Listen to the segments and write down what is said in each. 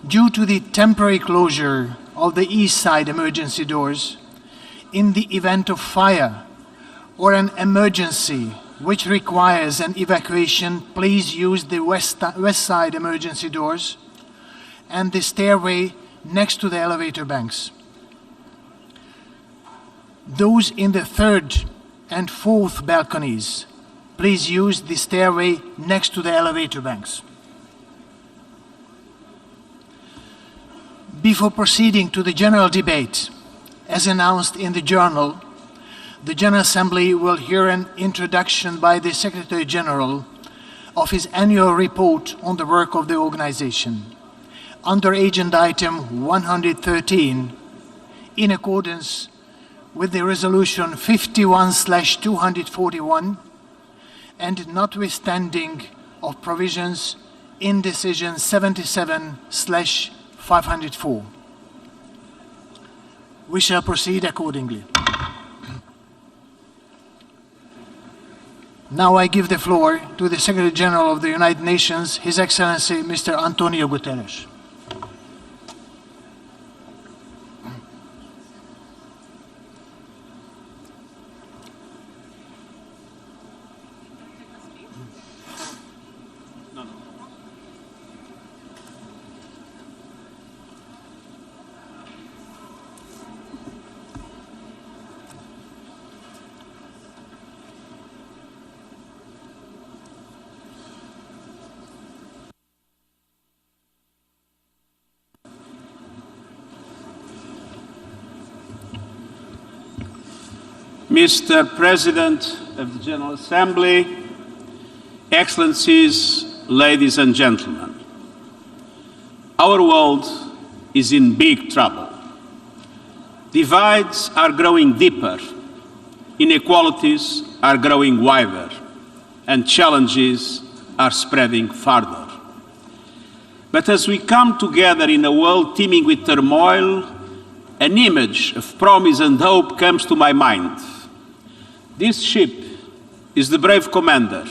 due to the temporary closure of the east side emergency doors, in the event of fire or an emergency which requires an evacuation, please use the west side emergency doors and the stairway next to the elevator banks. Those in the third and fourth balconies, please use the stairway next to the elevator banks. Before proceeding to the general debate, as announced in the journal, the General Assembly will hear an introduction by the Secretary General of his annual report on the work of the organization. Under Agenda Item 113, in accordance with the Resolution 51/241, and notwithstanding of provisions in Decision 77/504. We shall proceed accordingly. Now I give the floor to the Secretary General of the United Nations, His Excellency Mr. Antonio Guterres. Mr. President of the General Assembly, Excellencies, ladies and gentlemen, our world is in big trouble. Divides are growing deeper, inequalities are growing wider, and challenges are spreading farther. But as we come together in a world teeming with turmoil, an image of promise and hope comes to my mind. This ship is the brave commander.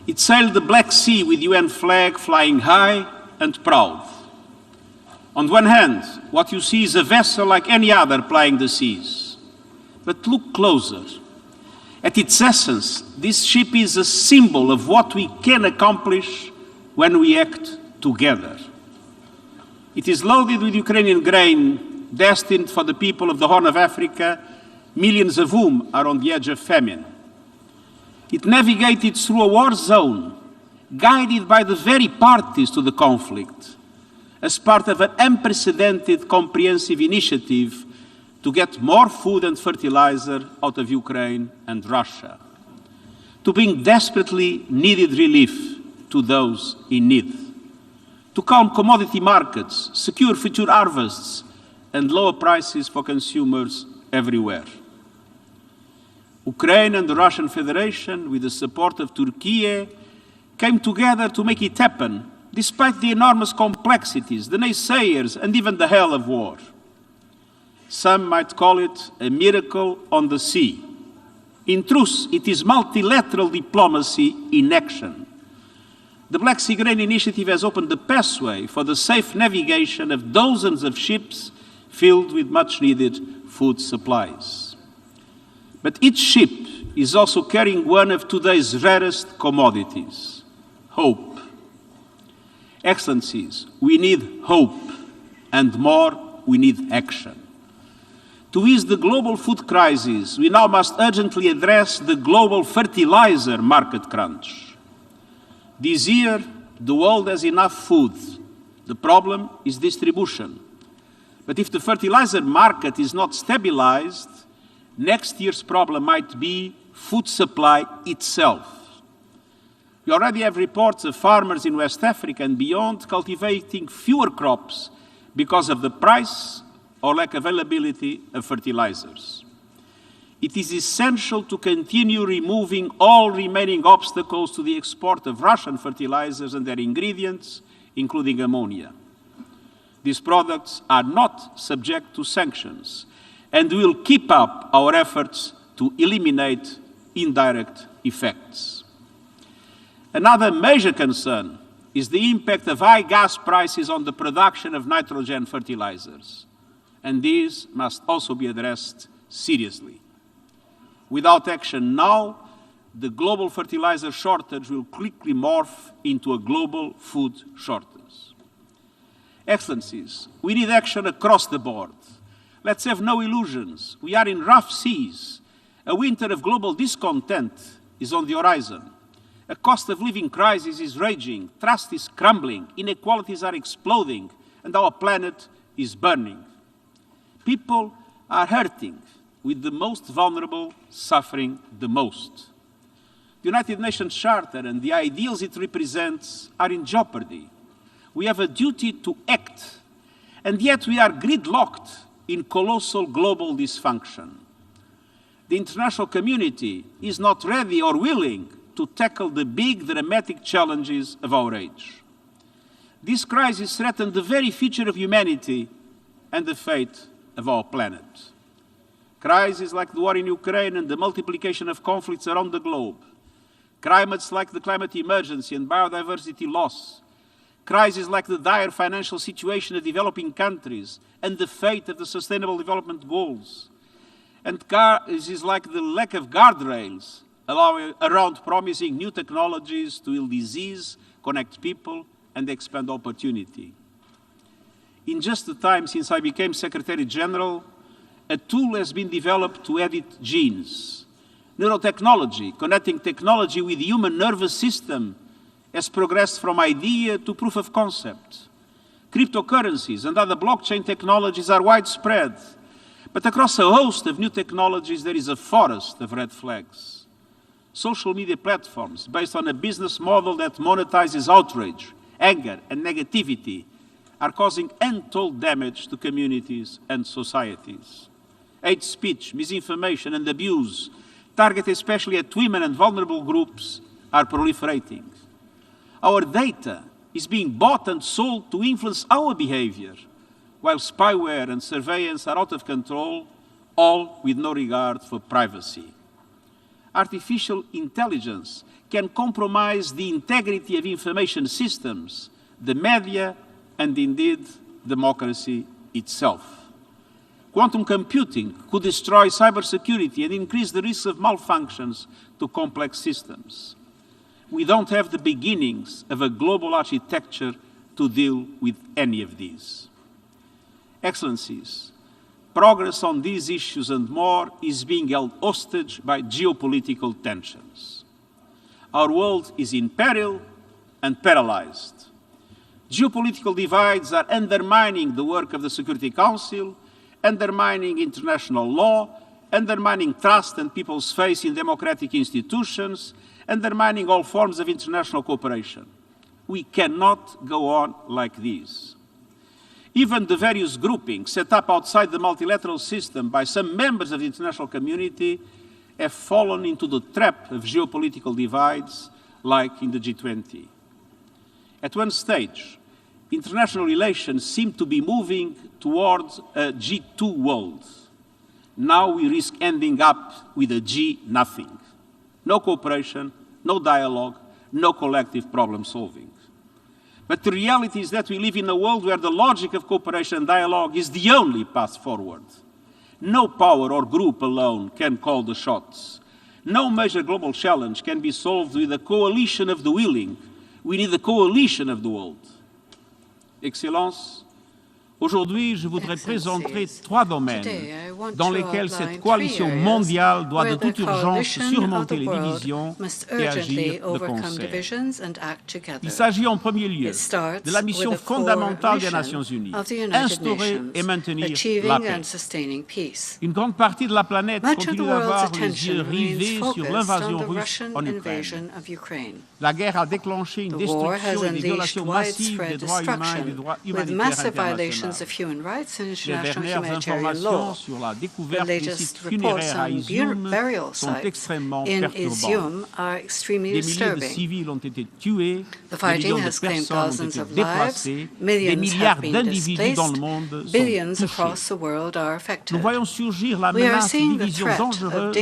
It sailed the Black Sea with UN flag flying high and proud. On one hand, what you see is a vessel like any other plying the seas. But look closer. At its essence, this ship is a symbol of what we can accomplish when we act together. It is loaded with Ukrainian grain destined for the people of the Horn of Africa, millions of whom are on the edge of famine. It navigated through a war zone, guided by the very parties to the conflict, as part of an unprecedented comprehensive initiative to get more food and fertilizer out of Ukraine and Russia, to bring desperately needed relief to those in need, to calm commodity markets, secure future harvests, and lower prices for consumers everywhere. Ukraine and the Russian Federation, with the support of Turkey, came together to make it happen, despite the enormous complexities, the naysayers, and even the hell of war. Some might call it a miracle on the sea. In truth, it is multilateral diplomacy in action. The Black Sea Grain Initiative has opened the pathway for the safe navigation of dozens of ships filled with much-needed food supplies. But each ship is also carrying one of today's rarest commodities, hope. Excellencies, we need hope, and more, we need action. To ease the global food crisis, we now must urgently address the global fertilizer market crunch. This year, the world has enough food. The problem is distribution. But if the fertilizer market is not stabilized, next year's problem might be food supply itself. We already have reports of farmers in West Africa and beyond cultivating fewer crops because of the price or lack of availability of fertilizers. It is essential to continue removing all remaining obstacles to the export of Russian fertilizers and their ingredients, including ammonia. These products are not subject to sanctions, and we will keep up our efforts to eliminate indirect effects. Another major concern is the impact of high gas prices on the production of nitrogen fertilizers. And these must also be addressed seriously. Without action now, the global fertilizer shortage will quickly morph into a global food shortage. Excellencies, we need action across the board. Let's have no illusions. We are in rough seas. A winter of global discontent is on the horizon. A cost of living crisis is raging, trust is crumbling, inequalities are exploding, and our planet is burning. People are hurting, with the most vulnerable suffering the most. The United Nations Charter and the ideals it represents are in jeopardy. We have a duty to act, and yet we are gridlocked in colossal global dysfunction. The international community is not ready or willing to tackle the big, dramatic challenges of our age. This crisis threatens the very future of humanity and the fate of our planet. Crises like the war in Ukraine and the multiplication of conflicts around the globe, climates like the climate emergency and biodiversity loss, crises like the dire financial situation of developing countries and the fate of the Sustainable Development Goals, and crises like the lack of guardrails around promising new technologies to heal disease, connect people, and expand opportunity. In just the time since I became Secretary General, a tool has been developed to edit genes. Neurotechnology, connecting technology with the human nervous system, has progressed from idea to proof of concept. Cryptocurrencies and other blockchain technologies are widespread, but across a host of new technologies there is a forest of red flags. Social media platforms based on a business model that monetizes outrage, anger, and negativity are causing untold damage to communities and societies. Hate speech, misinformation, and abuse, targeted especially at women and vulnerable groups, are proliferating. Our data is being bought and sold to influence our behavior, while spyware and surveillance are out of control, all with no regard for privacy. Artificial intelligence can compromise the integrity of information systems, the media, and indeed democracy itself. Quantum computing could destroy cybersecurity and increase the risk of malfunctions to complex systems. We don't have the beginnings of a global architecture to deal with any of these. Excellencies, progress on these issues and more is being held hostage by geopolitical tensions. Our world is in peril and paralyzed. Geopolitical divides are undermining the work of the Security Council, undermining international law, undermining trust and people's faith in democratic institutions, undermining all forms of international cooperation. We cannot go on like this. Even the various groupings set up outside the multilateral system by some members of the international community have fallen into the trap of geopolitical divides, like in the G20. At one stage, international relations seemed to be moving towards a G2 world. Now we risk ending up with a G-nothing. No cooperation, no dialogue, no collective problem solving. But the reality is that we live in a world where the logic of cooperation and dialogue is the only path forward. No power or group alone can call the shots. No major global challenge can be solved with a coalition of the willing. We need a coalition of the world. Excellences, aujourd'hui, je voudrais présenter 3 domaines dans lesquels cette coalition mondiale doit de toute urgence surmonter les divisions et agir de concert. Il s'agit en premier lieu de la mission fondamentale des Nations Unies, instaurer et maintenir la paix. Une grande partie de la planète continue d'avoir les yeux rivés sur l'invasion russe en Ukraine. La guerre a déclenché une destruction et des violations massives des droits humains et des droits humanitaires internationaux. Les dernières informations sur la découverte des sites funéraires à Izium sont extrêmement perturbantes. Des milliers de civils ont été tués, des millions de personnes ont été déplacées, des milliards d'individus dans le monde sont touchés. Nous voyons surgir la menace de divisions dangereuses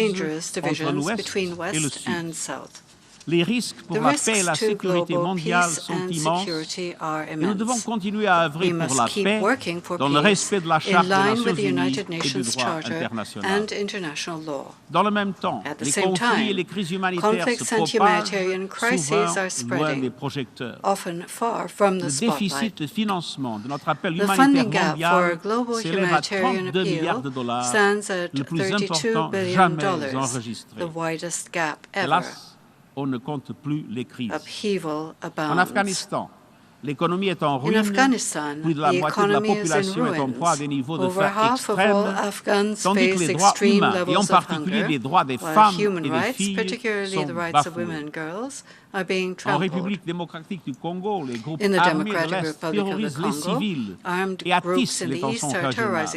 entre l'Ouest et le Sud. Les risques pour la paix et la sécurité mondiale sont immenses et nous devons continuer à œuvrer pour la paix dans le respect de la Charte des Nations Unies et du droit international. Dans le même temps, les conflits et les crises humanitaires se propagent souvent loin des projecteurs. Le déficit de financement de notre appel humanitaire mondial s'élève à 32 milliards de dollars, le plus important jamais enregistré. Hélas, on ne compte plus les crises. En Afghanistan, l'économie est en ruine, plus de la moitié de la population est en proie à des niveaux de faim extrêmes, tandis que les droits humains, et en particulier les droits des femmes et des filles, sont bafoués. En République démocratique du Congo, les groupes armés de l'Est terrorisent les civils et attissent les tensions régionales.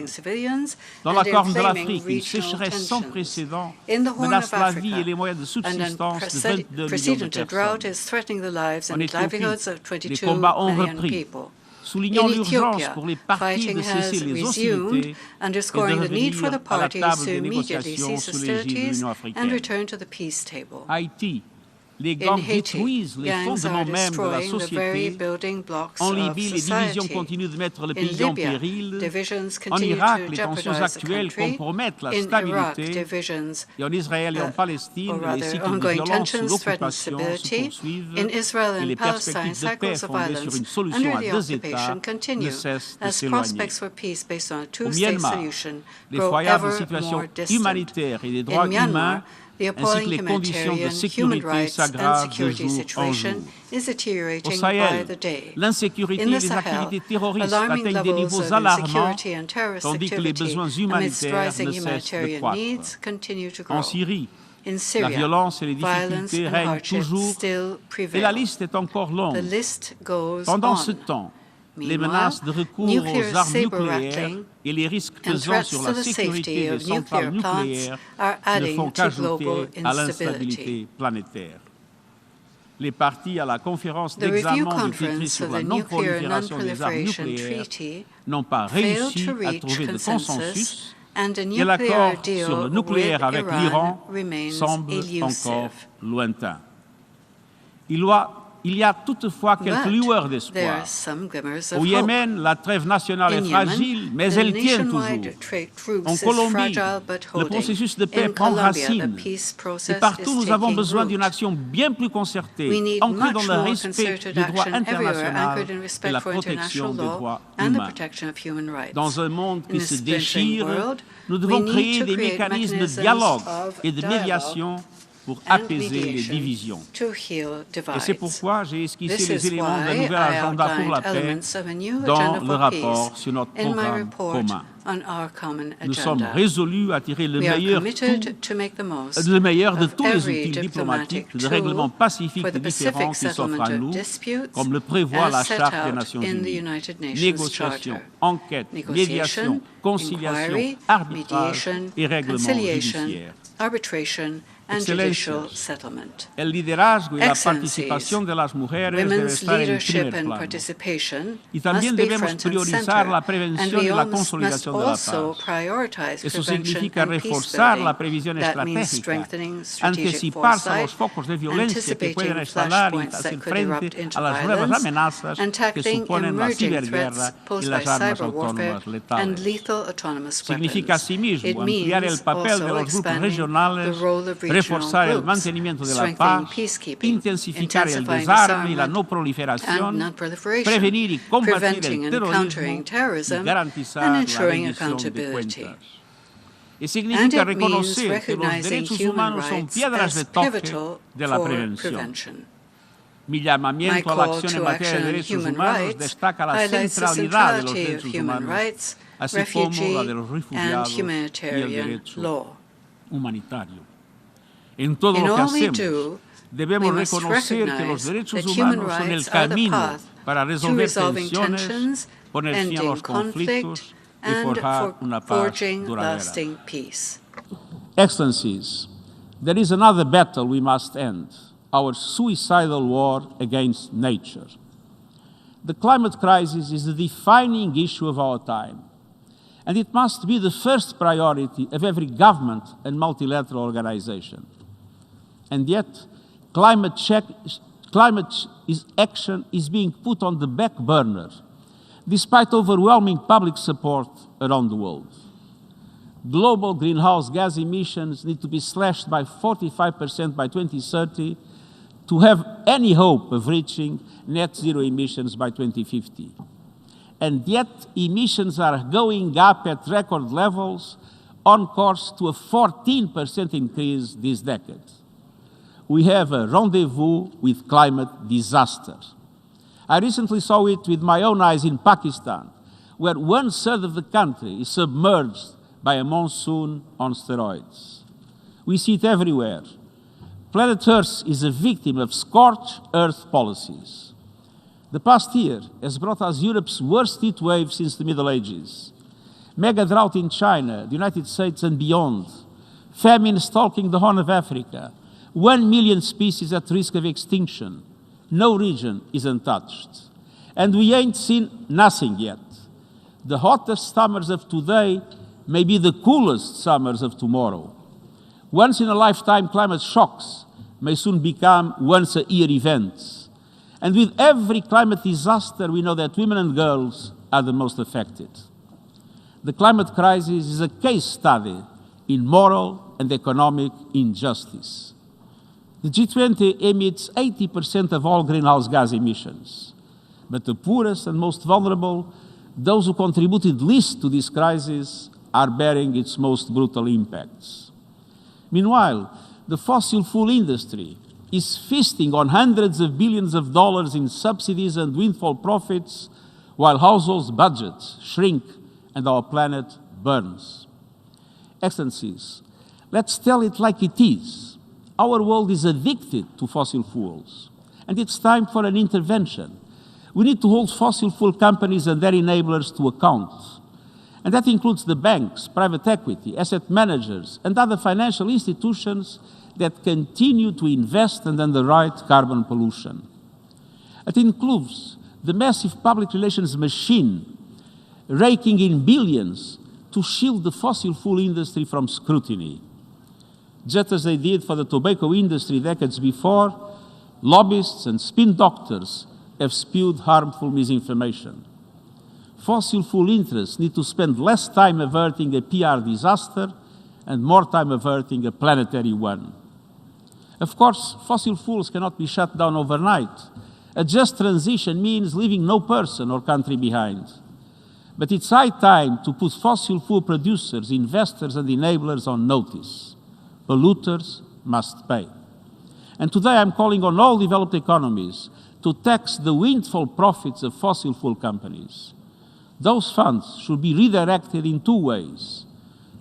Dans la Corne de l'Afrique, une sécheresse sans précédent menace la vie et les moyens de subsistance de 22 millions de personnes. En Éthiopie, les combats ont repris, soulignant l'urgence pour les partis de cesser les hostilités et de revenir à la table des négociations sous l'égide de l'Union africaine. Haïti, les gangs détruisent les fondements même de la société. En Libye, les divisions continuent de mettre le pays en péril. En Irak, les tensions actuelles compromettent la stabilité. Et en Israël et en Palestine, les cycles de violence sous l'occupation se poursuivent. Et les perspectives de paix fondées sur une solution à deux États ne cessent de s'éloigner. Au Myanmar, les foyers de situation humanitaire et des droits humains ainsi que les conditions de sécurité s'aggravent de jour en jour. Au Sahel, l'insécurité et les activités terroristes atteignent des niveaux alarmants, tandis que les besoins humanitaires ne cessent de croître. En Syrie, la violence et les difficultés règnent toujours, et la liste est encore longue. Pendant ce temps, les menaces de recours aux armes nucléaires et les risques pesant sur la sécurité des centrales nucléaires ne font qu'ajouter à l'instabilité planétaire. Les parties à la conférence d'examen du traité sur la non-prolifération des armes nucléaires n'ont pas réussi à trouver de consensus et l'accord sur le nucléaire avec l'Iran semble encore lointain. Il y a toutefois quelques lueurs d'espoir. Au Yémen, la trêve nationale est fragile, mais elle tient toujours. En Colombie, le processus de paix prend racine. Et partout, nous avons besoin d'une action bien plus concertée, ancrée dans le respect du droit international et la protection des droits humains. Dans un monde qui se déchire, nous devons créer des mécanismes de dialogue et de médiation pour apaiser les divisions. Et c'est pourquoi j'ai esquissé les éléments d'un nouvel agenda pour la paix dans le rapport sur notre programme commun. Nous sommes résolus à tirer le meilleur de tous les outils diplomatiques de règlement pacifique des différends qui s'offrent à nous, comme le prévoit la Charte des Nations Unies. Négociation, enquête, médiation, conciliation, arbitrage et règlement judiciaire. Excelencia, el liderazgo y la participación de las mujeres debe estar en primer plano. Y también debemos priorizar la prevención y la consolidación de la paz. Eso significa reforzar la previsión estratégica, anticiparse a los focos de violencia que pueden escalar y hacer frente a las nuevas amenazas que suponen la ciberguerra y las armas autónomas letales. Significa asimismo ampliar el papel de los grupos regionales, reforzar el mantenimiento de la paz, intensificar el desarme y la no proliferación, prevenir y combatir el terrorismo y garantizar la rendición de cuentas. Y significa reconocer que los derechos humanos son piedras de toque de la prevención. Mi llamamiento a la acción en materia de derechos humanos destaca la centralidad de los derechos humanos, así como la de los refugiados y el derecho humanitario. En todo lo que hacemos, debemos reconocer que los derechos humanos son el camino para resolver tensiones, poner fin a los conflictos y forjar una paz duradera. Excellencies, there is another battle we must end, our suicidal war against nature. The climate crisis is the defining issue of our time, and it must be the first priority of every government and multilateral organization. And yet, action is being put on the back burner, despite overwhelming public support around the world. Global greenhouse gas emissions need to be slashed by 45% by 2030 to have any hope of reaching net zero emissions by 2050. And yet, emissions are going up at record levels, on course to a 14% increase this decade. We have a rendezvous with climate disaster. I recently saw it with my own eyes in Pakistan, where 1/3 of the country is submerged by a monsoon on steroids. We see it everywhere. Planet Earth is a victim of scorched earth policies. The past year has brought us Europe's worst heat wave since the Middle Ages. Mega drought in China, the United States and beyond. Famine stalking the Horn of Africa. 1 million species at risk of extinction. No region is untouched. And we ain't seen nothing yet. The hottest summers of today may be the coolest summers of tomorrow. Once-in-a-lifetime climate shocks may soon become once-a-year events. And with every climate disaster, we know that women and girls are the most affected. The climate crisis is a case study in moral and economic injustice. The G20 emits 80% of all greenhouse gas emissions. But the poorest and most vulnerable, those who contributed least to this crisis, are bearing its most brutal impacts. Meanwhile, the fossil fuel industry is feasting on hundreds of billions of dollars in subsidies and windfall profits, while households' budgets shrink and our planet burns. Excellencies, let's tell it like it is. Our world is addicted to fossil fuels, and it's time for an intervention. We need to hold fossil fuel companies and their enablers to account. And that includes the banks, private equity, asset managers, and other financial institutions that continue to invest and underwrite carbon pollution. It includes the massive public relations machine raking in billions to shield the fossil fuel industry from scrutiny. Just as they did for the tobacco industry decades before, lobbyists and spin doctors have spewed harmful misinformation. Fossil fuel interests need to spend less time averting a PR disaster and more time averting a planetary one. Of course, fossil fuels cannot be shut down overnight. A just transition means leaving no person or country behind. But it's high time to put fossil fuel producers, investors, and enablers on notice. Polluters must pay. And today I'm calling on all developed economies to tax the windfall profits of fossil fuel companies. Those funds should be redirected in two ways: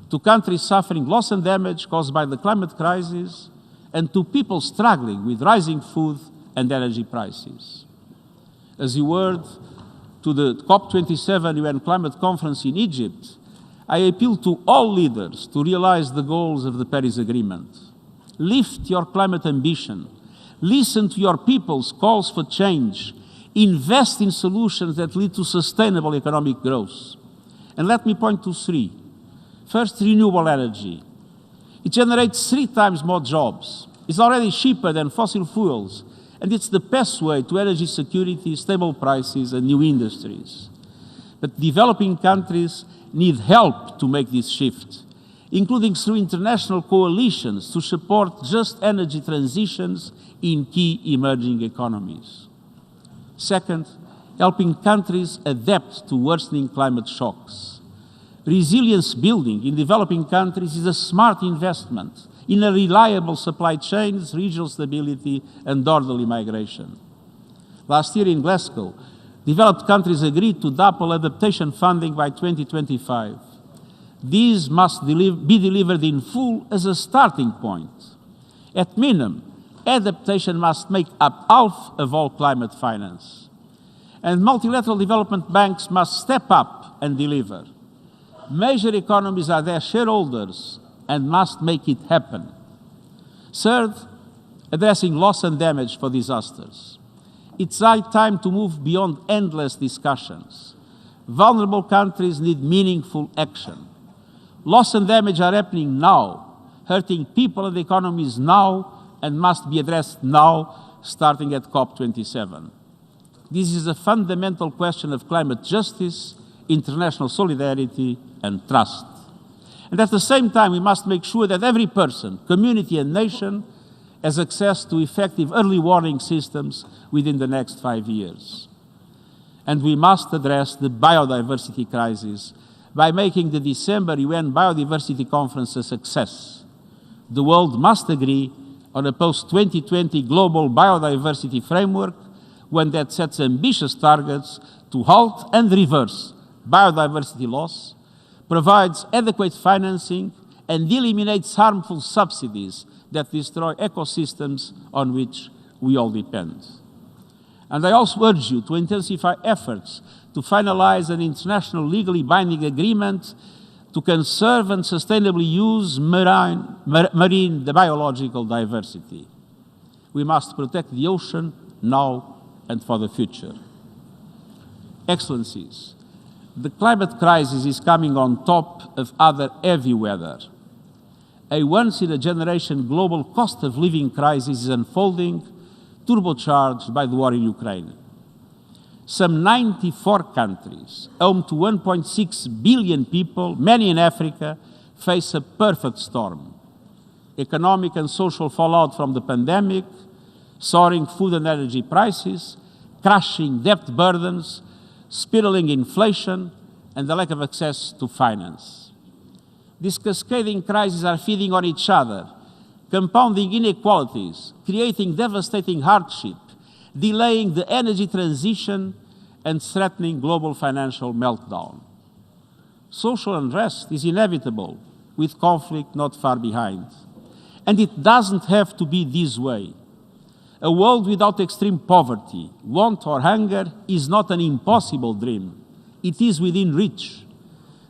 to countries suffering loss and damage caused by the climate crisis, and to people struggling with rising food and energy prices. As you heard to the COP27 UN Climate Conference in Egypt, I appeal to all leaders to realize the goals of the Paris Agreement. Lift your climate ambition. Listen to your people's calls for change. Invest in solutions that lead to sustainable economic growth. And let me point to three. First, renewable energy. It generates 3 times more jobs. It's already cheaper than fossil fuels, and it's the best way to energy security, stable prices, and new industries. But developing countries need help to make this shift, including through international coalitions to support just energy transitions in key emerging economies. Second, helping countries adapt to worsening climate shocks. Resilience building in developing countries is a smart investment in a reliable supply chains, regional stability, and orderly migration. Last year in Glasgow, developed countries agreed to double adaptation funding by 2025. These must be delivered in full as a starting point. At minimum, adaptation must make up half of all climate finance. And multilateral development banks must step up and deliver. Major economies are their shareholders and must make it happen. Third, addressing loss and damage for disasters. It's high time to move beyond endless discussions. Vulnerable countries need meaningful action. Loss and damage are happening now, hurting people and economies now, and must be addressed now, starting at COP27. This is a fundamental question of climate justice, international solidarity, and trust. And at the same time, we must make sure that every person, community, and nation has access to effective early warning systems within the next 5 years. And we must address the biodiversity crisis by making the December UN Biodiversity Conference a success. The world must agree on a post-2020 global biodiversity framework, one that sets ambitious targets to halt and reverse biodiversity loss, provides adequate financing, and eliminates harmful subsidies that destroy ecosystems on which we all depend. And I also urge you to intensify efforts to finalize an international legally binding agreement to conserve and sustainably use marine biological diversity. We must protect the ocean now and for the future. Excellencies, the climate crisis is coming on top of other heavy weather. A once-in-a-generation global cost of living crisis is unfolding, turbocharged by the war in Ukraine. Some 94 countries, home to 1.6 billion people, many in Africa, face a perfect storm. Economic and social fallout from the pandemic, soaring food and energy prices, crushing debt burdens, spiraling inflation, and the lack of access to finance. These cascading crises are feeding on each other, compounding inequalities, creating devastating hardship, delaying the energy transition, and threatening global financial meltdown. Social unrest is inevitable, with conflict not far behind. And it doesn't have to be this way. A world without extreme poverty, want, or hunger is not an impossible dream. It is within reach.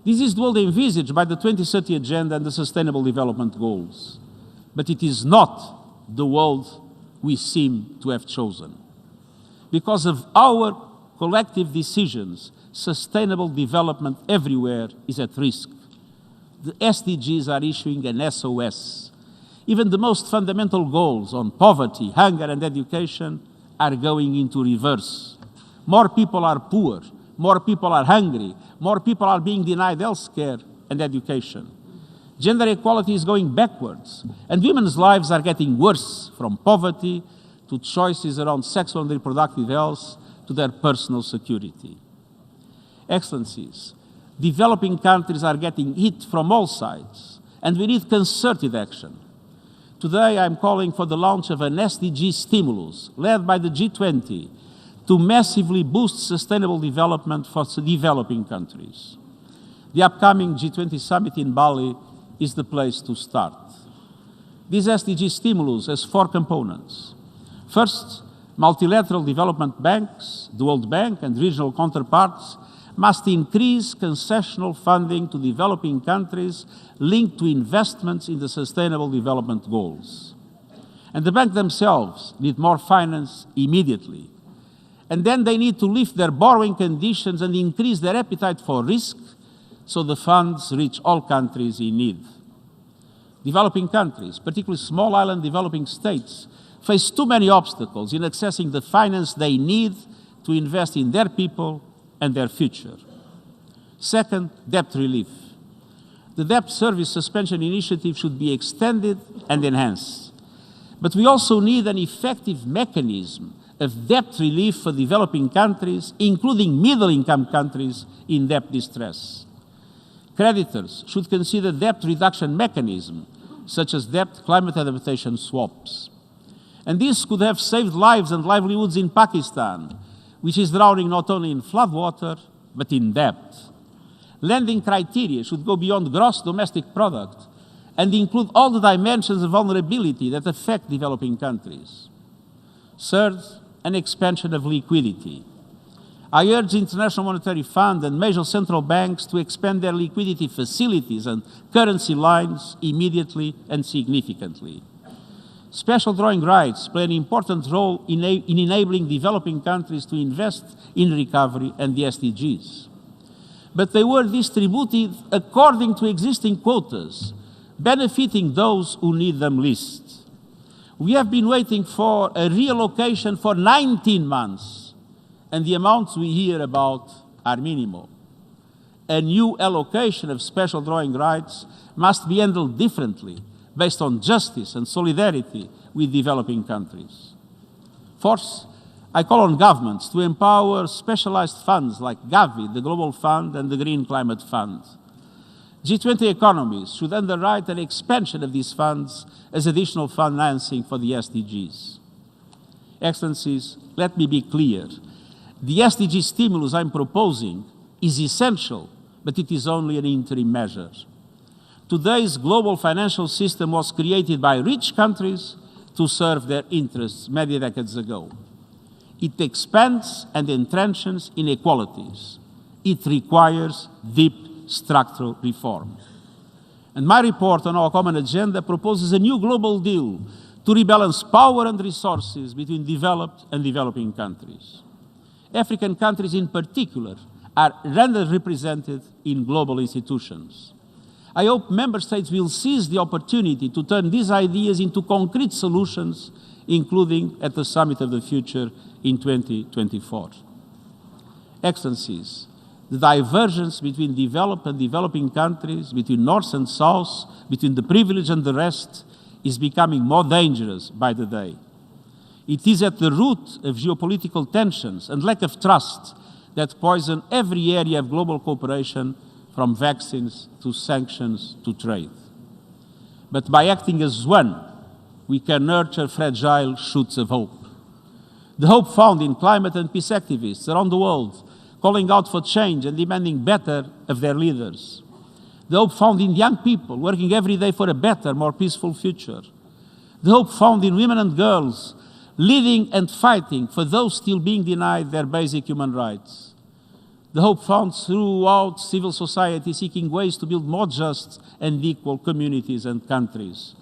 This is the world envisaged by the 2030 Agenda and the Sustainable Development Goals. But it is not the world we seem to have chosen. Because of our collective decisions, sustainable development everywhere is at risk. The SDGs are issuing an SOS. Even the most fundamental goals on poverty, hunger, and education are going into reverse. More people are poor, more people are hungry, more people are being denied health care and education. Gender equality is going backwards, and women's lives are getting worse, from poverty to choices around sexual and reproductive health to their personal security. Excellencies, developing countries are getting hit from all sides, and we need concerted action. Today, I'm calling for the launch of an SDG stimulus led by the G20 to massively boost sustainable development for developing countries. The upcoming G20 summit in Bali is the place to start. This SDG stimulus has 4 components. First, multilateral development banks, the World Bank, and regional counterparts must increase concessional funding to developing countries linked to investments in the Sustainable Development Goals. And the banks themselves need more finance immediately. And then they need to lift their borrowing conditions and increase their appetite for risk so the funds reach all countries in need. Developing countries, particularly small island developing states, face too many obstacles in accessing the finance they need to invest in their people and their future. Second, debt relief. The debt service suspension initiative should be extended and enhanced. But we also need an effective mechanism of debt relief for developing countries, including middle-income countries in debt distress. Creditors should consider debt reduction mechanisms, such as debt climate adaptation swaps. And this could have saved lives and livelihoods in Pakistan, which is drowning not only in floodwater, but in debt. Lending criteria should go beyond gross domestic product and include all the dimensions of vulnerability that affect developing countries. Third, an expansion of liquidity. I urge the International Monetary Fund and major central banks to expand their liquidity facilities and currency lines immediately and significantly. Special drawing rights play an important role in enabling developing countries to invest in recovery and the SDGs. But they were distributed according to existing quotas, benefiting those who need them least. We have been waiting for a reallocation for 19 months, and the amounts we hear about are minimal. A new allocation of special drawing rights must be handled differently, based on justice and solidarity with developing countries. Fourth, I call on governments to empower specialized funds like Gavi, the Global Fund, and the Green Climate Fund. G20 economies should underwrite an expansion of these funds as additional financing for the SDGs. Excellencies, let me be clear. The SDG stimulus I'm proposing is essential, but it is only an interim measure. Today's global financial system was created by rich countries to serve their interests many decades ago. It expands and entrenches inequalities. It requires deep structural reform. And my report on our common agenda proposes a new global deal to rebalance power and resources between developed and developing countries. African countries in particular are underrepresented in global institutions. I hope member states will seize the opportunity to turn these ideas into concrete solutions, including at the Summit of the Future in 2024. Excellencies, the divergence between developed and developing countries, between North and South, between the privileged and the rest, is becoming more dangerous by the day. It is at the root of geopolitical tensions and lack of trust that poison every area of global cooperation, from vaccines to sanctions to trade. But by acting as one, we can nurture fragile shoots of hope. The hope found in climate and peace activists around the world, calling out for change and demanding better of their leaders. The hope found in young people working every day for a better, more peaceful future. The hope found in women and girls leading and fighting for those still being denied their basic human rights. The hope found throughout civil society seeking ways to build more just and equal communities and countries.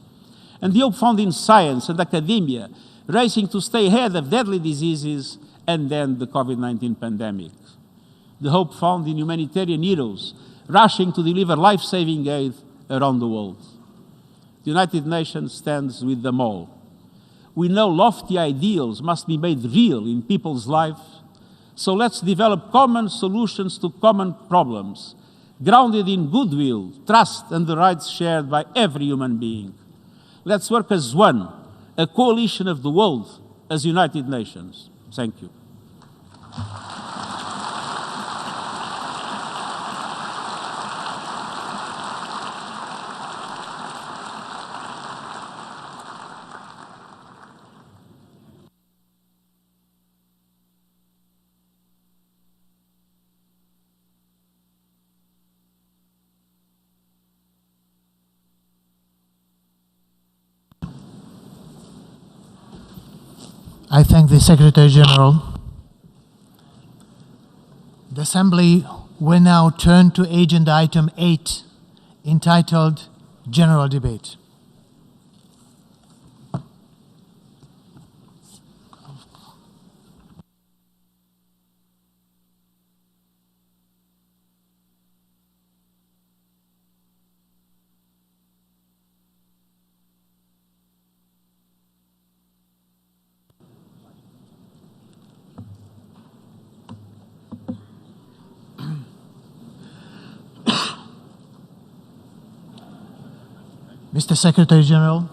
And the hope found in science and academia racing to stay ahead of deadly diseases and then the COVID-19 pandemic. The hope found in humanitarian heroes rushing to deliver life-saving aid around the world. The United Nations stands with them all. We know lofty ideals must be made real in people's lives, so let's develop common solutions to common problems, grounded in goodwill, trust, and the rights shared by every human being. Let's work as one, a coalition of the world, as United Nations. Thank you. I thank the Secretary General. The Assembly will now turn to Agenda Item 8, entitled General Debate. Mr. Secretary General,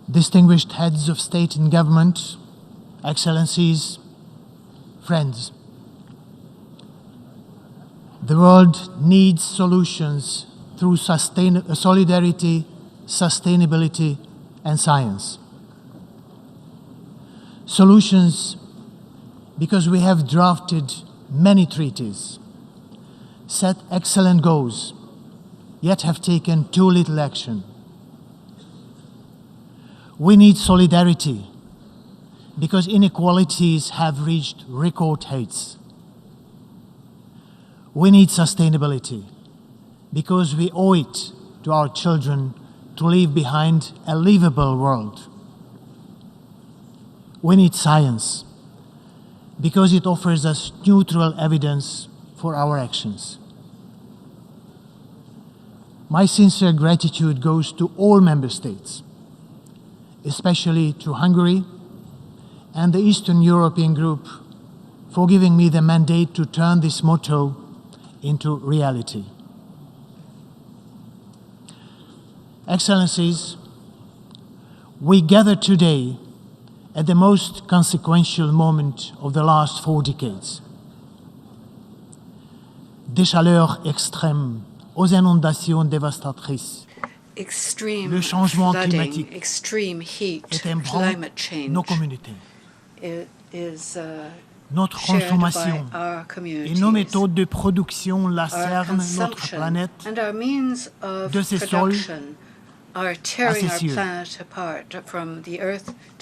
distinguished heads of state and government, excellencies, friends, the world needs solutions through solidarity, sustainability, and science. Solutions because we have drafted many treaties, set excellent goals, yet have taken too little action. We need solidarity because inequalities have reached record heights. We need sustainability because we owe it to our children to leave behind a livable world. We need science because it offers us neutral evidence for our actions. My sincere gratitude goes to all member states especially to Hungary and the Eastern European Group for giving me the mandate to turn this motto into reality. Excellencies, we gather today at the most consequential moment of the last 4 decades. Des chaleurs extrêmes aux inondations dévastatrices. Le changement climatique est ébranle nos communautés. Notre consommation et nos méthodes de production lacernent notre planète de ses sols à ses cieux.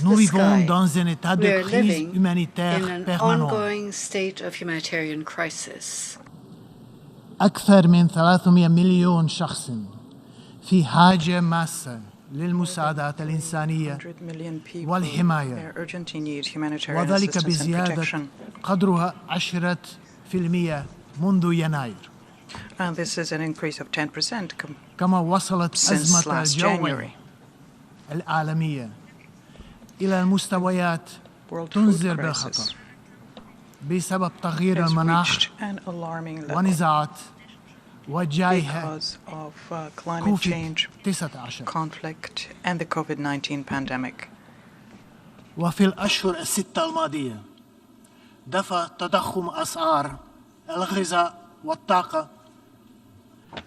Nous vivons dans un état de crise humanitaire permanent. أكثر من 300 مليون شخص في حاجة ماسة للمساعدات الإنسانية والحماية، وذلك بزيادة قدرها 10% منذ يناير. And this is an increase of 10% كما وصلت since أزمة last الجو January. العالمية إلى المستويات World تنذر food بالخطر crisis بسبب تغيير has المناخ reached an alarming level ونزاعات وجائحة because of climate كوفيد change, 19. conflict, and the COVID-19 pandemic. وفي الأشهر الستة الماضية دفع تضخم أسعار الغذاء والطاقة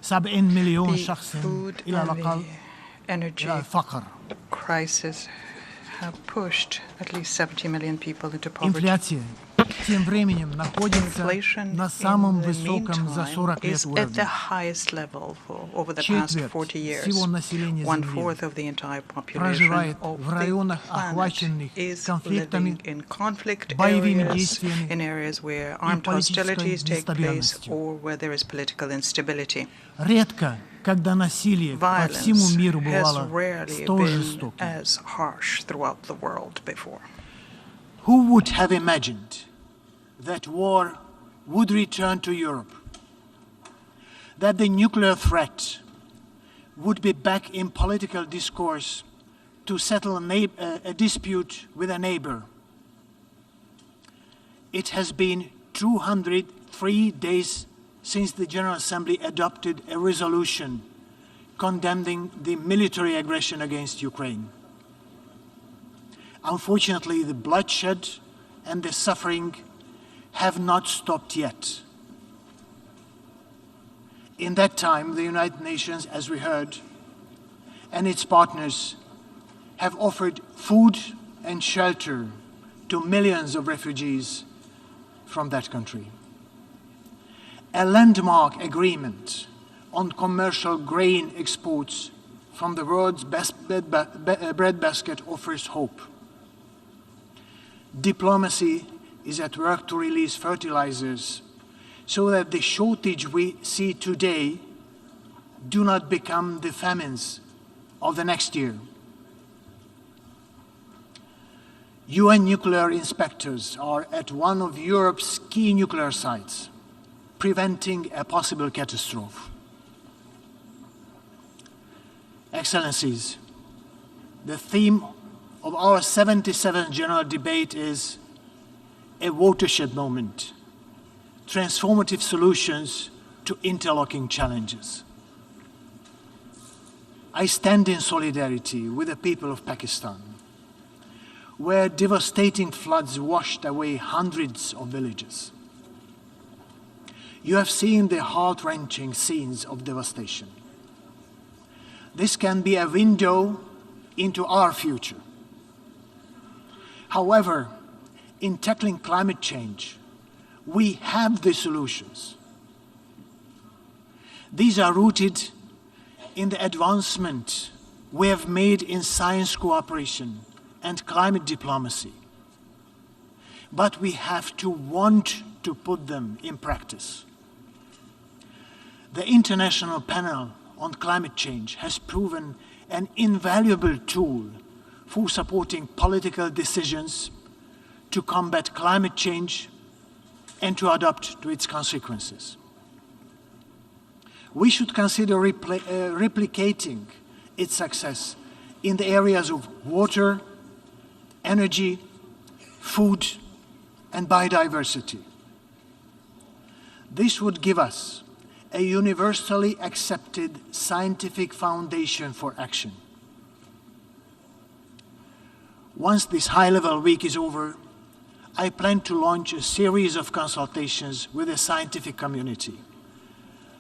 70 مليون شخص Food إلى and الأقل the energy إلى الفقر. crisis have pushed at least 70 million people into poverty. Инфляция тем временем находится Inflation на самом in the высоком за meantime 40 лет is at уровне. the highest level over the past Четверть 40 years. всего населения Земли 1/4 of the entire population проживает of в the районах, planet охваченных is конфликтами, living in conflict боевыми areas, действиями in areas where armed политической hostilities take place нестабильностью. or where there is political instability. Редко, когда насилие по всему Violence миру has бывало rarely столь been жестоким. as harsh throughout the world before. Who would have imagined that war would return to Europe? That the nuclear threat would be back in political discourse to settle a dispute with a neighbor? It has been 203 days since the General Assembly adopted a resolution condemning the military aggression against Ukraine. Unfortunately, the bloodshed and the suffering have not stopped yet. In that time, the United Nations, as we heard, and its partners have offered food and shelter to millions of refugees from that country. A landmark agreement on commercial grain exports from the world's best breadbasket offers hope. Diplomacy is at work to release fertilizers so that the shortage we see today do not become the famines of the next year. UN nuclear inspectors are at one of Europe's key nuclear sites, preventing a possible catastrophe. Excellencies, the theme of our 77th General Debate is a watershed moment, transformative solutions to interlocking challenges. I stand in solidarity with the people of Pakistan, where devastating floods washed away hundreds of villages. You have seen the heart-wrenching scenes of devastation. This can be a window into our future. However, in tackling climate change, we have the solutions. These are rooted in the advancement we have made in science cooperation and climate diplomacy. But we have to want to put them in practice. The International Panel on Climate Change has proven an invaluable tool for supporting political decisions to combat climate change and to adapt to its consequences. We should consider replicating its success in the areas of water, energy, food, and biodiversity. This would give us a universally accepted scientific foundation for action. Once this high-level week is over, I plan to launch a series of consultations with the scientific community,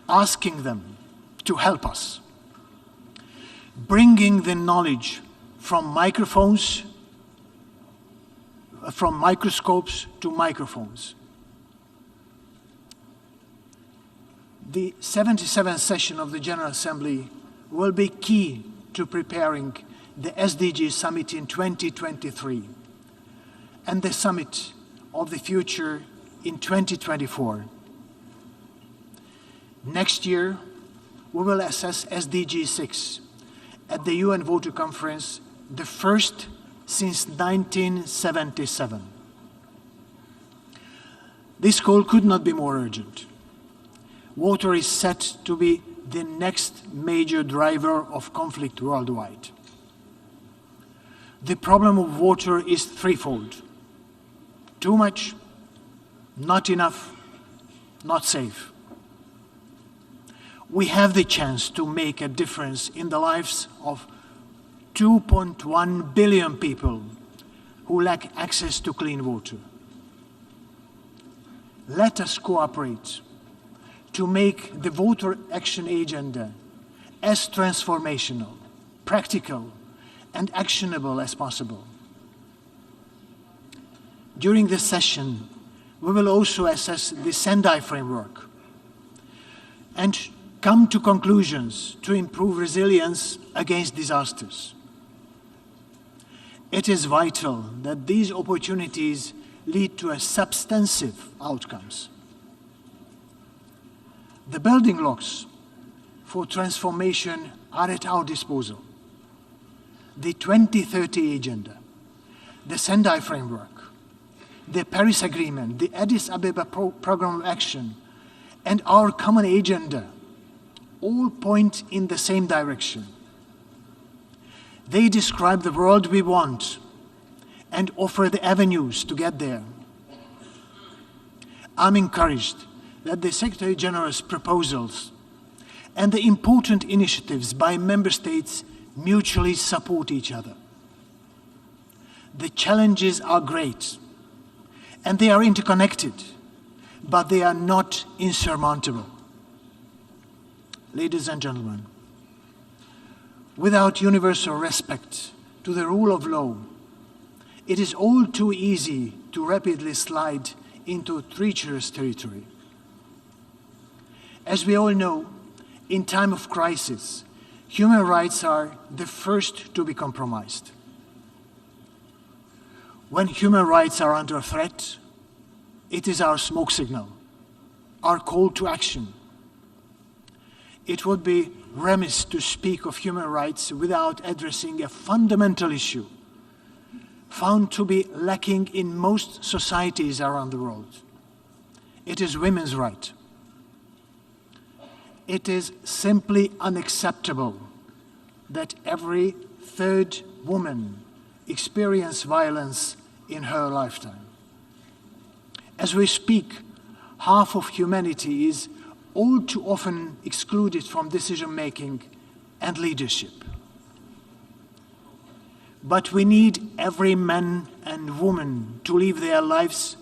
asking them to help us, bringing the knowledge from microphones, from microscopes to microphones. The 77th session of the General Assembly will be key to preparing the SDG Summit in 2023 and the Summit of the Future in 2024. Next year, we will assess SDG 6 at the UN Water Conference, the first since 1977. This call could not be more urgent. Water is set to be the next major driver of conflict worldwide. The problem of water is threefold: too much, not enough, not safe. We have the chance to make a difference in the lives of 2.1 billion people who lack access to clean water. Let us cooperate to make the Water Action Agenda as transformational, practical, and actionable as possible. During this session, we will also assess the Sendai framework and come to conclusions to improve resilience against disasters. It is vital that these opportunities lead to substantive outcomes. The building blocks for transformation are at our disposal: the 2030 Agenda, the Sendai Framework, the Paris Agreement, the Addis Ababa Programme of Action, and our common agenda all point in the same direction. They describe the world we want and offer the avenues to get there. I'm encouraged that the Secretary General's proposals and the important initiatives by member states mutually support each other. The challenges are great and they are interconnected, but they are not insurmountable. Ladies and gentlemen, without universal respect to the rule of law, it is all too easy to rapidly slide into treacherous territory. As we all know, in time of crisis, human rights are the first to be compromised. When human rights are under threat, it is our smoke signal, our call to action. It would be remiss to speak of human rights without addressing a fundamental issue found to be lacking in most societies around the world. It is women's right. It is simply unacceptable that every third woman experiences violence in her lifetime. As we speak, half of humanity is all too often excluded from decision-making and leadership. But we need every man and woman to live their lives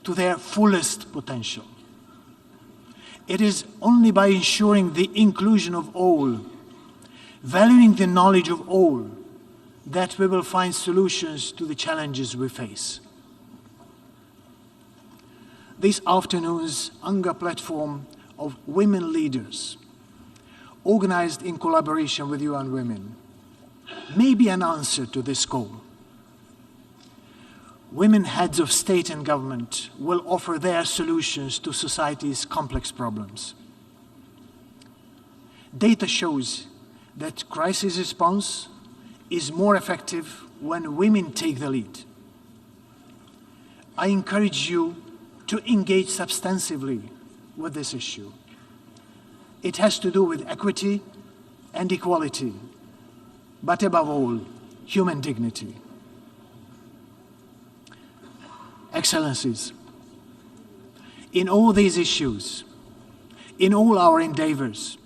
to their fullest potential. It is only by ensuring the inclusion of all, valuing the knowledge of all, that we will find solutions to the challenges we face. This afternoon's UNGA platform of women leaders, organized in collaboration with UN Women, may be an answer to this call. Women heads of state and government will offer their solutions to society's complex problems. Data shows that crisis response is more effective when women take the lead. I encourage you to engage substantively with this issue. It has to do with equity and equality, but above all, human dignity. Excellencies, in all these issues, in all our endeavors,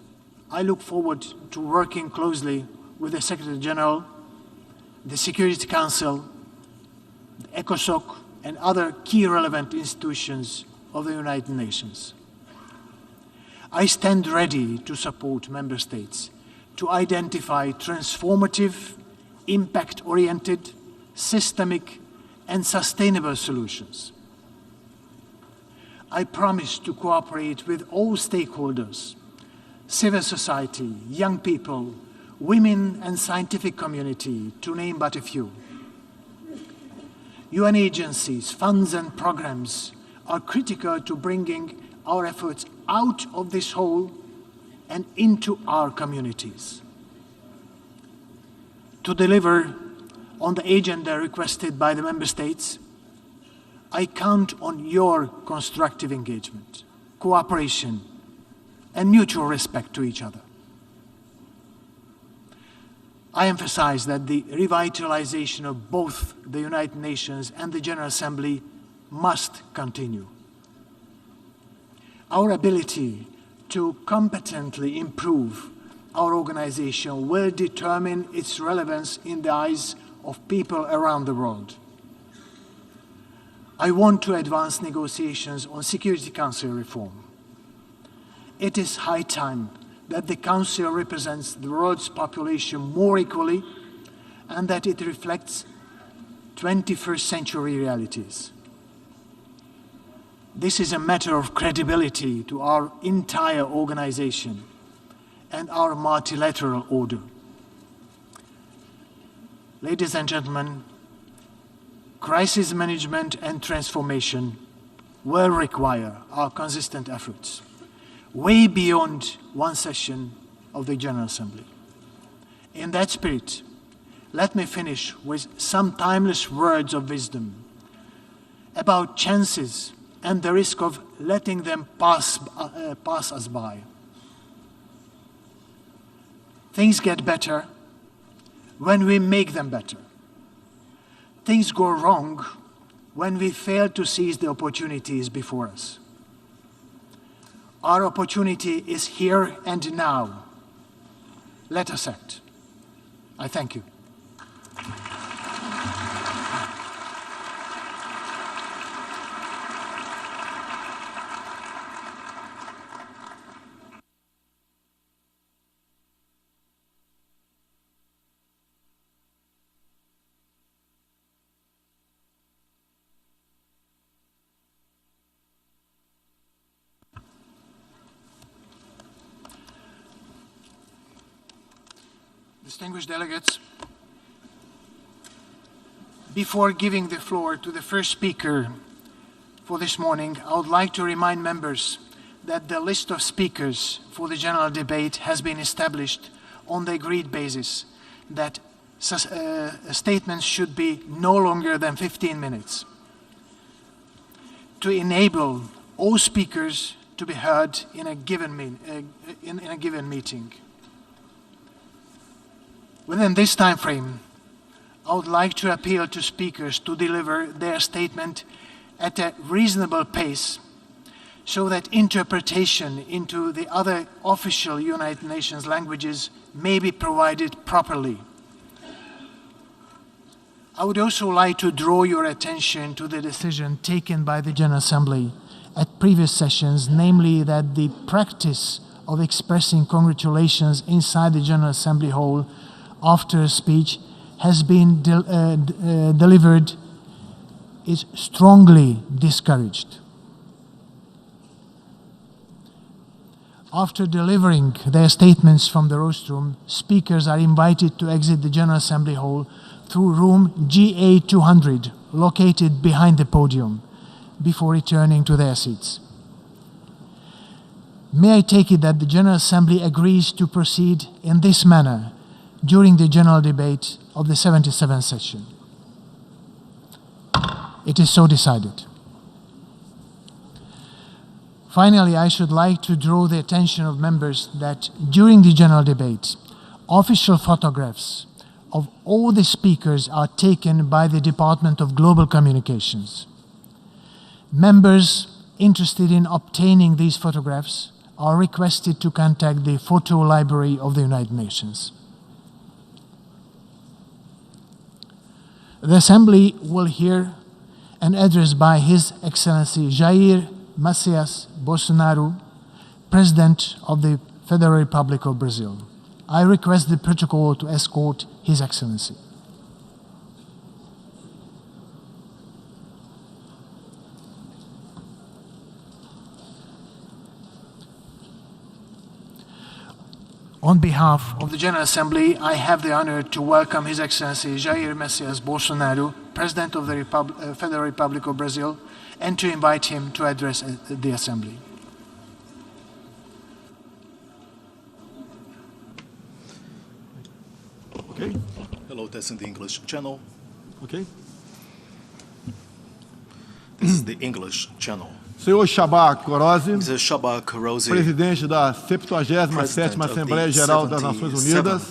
I look forward to working closely with the Secretary General, the Security Council, the ECOSOC, and other key relevant institutions of the United Nations. I stand ready to support Member States to identify transformative, impact-oriented, systemic, and sustainable solutions. I promise to cooperate with all stakeholders, civil society, young people, women and scientific community, to name but a few. UN agencies, funds and programs are critical to bringing our efforts out of this hole and into our communities. To deliver on the agenda requested by the Member States, I count on your constructive engagement, cooperation, and mutual respect to each other. I emphasize that the revitalization of both the United Nations and the General Assembly must continue. Our ability to competently improve our organization will determine its relevance in the eyes of people around the world. I want to advance negotiations on Security Council reform. It is high time that the Council represents the world's population more equally and that it reflects 21st century realities. This is a matter of credibility to our entire organization and our multilateral order. Ladies and gentlemen, crisis management and transformation will require our consistent efforts, way beyond one session of the General Assembly. In that spirit, let me finish with some timeless words of wisdom about chances and the risk of letting them pass us by. Things get better when we make them better. Things go wrong when we fail to seize the opportunities before us. Our opportunity is here and now. Let us act. I thank you. Distinguished delegates, before giving the floor to the first speaker for this morning, I would like to remind members that the list of speakers for the general debate has been established on the agreed basis that statements should be no longer than 15 minutes to enable all speakers to be heard in a given meeting. Within this time frame, I would like to appeal to speakers to deliver their statement at a reasonable pace so that interpretation into the other official United Nations languages may be provided properly. I would also like to draw your attention to the decision taken by the General Assembly at previous sessions, namely that the practice of expressing congratulations inside the General Assembly hall after a speech has been delivered is strongly discouraged. After delivering their statements from the rostrum, speakers are invited to exit the General Assembly hall through room GA200, located behind the podium, before returning to their seats. May I take it that the General Assembly agrees to proceed in this manner during the general debate of the 77th session? It is so decided. Finally, I should like to draw the attention of members that during the general debate, official photographs of all the speakers are taken by the Department of Global Communications. Members interested in obtaining these photographs are requested to contact the Photo Library of the United Nations. The Assembly will hear an address by His Excellency Jair Messias Bolsonaro, President of the Federal Republic of Brazil. I request the protocol to escort His Excellency. On behalf of the General Assembly, I have the honor to welcome His Excellency Jair Messias Bolsonaro, President of the Federal Republic of Brazil, and to invite him to address the Assembly. Okay. Hello, that's in the English channel. Okay. This is the English channel. Senhor Csaba Kőrösi, Mr. Csaba Kőrösi, presidente da 77ª Assembleia Geral das Nações Unidas,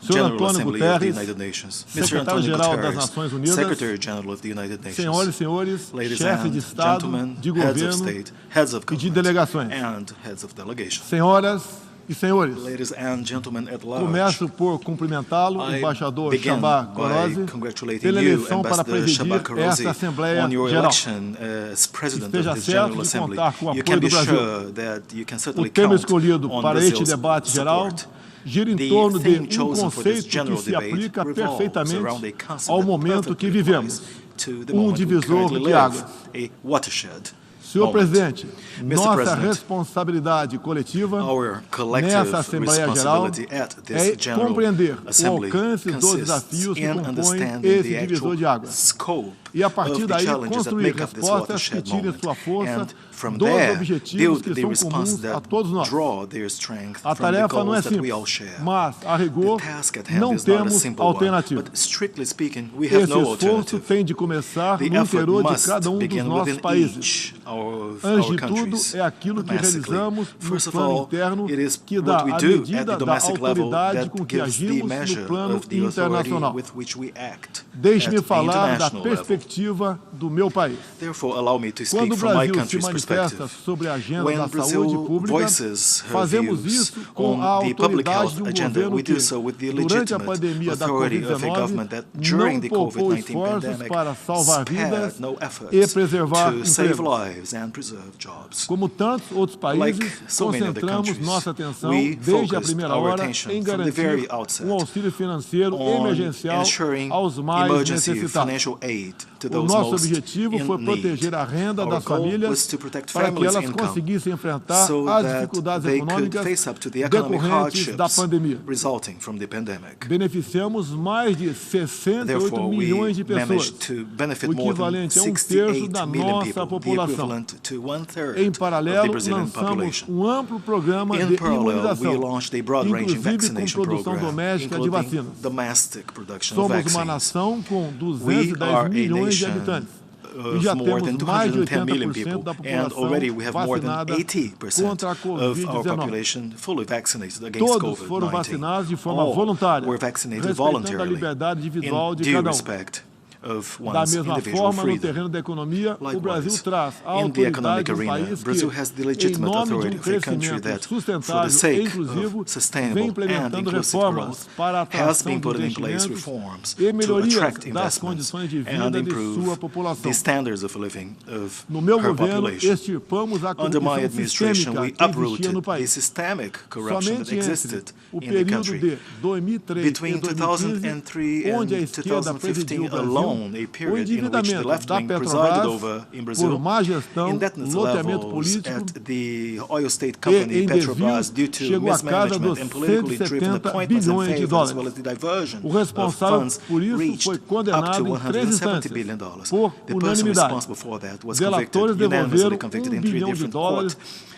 Senhor General Antônio Assembly of the Guterres, United Nations, Mr. Antonio secretário-geral das Guterres, Nações Unidas, Secretary General of the United Nations, senhoras e senhores, ladies chefes and de Estado, gentlemen, de heads of governo state, heads of e de government, delegações. and heads of delegation. Senhoras e senhores, Ladies and gentlemen at large, começo por cumprimentá-lo, I embaixador begin Csaba by Kőrösi, congratulating pela you, eleição para Ambassador Csaba presidir esta Kőrösi, Assembleia on your Geral. election as President Esteja of this certo General de Assembly. contar com o You apoio can be do Brasil. sure that you can O certainly tema count escolhido on para este Brazil's debate geral support. gira em The torno de theme chosen for this conceito que general se debate aplica revolves around a perfeitamente concept ao that momento que perfectly vivemos, applies to the um moment we divisor currently de live, águas. a watershed Senhor moment. presidente, nossa President, responsabilidade coletiva Our collective nessa Assembleia Geral responsibility at this é General compreender o Assembly alcance dos consists desafios que in compõem understanding esse the divisor actual de águas. scope E a of partir the daí challenges that construir make up this respostas que watershed tirem moment, sua força and from dos there objetivos build que the são response comuns a that todos nós. draw their strength A from the tarefa não é goals that we all simples, share. mas, a rigor, The task at hand não is not a temos simple one, alternativa. but strictly speaking, we have Esse no esforço alternative. tem de começar The no effort interior de must cada dos begin nossos within países. each of Antes our de tudo, countries. é aquilo que Domestically. realizamos no First of plano all, interno it is que dá what we a do at medida the da domestic level autoridade that com que gives the agimos measure no plano of the authority internacional. with which we act Deixe-me at the falar da international level. perspectiva do meu país. Therefore, allow me to speak Quando o from my Brasil se country's manifesta perspective. sobre a agenda When da Brazil saúde pública, voices her fazemos views isso com a on the public autoridade health de agenda, governo we que, do so with the durante a legitimate pandemia da authority of a government Covid-19, that during não the poupou COVID-19 esforços pandemic para salvar vidas spared no efforts e preservar to save empregos. lives and preserve jobs. Como tantos outros países, Like so many other concentramos countries, nossa atenção we desde a focused primeira our hora attention em from the very garantir outset auxílio financeiro on emergencial ensuring aos mais emergency necessitados. financial aid to O those nosso most objetivo in foi need. proteger a renda Our das goal was famílias to protect para que families' elas income conseguissem enfrentar so as that dificuldades they could econômicas face up to the economic decorrentes da hardships pandemia. resulting from the pandemic. Beneficiamos mais de 68 Therefore, we milhões de pessoas, managed to benefit o more than equivalente a terço 68 da million nossa people, the população. equivalent to one-third Em of the paralelo, Brazilian lançamos population. amplo programa In de parallel, we imunização, launched a broad-ranging inclusive com vaccination produção program, doméstica de including vacinas. domestic production of Somos uma vaccines. nação com We 210 are a milhões de nation habitantes. E já of more temos than mais de 210 million 80% people, da and população already we have more than vacinada 80% contra a of our Covid-19. population fully vaccinated against Todos foram COVID-19. vacinados de forma All voluntária, were vaccinated respeitando a voluntarily, liberdade individual in de due cada respect of Da one's mesma individual forma, no freedom. terreno da economia, o Brasil Likewise, traz a in the autoridade economic de um arena, país Brazil que, has the em legitimate nome de authority um of a country crescimento that, for the sustentável sake e inclusivo, of sustainable vem and implementando inclusive reformas growth, para a has atração been de putting in place investimentos reforms e to melhorias attract das investments condições de and vida de improve sua população. the standards of living of No meu her governo, population. extirpamos a Under my corrupção administration, sistêmica we que existia uprooted no the país. systemic corruption that Somente entre existed o in the período country. de 2003 e Between 2015, 2003 onde a and esquerda presidiu 2015 o Brasil, alone, a o period in which the endividamento left da wing presided Petrobras over in Brazil, por má gestão, indebtedness loteamento levels político at the oil state e company em Petrobras desvio due to chegou à casa mismanagement dos and politically driven 170 appointments and bilhões de favors, as well dólares. as the diversion O of responsável funds por isso reached foi up to condenado em 3 $170 instâncias, billion. por The person unanimidade. responsible for that was Delatores convicted, unanimously devolveram convicted $1 in 3 bilhão de different dólares courts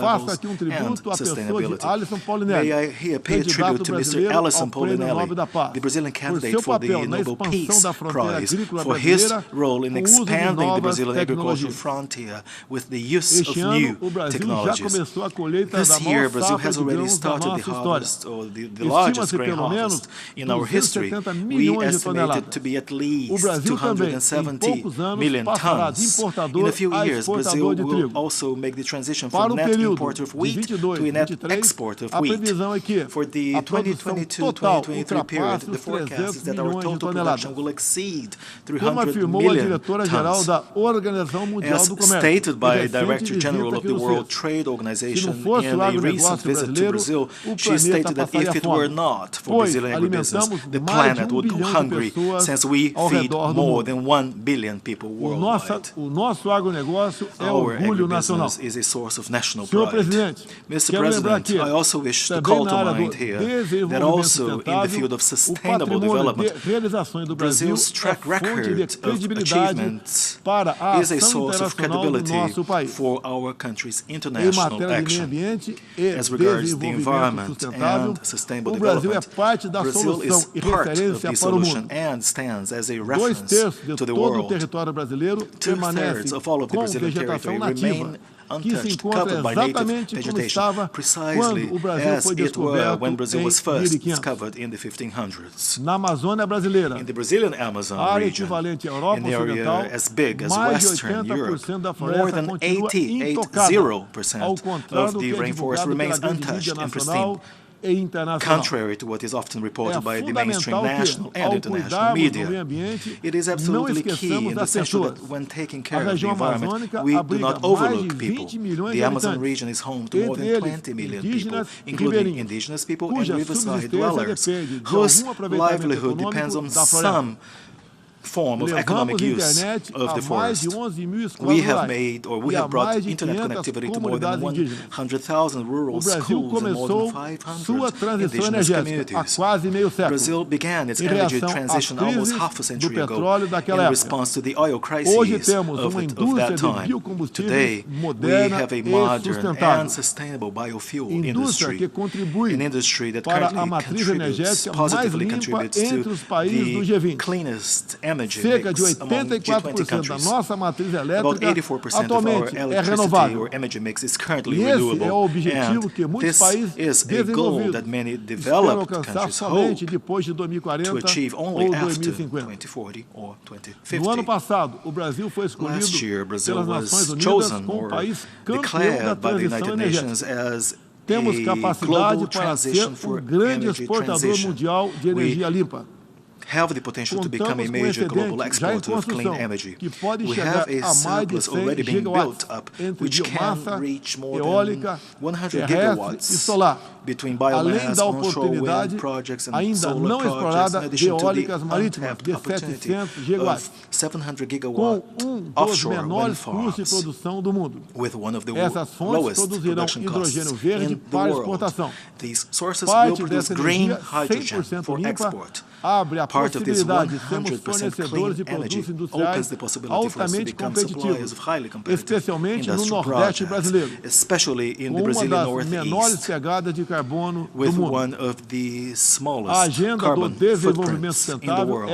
faço levels aqui and tributo à pessoa de sustainability. Alisson May Paulinelli, I here pay a candidato tribute to Mr. brasileiro Alisson ao Prêmio Nobel Paulinelli, da Paz, the Brazilian por candidate seu for the papel na Nobel expansão Peace Prize for his role in expanding the Brazilian agricultural frontier with the use of new technologies. This year, Brazil has already started the harvest, or the largest grain harvest in our history. We estimate it to be at least 270 million tons. In a few years, Brazil will also make the transition from net importer of wheat to a net exporter of wheat. For the 2022-2023 period, the forecast is that our total production will exceed 300 million tons. As stated by Director General of the World Trade Organization in a recent visit to Brazil, she stated that if it were not for Brazilian agribusiness, the planet would go hungry, since we feed more than 1 billion people worldwide. Our agribusiness is a source of national pride. Mr. President, I also wish to call to mind here that also in the field of sustainable development, Brazil's track record of achievements is a source of credibility for our country's international action. As regards the environment and sustainable development, Brazil is part of the solution and stands as a reference to the world. 2/3 of all of the Brazilian territory remain untouched, covered by native vegetation, precisely as it were when Brazil was first discovered in the 1500s. In the Brazilian Amazon region, an area as big as Western Europe, more than 80% of the rainforest remains untouched and pristine. Contrary to what is often reported by the mainstream national and international media, it is absolutely key in the sense that when taking care of the environment, we do not overlook people. The Amazon region is home to more than 20 million people, including indigenous people and riverside dwellers, whose livelihood depends on some form of economic use of the forest. We have brought internet connectivity to more than 100,000 rural schools and more than 500 indigenous communities. Brazil began its energy transition almost half a century ago in response to the oil crises of that time. Today, we have a modern and sustainable biofuel industry, an industry that currently positively contributes to the cleanest energy mix among G20 countries. About 84% of our electricity or energy mix is currently renewable, and this is a goal that many developed countries hope to achieve only after 2040 or 2050. Last year, Brazil was chosen or declared by the United Nations as a global transition for energy transition. We have the potential to become a major global exporter of clean energy. We have a surplus already being built up, which can reach more than 100 gigawatts between biomass, onshore wind projects, and solar projects, in addition to the untapped opportunity of 700 gigawatt offshore wind farms, with one of the lowest production costs in the world. These sources will produce green hydrogen for export. Part of this 100% clean energy opens the possibility for us to become suppliers of highly competitive industrial projects, especially in the Brazilian Northeast, with one of the smallest carbon footprints in the world.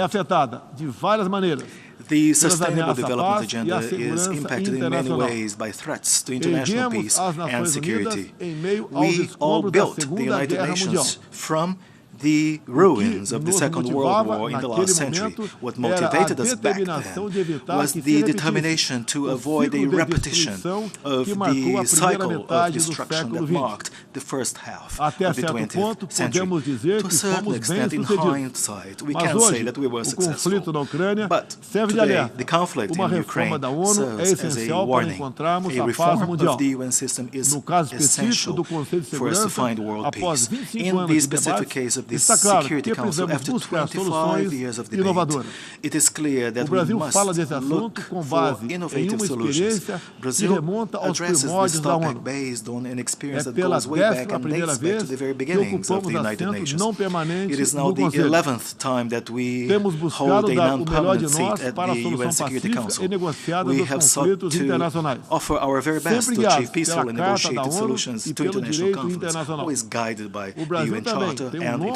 The Sustainable Development Agenda is impacted in many ways by threats to international peace and security. We all built the United Nations from the ruins of the Second World War in the last century. What motivated us back then was the determination to avoid a repetition of the cycle of destruction that marked the first half of the 20th century. To a certain extent, in hindsight, we can say that we were successful. But today, the conflict in Ukraine serves as a warning. A reform of the UN system is essential for us to find world peace. In the specific case of the Security Council, after 25 years of debate, it is clear that we must look for innovative solutions. Brazil addresses this topic based on an experience that goes way back and dates back to the very beginnings of the United Nations. It is now the 11th time that we hold a non-permanent seat at the UN Security Council. We have sought to offer our very best to achieve peaceful and negotiated solutions to international conflicts, always guided by the UN Charter and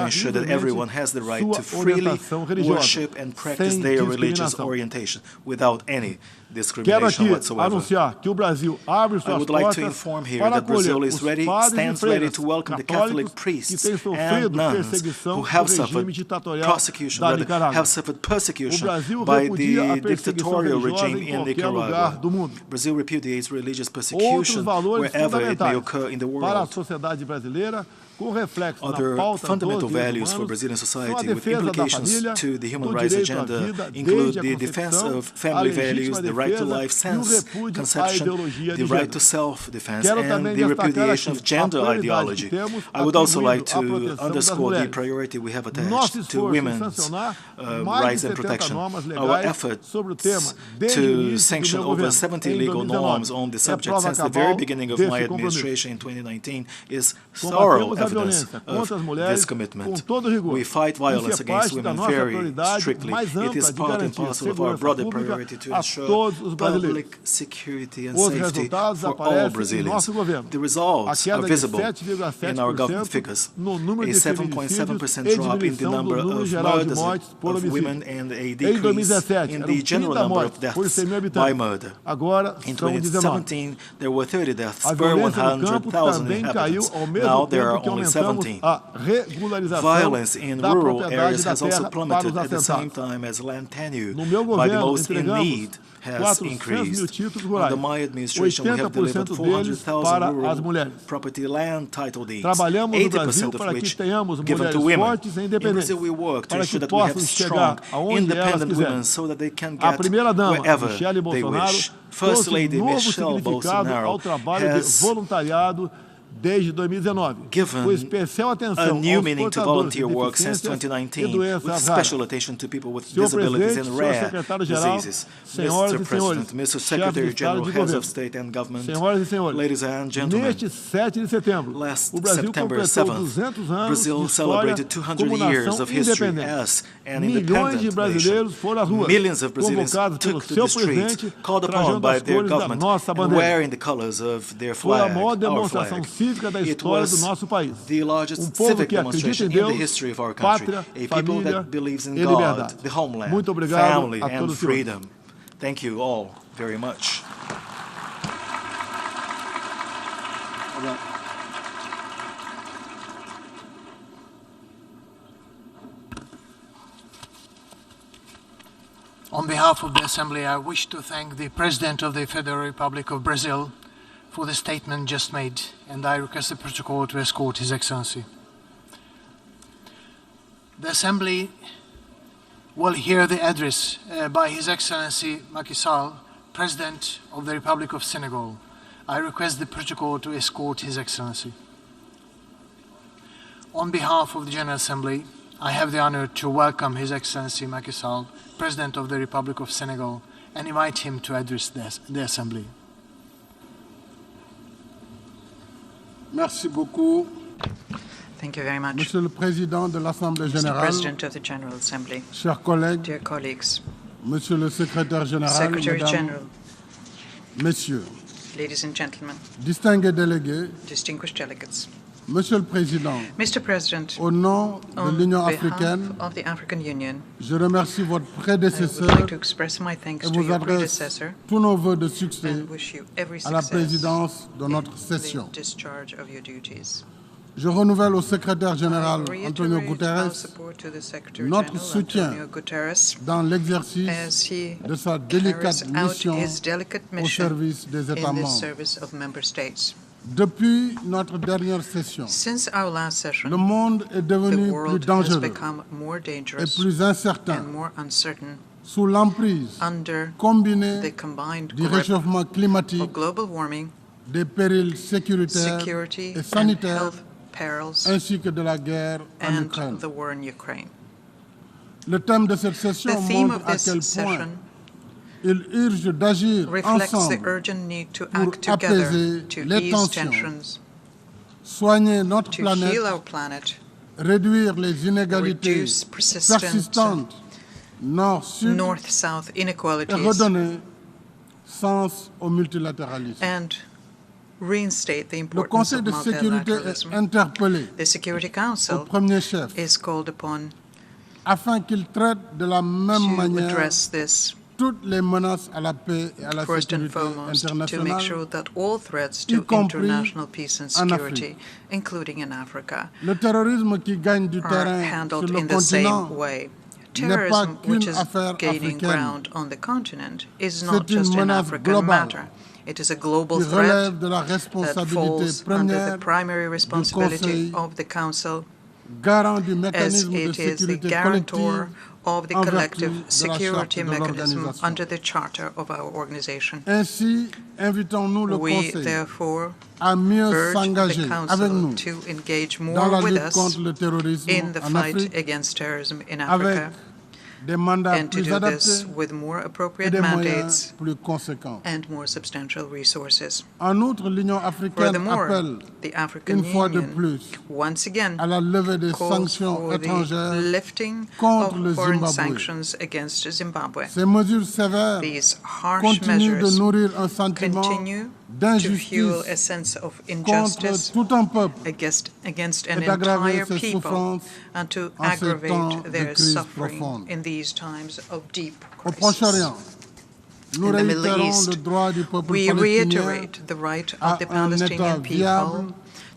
to ensure that livremente everyone has the right to sua freely orientação religiosa, worship and practice sem their religious discriminação. orientation without any Quero discrimination aqui whatsoever. anunciar que o Brasil abre I suas would like to portas inform here para that Brazil acolher is os ready, padres e stands ready freiras to welcome the católicos Catholic que priests têm and sofrido nuns perseguição who do have regime suffered ditatorial prosecution, da rather, Nicarágua. have suffered O persecution Brasil by repudia a the perseguição dictatorial religiosa regime em in qualquer lugar do Nicaragua. mundo. Brazil repudiates religious Outros persecution valores wherever it may fundamentais occur in the para a world. sociedade brasileira, Other fundamental values for Brazilian society with implications to the human rights agenda include the defense of family values, the right to life, sense, conception, the right to self-defense, and the repudiation of gender ideology. I would also like to underscore the priority we have attached to women's rights and protection. Our efforts to sanction over 70 legal norms on the subject since the very beginning of my administration in 2019 is thorough evidence of this commitment. We fight violence against women very strictly. It is part and parcel of our broader priority to ensure public security and safety for all Brazilians. The results are visible in our government figures. A 7.7% drop in the number of murders of women and a decrease in the general number of deaths by murder. In 2017, there were 30 deaths per 100,000 inhabitants. Now there are only 17. Violence in rural areas has also plummeted at the same time as land tenure by the most in need has increased. Under my administration, we have delivered 400,000 rural property land title deeds, 80% of which given to women. In Brazil, we work to ensure that we have strong, independent women so that they can get wherever they wish. First Lady Michelle Bolsonaro has desde 2019, given a new meaning to volunteer work since 2019, with special attention to people with disabilities and rare diseases. Mr. President, Mr. Secretary General, Heads of State and Government, ladies and gentlemen, last September 7th, Brazil celebrated 200 years of history as an independent nation. Millions of Brazilians took to the streets, called upon by their government, and wearing the colors of their flag, our flag. It was the largest civic demonstration in the history of our country, a people that believes in God, the homeland, family, and freedom. Thank you all very much. On behalf of the Assembly, I wish to thank the President of the Federal Republic of Brazil for the statement just made, and I request the protocol to escort His Excellency. The Assembly will hear the address by His Excellency Macky Sall, President of the Republic of Senegal. I request the protocol to escort His Excellency. On behalf of the General Assembly, I have the honor to welcome His Excellency Macky Sall, President of the Republic of Senegal, and invite him to address the Assembly. Merci beaucoup. Thank you very much. Monsieur le Président de l'Assemblée Mr. Générale, President of the General Assembly, chers collègues, dear colleagues, Monsieur le Secrétaire Général, Secretary Mesdames, General, Messieurs, ladies and gentlemen, distingués délégués, distinguished delegates, Monsieur le Président, Mr. President, au nom de on l'Union behalf africaine, of the African Union, je remercie votre I would prédécesseur like to express my thanks et to vous your adresse predecessor tous nos vœux de succès and wish you every à la success présidence de in notre session. the discharge of your duties. Je renouvelle au Secrétaire Général I Antonio reiterate our Guterres support to the Secretary notre General soutien Antonio Guterres dans l'exercice as he de sa délicate carries out mission his delicate au mission service des États in the membres. service of member states. Depuis notre dernière session, Since our last le session, monde est the devenu plus world has dangereux become more et dangerous plus incertain and more uncertain sous l'emprise under combinée the combined du grip réchauffement climatique, of global warming, des périls sécuritaires security et and sanitaires, health perils, ainsi que de la guerre en and Ukraine. the war in Ukraine. Le thème de cette session The theme montre of à this quel point session il urge d'agir reflects the ensemble urgent need to pour act together apaiser to les ease tensions, tensions, soigner notre to planète, heal our planet, réduire les inégalités reduce persistent persistantes nord-sud north-south et inequalities, redonner sens au multilatéralisme. and reinstate the Le importance Conseil of de sécurité est multilateralism. interpellé The Security au Council premier chef is called upon afin qu'il traite de la même to manière address this toutes les menaces à la paix et à la first and sécurité foremost, to make internationale, sure that all threats y to compris international peace and en security, including in Africa, le terrorisme qui gagne du are terrain sur handled le in the same continent way. n'est pas Terrorism, which qu'une is affaire gaining africaine. ground on the continent, is not C'est une just an menace African globale matter. It is a global qui threat relève de la that responsabilité falls under première the primary responsibility Conseil, of the Council, garant du as mécanisme de it is the sécurité guarantor collective of the en vertu collective de la security charte de mechanism l'organisation. under the charter of our organization. Ainsi, invitons-nous le We Conseil therefore à mieux urge s'engager the avec Council nous to engage dans more la with lutte us contre le terrorisme in the en fight Afrique against terrorism in avec Africa, des mandats and to plus do adaptés this with more et appropriate des moyens mandates plus conséquents. and more substantial resources. En outre, l'Union africaine Furthermore, appelle the African une fois de Union plus once again à la levée des calls sanctions for the étrangères lifting contre le of foreign Zimbabwe. sanctions against Zimbabwe. Ces mesures sévères These harsh continuent de measures nourrir un sentiment continue to fuel d'injustice a sense of contre injustice tout un peuple against an et d'aggraver entire ses people, souffrances and to en ces temps aggravate de their crise suffering profonde. in these times of deep Au crisis. Proche-Orient. Nous In the Middle réitérons East, le droit du peuple we palestinien reiterate the right à of the un État Palestinian viable, people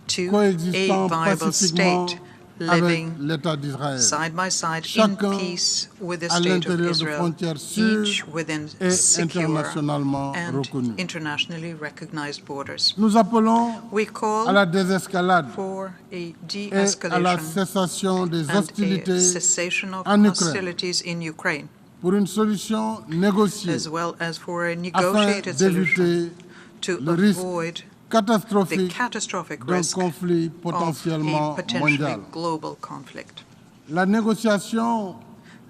to coexistant a viable pacifiquement state avec living l'État d'Israël. side by side in Chacun peace with the à state of l'intérieur de Israel, frontières sûres each within et secure internationalement and reconnues. internationally recognized borders. Nous appelons We call à la désescalade for a et à de-escalation la cessation des and a hostilités cessation of en Ukraine hostilities in Ukraine, pour une solution négociée as well as for a afin negotiated solution d'éviter to le risque avoid the catastrophique catastrophic d'un risk conflit of potentiellement a potentially mondial. global conflict. La négociation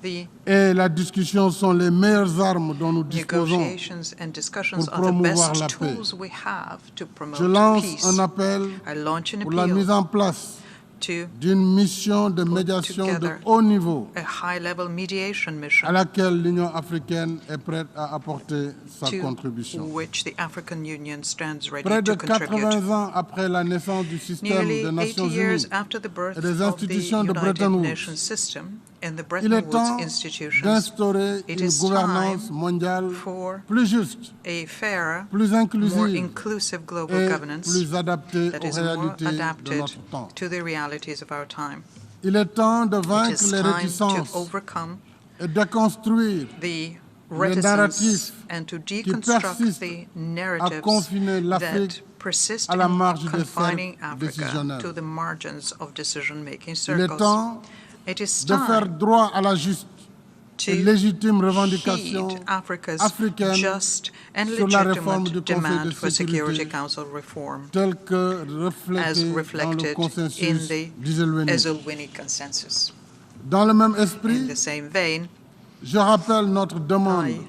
The et la discussion sont les meilleures armes dont nous disposons. negotiations and discussions pour are the promouvoir best la paix. tools we have to promote Je lance peace. un appel I launch an pour la mise appeal en place to d'une mission de médiation de together haut niveau a high-level mediation à mission laquelle l'Union africaine est prête à apporter sa to contribution. which the African Union stands ready Près de to contribute. 80 ans après la naissance du système Nearly des 80 Nations years Unies after the birth et des of the institutions de United Bretton Woods, Nations system and the il est Bretton temps Woods institutions, d'instaurer it une is gouvernance time mondiale for plus juste, a fairer, plus more inclusive inclusive global et governance plus adaptée that aux is more réalités de adapted notre temps. to the realities of our time. Il est temps de It vaincre is les time to réticences overcome et de construire the narratifs reticence and to qui deconstruct persistent the à narratives confiner l'Afrique that persist à la in marge des confining cercles Africa décisionnels. to the margins of decision-making Il est circles. temps It is de faire time droit à la juste et to légitime revendication heed Africa's africaine just and sur la réforme du legitimate Conseil de demand for Security sécurité Council reform telle que as reflétée dans le reflected in consensus the d'Iselweni. Esselwini Consensus. Dans le même In esprit, the same vein, je rappelle notre demande I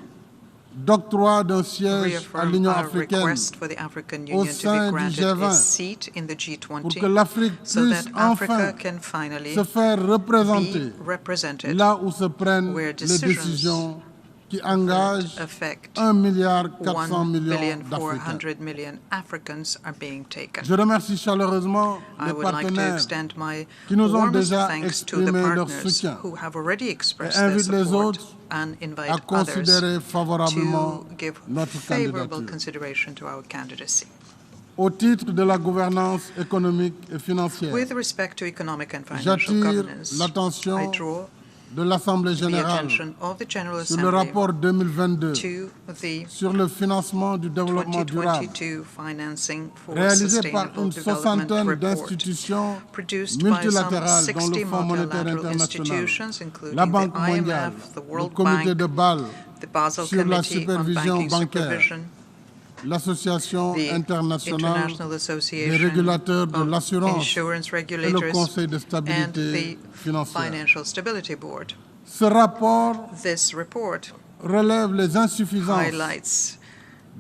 d'octroi d'un siège à reaffirm l'Union our africaine request for the African au Union to sein be du granted a G20 seat in the pour que G20 l'Afrique so puisse that enfin Africa can finally se faire représenter be represented là où se prennent where les decisions décisions qui engagent affect 1,4 milliard 1,4 d'Africains. billion Africans are being taken. Je remercie chaleureusement I les would like to partenaires extend my qui nous ont warmest déjà thanks to the exprimé leur partners soutien who have already expressed et their invite les support autres and invite à others considérer favorablement to give notre favorable candidature. consideration to our candidacy. Au titre de la gouvernance économique et financière, With respect to economic and financial j'attire governance, I l'attention draw de l'Assemblée the générale attention of the General sur le Assembly rapport 2022 to the sur le financement du développement durable 2022 Financing for réalisé par Sustainable une Development soixantaine Report, d'institutions produced by some multilatérales dont 60 le Fonds monétaire multilateral international, institutions, including la the Banque mondiale, IMF, the le World Comité Bank, de Bâle, the Basel sur la Committee on supervision Banking bancaire, Supervision, l'Association the internationale International des Association régulateurs de of l'assurance Insurance et le Regulators, Conseil de and stabilité the financière. Financial Stability Board. Ce rapport This report relève les insuffisances highlights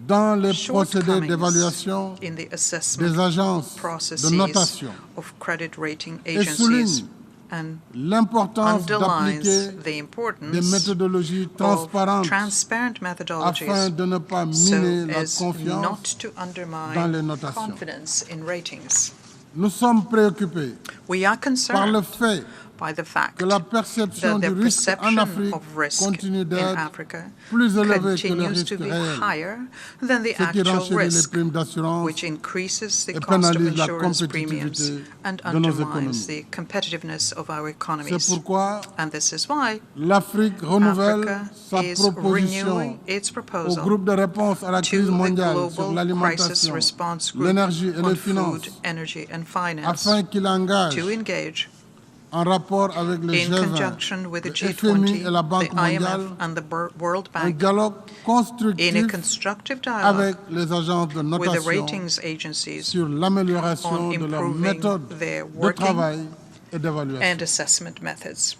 dans les procédés shortcomings d'évaluation in the des assessment agences processes de notation of credit rating et agencies souligne and l'importance underlines d'appliquer the des importance méthodologies of transparentes transparent methodologies afin de ne pas so miner la as confiance not to dans les undermine notations. confidence in ratings. Nous sommes préoccupés We are par concerned le fait by the fact que la that perception the du risque en perception Afrique of risk continue in d'être Africa plus élevé que le continues to risque be réel, higher than the ce qui actual renchérit les risk, primes d'assurance which increases the et cost of pénalise la insurance premiums compétitivité and de nos undermines économies. the competitiveness of our C'est economies. pourquoi And this is why l'Afrique renouvelle Africa sa is proposition renewing its au proposal groupe de réponse à la to crise the mondiale sur Global Crisis l'alimentation, Response Group l'énergie et on les food, finances, energy and finance afin qu'il engage to engage en rapport avec le in G20, conjunction with the le FMI et la G20, Banque the mondiale, IMF and the World un Bank dialogue in a constructif constructive dialogue avec les agences de with the notation ratings agencies sur l'amélioration on de leurs improving méthodes their de working travail et and d'évaluation. assessment methods.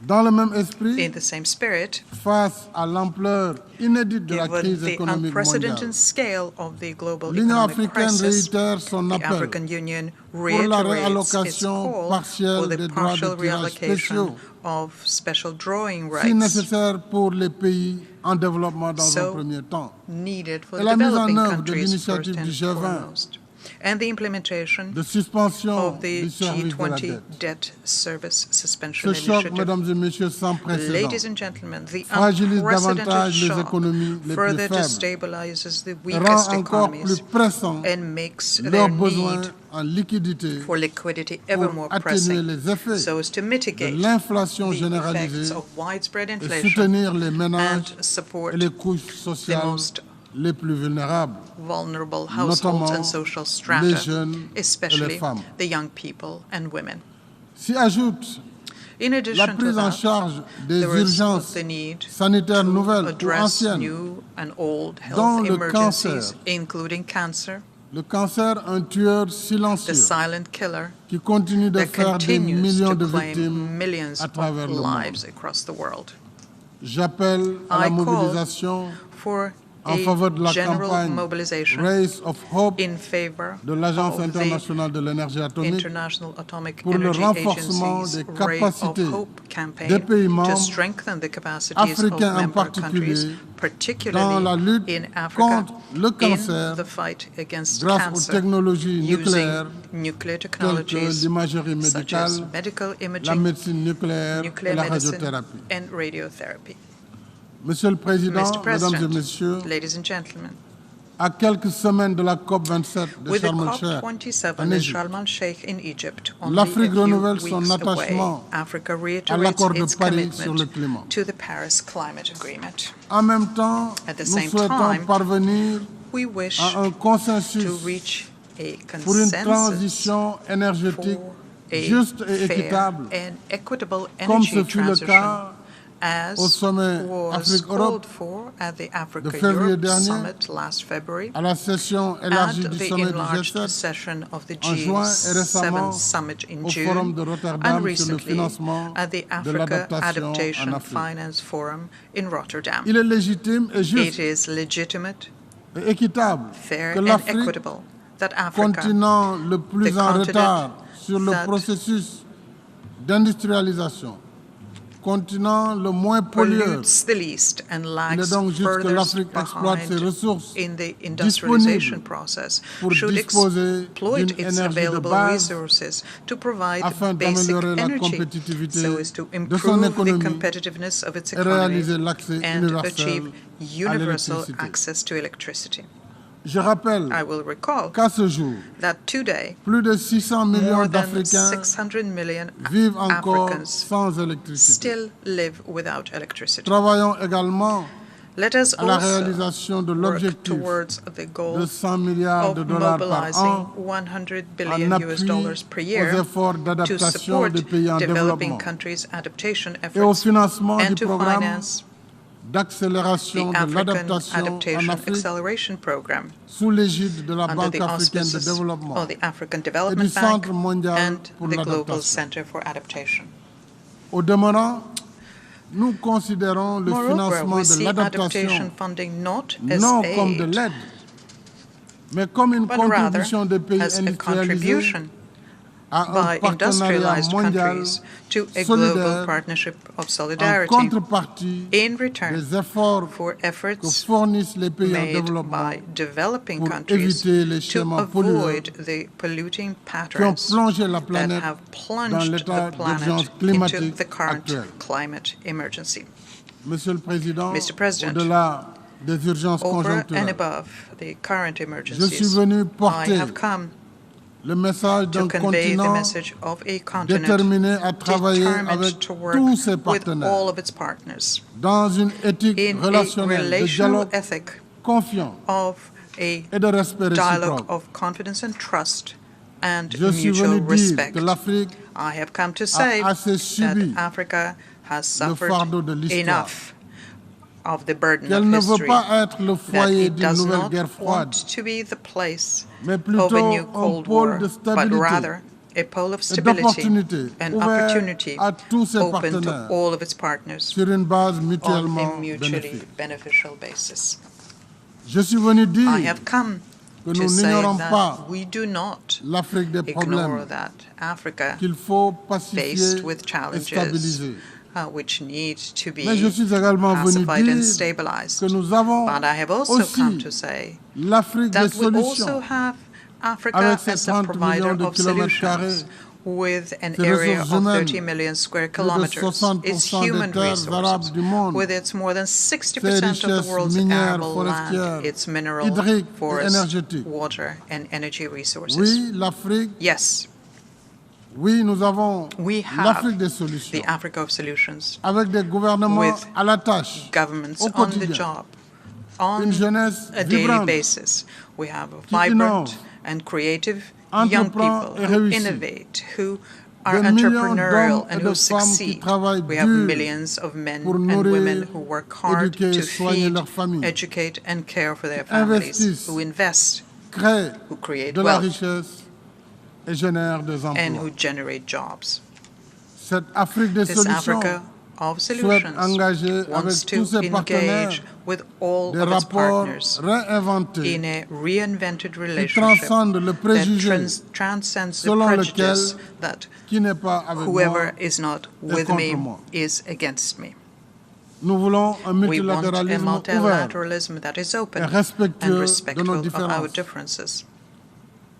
Dans le même esprit, In the same spirit, face à l'ampleur inédite de la given crise the économique mondiale, unprecedented scale of the global l'Union economic africaine crisis, réitère son the appel African Union pour la reiterates its réallocation call partielle for the des droits partial de tirage reallocation spéciaux, of special drawing si rights nécessaire pour les pays en développement dans un So premier temps, needed for et the la mise en developing œuvre de countries l'initiative first du and G20 foremost, and the implementation de suspension of the du service de la G20 dette. debt service suspension Ce choc, initiative. mesdames et messieurs, sans précédent, Ladies and gentlemen, the fragilise unprecedented davantage les shock économies les plus further faibles destabilizes the et weakest rend encore plus economies pressant and makes their leurs besoins need en liquidité for liquidity ever pour more atténuer pressing, les effets so as to de mitigate l'inflation the effects généralisée of widespread et inflation soutenir les ménages and support et les couches the sociales most les plus vulnérables, vulnerable households notamment and social les strata, jeunes et les especially femmes. the young people and women. S'y ajoute In la addition to prise en that, charge des there is urgences the need sanitaires to nouvelles ou address anciennes, new and old dont health le emergencies, cancer. including cancer, Le cancer, un tueur the silencieux silent killer qui continue de that faire des continues millions to de claim victimes millions à of travers le lives monde. across the world. J'appelle à la I call mobilisation for en faveur de a la general campagne mobilization Race of Hope in favor de l'Agence of internationale de l'énergie the atomique International Atomic pour le Energy renforcement Agency's des Ray of capacités Hope campaign des pays to membres strengthen the capacities of africains en member countries, particulier dans la particularly lutte in Africa, contre le cancer in the fight against grâce aux cancer, technologies nucléaires using nuclear telles que technologies l'imagerie such as médicale, medical la imaging, médecine nucléaire et nuclear la medicine, radiothérapie. and radiotherapy. Monsieur le Président, Mr. Mesdames et President, Messieurs, ladies and gentlemen, à quelques semaines de la COP27 de with the Sharm el-Sheikh, COP27 en in Égypte, Sharm el-Sheikh in Egypt, only l'Afrique a few renouvelle son weeks away, attachement Africa à reiterates l'accord de its Paris sur le commitment climat. to the Paris Climate Agreement. En même temps, At the nous same souhaitons time, parvenir We wish à un consensus to reach a pour une consensus transition énergétique for a juste et fair équitable, and equitable comme energy ce fut le transition, cas as au sommet was Afrique-Europe called for at the de Africa février Europe dernier, Summit last February, à la session at élargie du the sommet du enlarged G7 session of the en juin et récemment G7 Summit in au Forum de June, Rotterdam and sur le recently financement at the de Africa l'adaptation en Adaptation Afrique. Finance Forum in Rotterdam. Il est légitime et It juste is legitimate, et équitable fair que and l'Afrique, equitable that Africa, continent le plus the en continent retard sur le that processus d'industrialisation, continent le moins pollueur, pollutes the least and il est lags donc juste que furthest l'Afrique exploite ses behind ressources in the industrialization disponibles process pour should disposer exploit d'une its énergie de available base resources to provide afin basic d'améliorer la energy compétitivité so as to de son improve the économie competitiveness of its et economy réaliser l'accès and universel achieve à universal l'électricité. access to electricity. Je rappelle I will recall qu'à ce jour, that today, plus de 600 millions more than d'Africains 600 million vivent encore Africans sans électricité. still live without electricity. Travaillons également Let us à la also réalisation de work l'objectif towards the de goal 100 milliards de of dollars par mobilizing an $100 en billion appui per year aux efforts to d'adaptation support des pays en developing développement countries' adaptation et au efforts financement and du to programme finance d'accélération the de African l'adaptation en Adaptation Afrique Acceleration Program sous l'égide de la under Banque the africaine de auspices développement of the African et du Development Bank Centre mondial and pour the Global l'adaptation. Center for Adaptation. Au demeurant, nous considérons le Moreover, financement we de see adaptation l'adaptation funding not as non comme de aid, l'aide, mais comme une but rather contribution des pays as a industrialisés contribution by industrialized countries to a global partnership of solidarity in return for efforts made by developing countries to avoid the polluting patterns that have plunged the planet into the current climate emergency. Mr. President, over and above the current emergencies, I have come le message d'un to convey the continent message of a continent déterminé à travailler determined avec to work tous ses with partenaires all of its partners dans une éthique in a relationnelle de relational dialogue ethic confiant of a et de respect dialogue réciproque. of confidence and trust and Je suis mutual venu dire respect. que l'Afrique I have come to say a assez subi that Africa has le suffered fardeau de l'histoire, enough of the burden qu'elle of ne veut history, pas être le that foyer it d'une does nouvelle not guerre want froide, to be the place mais of a plutôt new un Cold pôle War, de but stabilité rather a pole of et stability d'opportunité and ouvert opportunity à tous ses open to partenaires all of its partners sur une base on a mutuellement mutually bénéfique. beneficial basis. Je suis venu I dire have come que to nous say n'ignorons that pas we do not l'Afrique des ignore problèmes that Africa, qu'il faut pacifier faced with et challenges stabiliser. which need to be Mais je suis également venu pacified and dire stabilized. que nous avons But I have also come aussi to say l'Afrique des that we also solutions have Africa avec ses as a 30 provider millions de of kilomètres solutions carrés, with an ses area ressources of humaines, 30 million square plus de kilometers, 60% its des human terres arables resources, du monde, with its more than ses 60% of the richesses world's minières, arable forestières, land, its mineral, hydriques et forest, énergétiques. water, and energy resources. Oui, l'Afrique, Yes, oui, nous avons we l'Afrique have des solutions, the Africa of solutions, avec des gouvernements with à la tâche, governments au on the quotidien, job, on une jeunesse a daily vibrante, basis. We have qui vibrant innove, and creative young entreprend people et who réussit. innovate, who are Des millions entrepreneurial d'hommes and et de who femmes qui succeed. travaillent We have dur millions of men pour and nourrir, women who work hard éduquer, to soigner feed, leurs familles, educate, and care for their qui families, investissent, who invest, créent who create de la wealth, richesse et génèrent des and emplois. who generate jobs. Cette Afrique des This solutions Africa of souhaite solutions engager wants avec to tous ses partenaires engage with all des of its rapports partners réinventés in a reinvented qui relationship transcendent le that préjugé transcends the selon prejudice lequel that qui n'est pas avec whoever moi is not est with contre me moi. is against me. Nous voulons un We want a multilatéralisme ouvert multilateralism that is open et and respectueux de nos respectful of our différences, differences,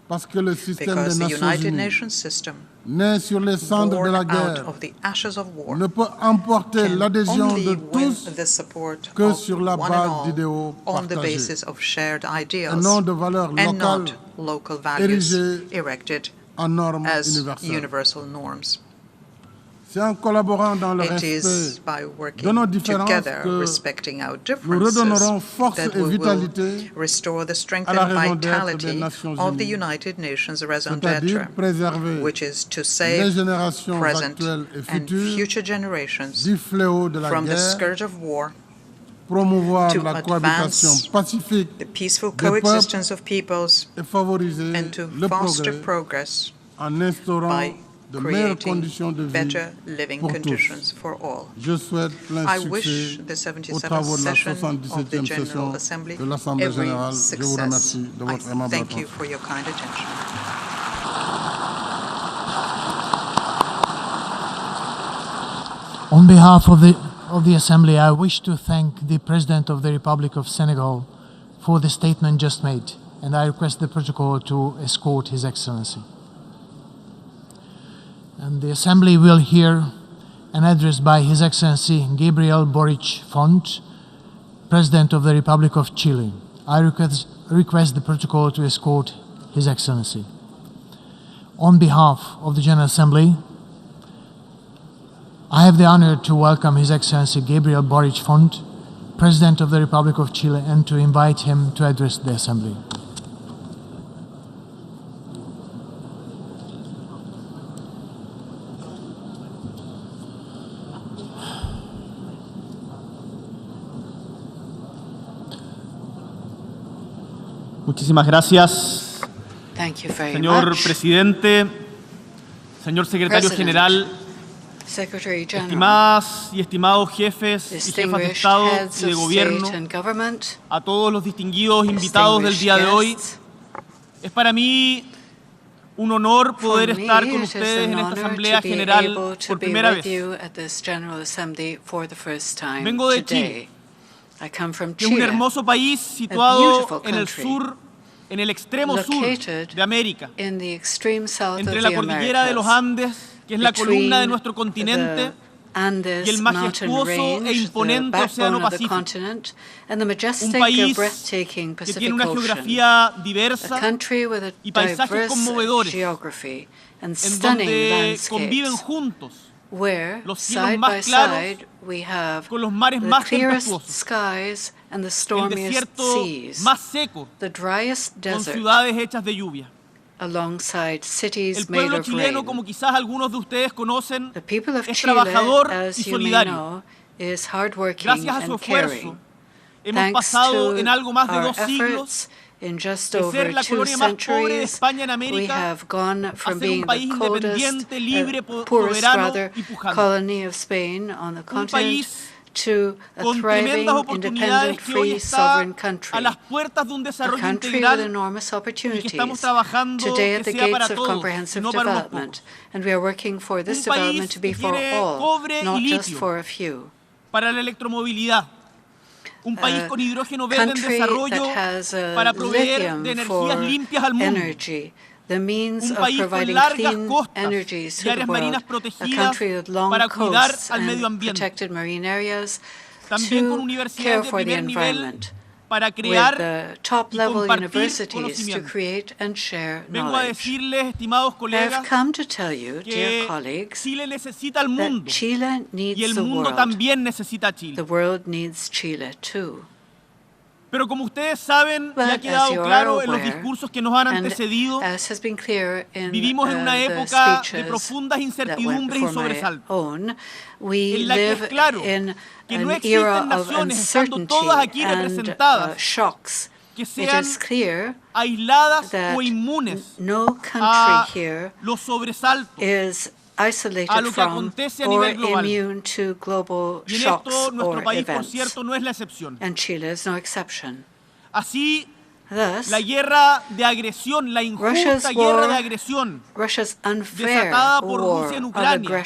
parce que le système because des the Nations United Unies, Nations system, né sur les cendres de born la out guerre, of the ashes of war, ne peut emporter can l'adhésion only de win tous the support que of sur la one and base all d'idéaux on the partagés, basis of shared et ideals non de valeurs and locales not local values érigées erected en normes as universelles. universal norms. C'est en collaborant dans le It is respect by de working nos différences together, que respecting our nous redonnerons differences, force that et we will vitalité restore the strength à la and raison d'être des vitality Nations of the Unies, United Nations raison c'est-à-dire d'être, préserver which is to les save générations present actuelles et and futures future generations du fléau de la from the guerre, scourge of war, promouvoir to la cohabitation advance pacifique the peaceful des peuples coexistence of peoples, et favoriser and to le foster progrès progress en instaurant by de meilleures creating conditions de vie better living pour conditions tous. for all. Je souhaite plein I wish succès the aux 77th travaux de la session of the 77e General session Assembly de l'Assemblée every générale. Je vous success. remercie de votre I aimable thank you attention. for your kind attention. On behalf of the Assembly, I wish to thank the President of the Republic of Senegal for the statement just made, and I request the protocol to escort His Excellency. And the Assembly will hear an address by His Excellency Gabriel Boric Font, President of the Republic of Chile. I request the protocol to escort His Excellency. On behalf of the General Assembly, I have the honor to welcome His Excellency Gabriel Boric Font, President of the Republic of Chile, and to invite him to address the Assembly. Muchísimas gracias, Thank you very señor much. presidente, señor secretario President, general, Secretary General, estimadas y estimados jefes y jefas de distinguished Estado heads y de of gobierno, state and government, a todos los distinguidos invitados del día de hoy. guests, Es para mí un honor poder estar con ustedes en esta Asamblea General por primera vez. Vengo de Chile, que es un hermoso país situado en el sur, en el extremo sur de América, entre la cordillera de los Andes, que es la columna de nuestro continente, y el majestuoso e imponente Océano Pacífico. Un país que tiene una geografía diversa y paisajes conmovedores, en donde conviven juntos los cielos más claros con los mares más tempestuosos, el desierto más seco con ciudades hechas de lluvia. El pueblo chileno, como quizás algunos de ustedes conocen, es trabajador y solidario. Gracias a su esfuerzo, hemos pasado en algo más de 2 siglos de ser la colonia más pobre de España en América a ser un país independiente, libre, soberano y pujante. Un país con tremendas oportunidades que hoy está a las puertas de un desarrollo integral y que estamos trabajando que sea para todos, no para unos pocos. Un país que quiere cobre y litio para la electromovilidad. Un país con hidrógeno verde en desarrollo para proveer de energías limpias al mundo. Un país con largas costas y áreas marinas protegidas para cuidar al medio ambiente. También con universidades de primer nivel para crear y compartir conocimiento. Vengo a decirles, estimados colegas, que Chile necesita al mundo y el mundo también necesita a Chile. Pero como ustedes saben, y ha quedado claro en los discursos que nos han antecedido, vivimos en una época de profundas incertidumbres y sobresaltos, en la que es claro que no existen naciones, estando todas aquí representadas, que sean aisladas o inmunes a los sobresaltos, a lo que acontece a nivel global. Y en esto nuestro país, por cierto, no es la excepción. Así, la guerra de agresión, la injusta guerra de agresión desatada por Rusia en Ucrania,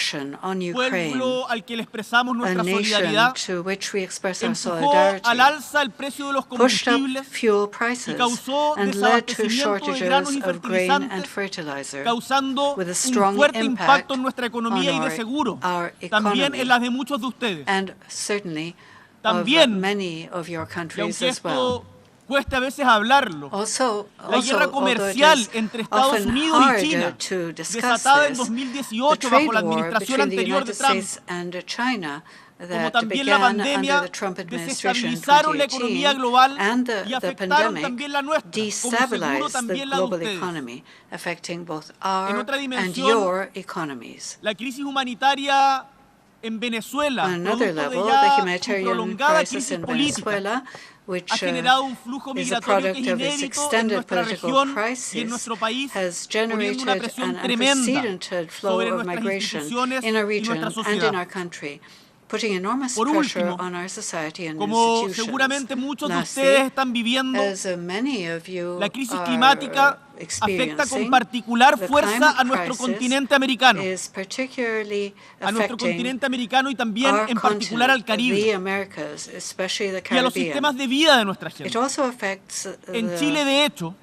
pueblo al que le expresamos nuestra solidaridad, empujó al alza el precio de los combustibles y causó desabastecimiento de granos y fertilizantes, causando un fuerte impacto en nuestra economía y de seguro, también en las de muchos de ustedes. También, y aunque esto cuesta a veces hablarlo, la guerra comercial entre Estados Unidos y China, desatada en 2018 bajo la administración anterior de Trump, como también la pandemia, desestabilizaron la economía global y afectaron también la nuestra, como seguro también la de ustedes. En otra dimensión, la crisis humanitaria en Venezuela, producto de ya su prolongada crisis política, ha generado un flujo migratorio que es inédito en nuestra región y en nuestro país, poniendo una presión tremenda sobre nuestras instituciones y nuestra sociedad. Por último, como seguramente muchos de ustedes están viviendo, la crisis climática afecta con particular fuerza a nuestro continente americano, y también en particular al Caribe y a los sistemas de vida de nuestra gente. En Chile, de hecho,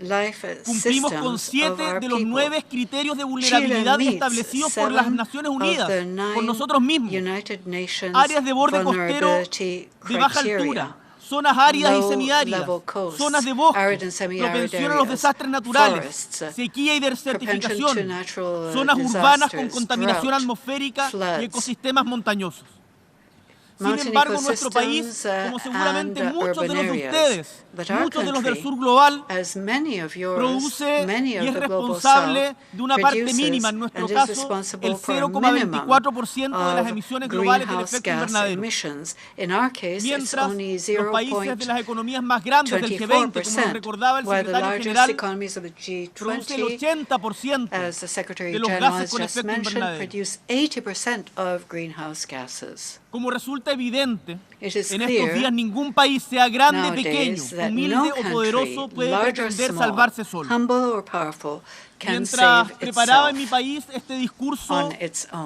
cumplimos con 7 de los 9 criterios de vulnerabilidad establecidos por las Naciones Unidas, por nosotros mismos: áreas de borde costero de baja altura, zonas áridas y semiáridas, zonas de bosque, propensión a los desastres naturales, sequía y desertificación, zonas urbanas con contaminación atmosférica y ecosistemas montañosos. Sin embargo, nuestro país, como seguramente muchos de los de ustedes, muchos de los del sur global, produce y es responsable de una parte mínima, en nuestro caso, el 0,24% de las emisiones globales del efecto invernadero. Mientras los países de las economías más grandes del G20, como nos recordaba el secretario general, produce el 80% de los gases con efecto invernadero. Como resulta resulta evidente en estos días ningún país, sea grande, pequeño, humilde o poderoso, puede pretender salvarse solo. Mientras preparaba en mi país este discurso,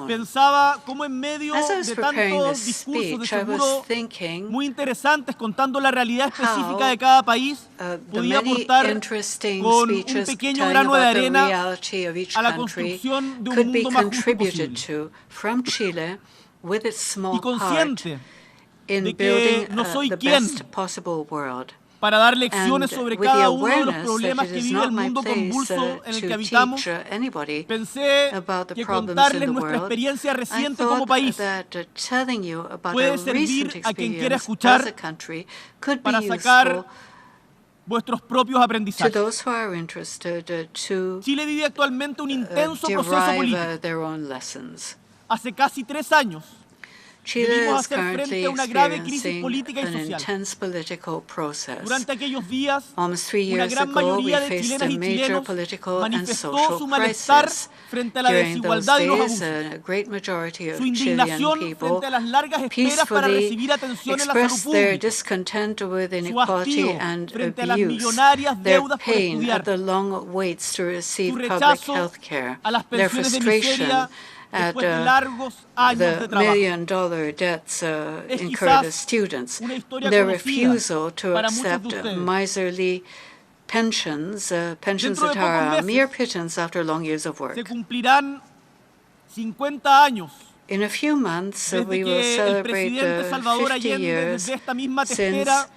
pensaba cómo en medio de tantos discursos de seguro muy interesantes contando la realidad específica de cada país, podía aportar con un pequeño grano de arena a la construcción de un mundo más justo posible. Y consciente de que no soy quien para dar lecciones sobre cada uno de los problemas que vive el mundo convulso en el que habitamos, pensé que contarles nuestra experiencia reciente como país puede servir a quien quiera escuchar para sacar vuestros propios aprendizajes. Chile vive actualmente un intenso proceso político. Hace casi 3 años, debimos hacer frente a una grave crisis política y social. Durante aquellos días, una gran mayoría de chilenas y chilenos manifestó su malestar frente a la desigualdad y los abusos, su indignación frente a las largas esperas para recibir atención en la salud pública, su hastío frente a las millonarias deudas por estudiar, su rechazo a las pensiones de miseria después de largos años de trabajo. Es quizás una historia conocida para muchos de ustedes. Pensions Dentro that de are pocos mere meses pittance after long years of work. se cumplirán 50 años In a few months, desde we will que el celebrate presidente Salvador 50 Allende, years desde esta misma since testera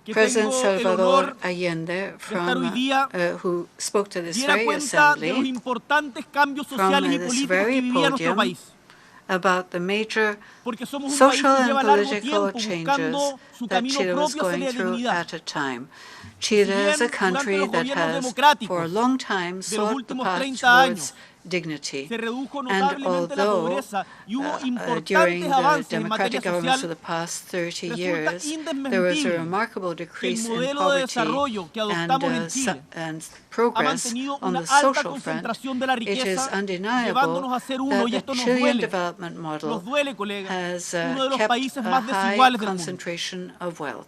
que President tengo el Salvador honor Allende, estar hoy día, who spoke to this diera very cuenta de los assembly importantes cambios sociales y this políticos very que vivía nuestro podium país. about the major Porque somos un país social que and lleva largo political tiempo changes buscando su that camino Chile was propio hacia going la through dignidad. at a time. Chile is a country Durante that los has, democráticos for a long time, de los sought the últimos path 30 años, towards dignity. se redujo And notablemente la although pobreza y hubo during importantes the avances en materia democratic governments of social, the past 30 resulta years, there was a indesmentible remarkable que el decrease in modelo de poverty desarrollo que adoptamos en Chile and ha progress mantenido on una the alta social front. concentración de la It is riqueza, undeniable llevándonos a ser uno, that y the esto nos Chilean duele, development model colegas, has uno de los kept países a más high desiguales del mundo. concentration of wealth,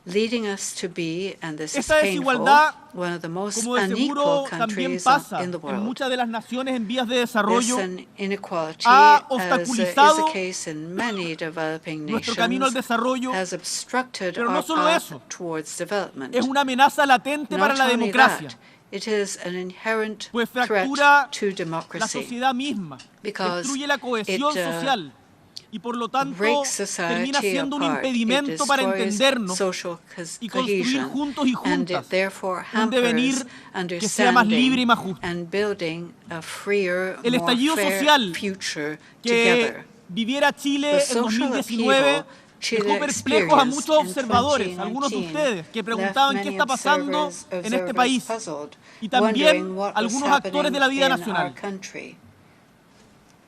leading us to be, and this is Esta painful, desigualdad, one of the most como de seguro unequal también countries pasa in the en world. muchas de las naciones en vías de This desarrollo, inequality, ha as is obstaculizado the case in many developing nuestro camino al nations, desarrollo, has obstructed pero no our solo path eso, towards development. es una amenaza latente para Not la only democracia, that, it is an inherent pues threat fractura to la democracy, sociedad misma, because destruye la cohesión it, social y por lo tanto breaks termina society siendo un apart. It impedimento para destroys entendernos social y construir cohesion, juntos y and juntas it therefore un devenir hampers que sea más libre y understanding más justo. and building a freer, El more estallido fair social future que together. viviera Chile The en social 2019 upheaval Chile dejó perplejos a muchos experienced in observadores, algunos de 2019, ustedes, que preguntaban left qué many está pasando observers en este país, puzzled, y también wondering what was algunos actores de la vida happening in nacional. our country.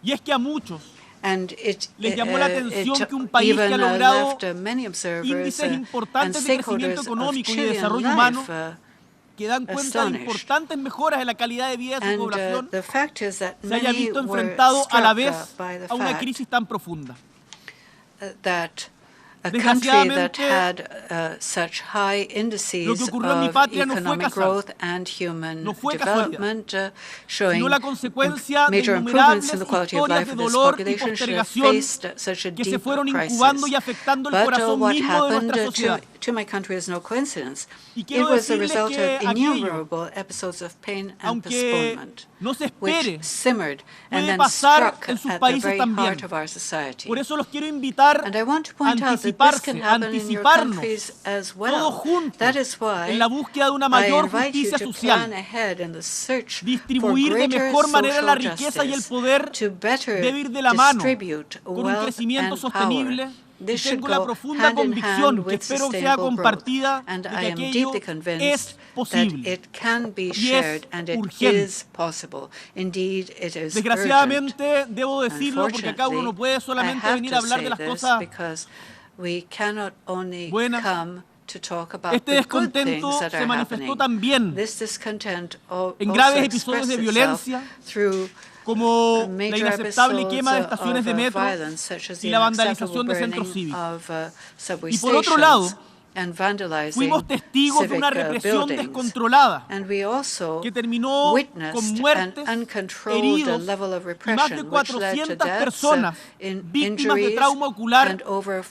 Y es que a muchos And it, les llamó la atención it que un país que ha even logrado left many observers índices and importantes de crecimiento stakeholders of económico y de Chilean desarrollo life, humano que dan cuenta de astonished. importantes mejoras en la calidad de vida de su And población, the fact is that se haya many visto were enfrentado a la struck vez by the a una fact crisis tan profunda. that a country that had such high indices Lo que ocurrió en mi of patria no fue economic casual. growth and human No fue casualidad, development, showing sino la consecuencia de major improvements innumerables in the quality of historias life de of this dolor y population, should have postergación faced such a que se deep fueron crisis. incubando y afectando el But corazón what mismo de happened nuestra sociedad. to my country is no coincidence. Y It quiero was the decirles result que of innumerable episodes of pain and aunque postponement, no se espere, which simmered and puede then pasar struck en sus at the países very también. heart of our society. Por eso los quiero invitar And I want to a point out that this anticiparse, can a happen in your anticiparnos countries as todos well. juntos That is why en la búsqueda de una I mayor invite you justicia to social, plan ahead in the search for distribuir de greater mejor manera la social riqueza y el justice, poder to better debe ir de la mano distribute con un wealth crecimiento and sostenible. power. Y This should tengo la go profunda hand in convicción hand que with espero sea sustainable growth. compartida And de I que am aquello deeply es convinced that posible. it can be Y es shared and it urgente. is possible. Indeed, it is urgent. Desgraciadamente, debo decirlo porque acá uno no puede solamente venir a hablar de las cosas because we cannot only buenas. come to talk about Este the good descontento things that se are manifestó happening. también This discontent en also graves episodios expressed de itself violencia, through como la inaceptable quema de estaciones de metro y la vandalización de centros cívicos. Y por otro lado, fuimos testigos de una represión descontrolada que terminó con muertes, heridos y más de 400 personas víctimas de trauma ocular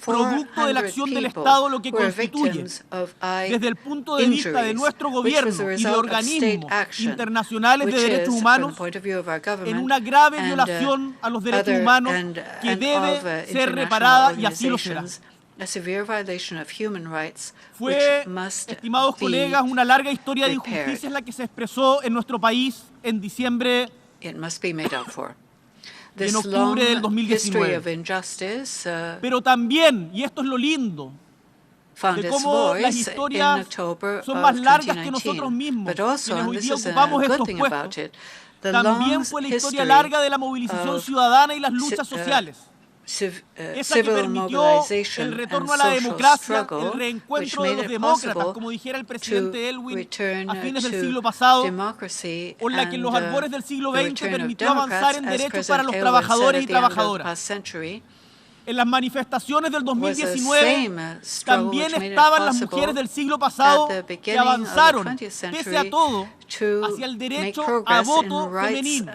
producto de la acción del Estado, lo que constituye, desde el punto de vista de nuestro gobierno y de organismos internacionales de derechos humanos, en una grave violación a los derechos humanos que debe ser reparada y así lo será. Fue, estimados colegas, una larga historia de injusticias la que se expresó en nuestro país en diciembre y en octubre del 2019. Pero también, y esto es lo lindo, de cómo las historias son más largas que nosotros mismos, quienes hoy día ocupamos estos puestos, también fue la historia larga de la movilización ciudadana y las luchas sociales. Esa que permitió el retorno a la democracia, el reencuentro de los demócratas, como dijera el presidente Elwin a fines del siglo pasado, o la que en los albores del siglo XX permitió avanzar en derechos para los trabajadores y trabajadoras. En las manifestaciones del 2019 también estaban las mujeres del siglo pasado que avanzaron, pese a todo, hacia el derecho a voto femenino.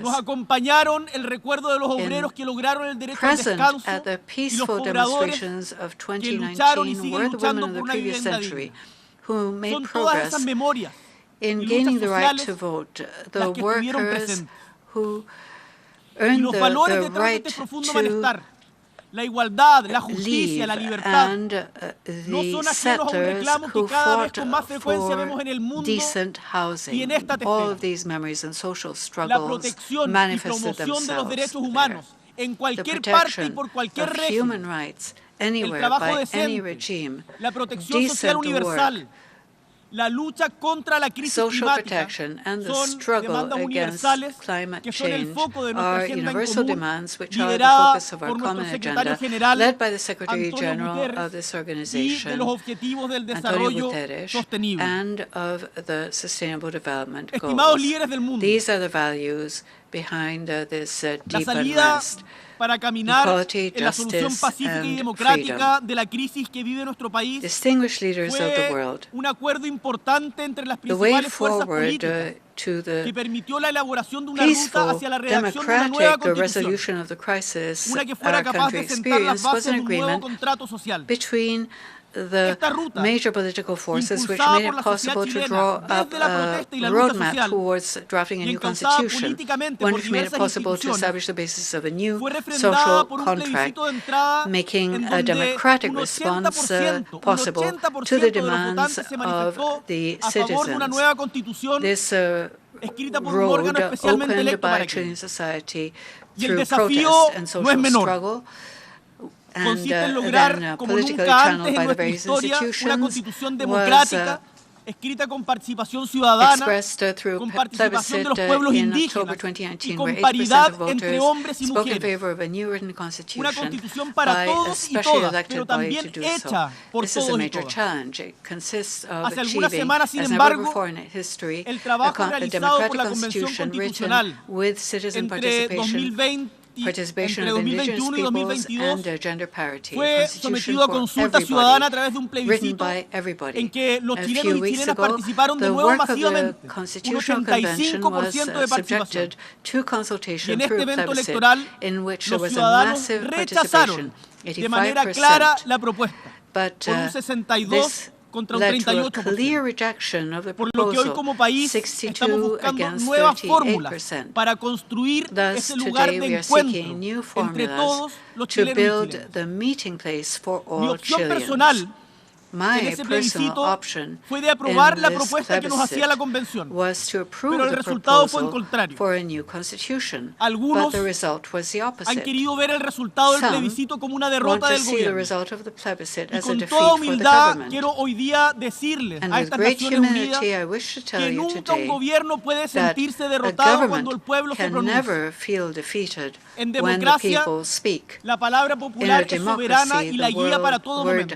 Nos acompañaron el recuerdo de los obreros que lograron el derecho al descanso y los cobradores que lucharon y siguen luchando por una vivienda digna. Son todas esas memorias y luchas sociales las que estuvieron presentes. Y los valores detrás de este profundo malestar, la igualdad, la justicia, la libertad, no son ajenos a un reclamo que cada vez con más frecuencia vemos en el mundo y en esta esfera. La protección y promoción de los derechos humanos en cualquier parte y por cualquier régimen, el trabajo decente, la protección social universal, la lucha contra la crisis climática son demandas universales que son el foco de nuestra agenda en común, liderada por nuestro secretario general, Antonio Guterres, y de los objetivos del desarrollo sostenible. Estimados líderes del mundo, la salida para caminar en la solución pacífica y democrática de la crisis que vive nuestro país fue un acuerdo importante entre las principales fuerzas políticas que permitió la elaboración de una ruta hacia la redacción de una nueva constitución, una que fuera capaz de sentar las bases de un nuevo contrato social. Esta ruta, major political forces which made it possible to draw up a roadmap towards drafting a new constitution, one which made it possible to establish the basis of a new social contract, making a democratic response possible to the demands of the citizens. This road opened by Chilean society through protest and social struggle. Consiste en lograr, como nunca antes en nuestra historia, una constitución democrática escrita con participación ciudadana, con participación de los pueblos indígenas y con paridad entre hombres y mujeres. Una constitución para todos y todas, pero también hecha por todos y todas. Hace algunas semanas, sin embargo, el trabajo realizado por la Convención Constitucional entre 2020 entre 2021 y 2022 fue sometido a consulta ciudadana a través de un plebiscito en que los chilenos y chilenas participaron de nuevo masivamente, un 85% de participación. Y en este evento electoral los ciudadanos rechazaron de manera clara la propuesta, con un 62% contra un 38%, por lo que hoy como país estamos buscando nuevas fórmulas para construir ese lugar de encuentro entre todos los chilenos y chilenas. Mi opción personal en ese plebiscito fue de aprobar la propuesta que nos hacía la convención, pero el resultado fue el contrario. Algunos han querido ver el resultado del plebiscito como una derrota del gobierno. Y con toda humildad quiero hoy día decirles a estas Naciones Unidas que nunca un gobierno puede sentirse derrotado cuando el pueblo se pronuncia. En democracia, la palabra popular es soberana y la guía para todo momento.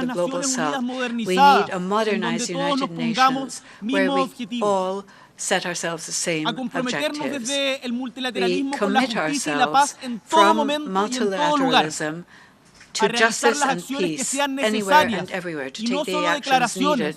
from the global Naciones south. Unidas We need modernizadas, a en modernized donde todos nos United pongamos Nations where mismos we objetivos. all set ourselves the same a comprometernos objectives. desde el We multilateralismo con la commit justicia y la paz ourselves en todo from momento y en todo lugar, multilateralism a to realizar justice las and acciones que peace sean anywhere necesarias and everywhere, to y no take the solo actions needed, declaraciones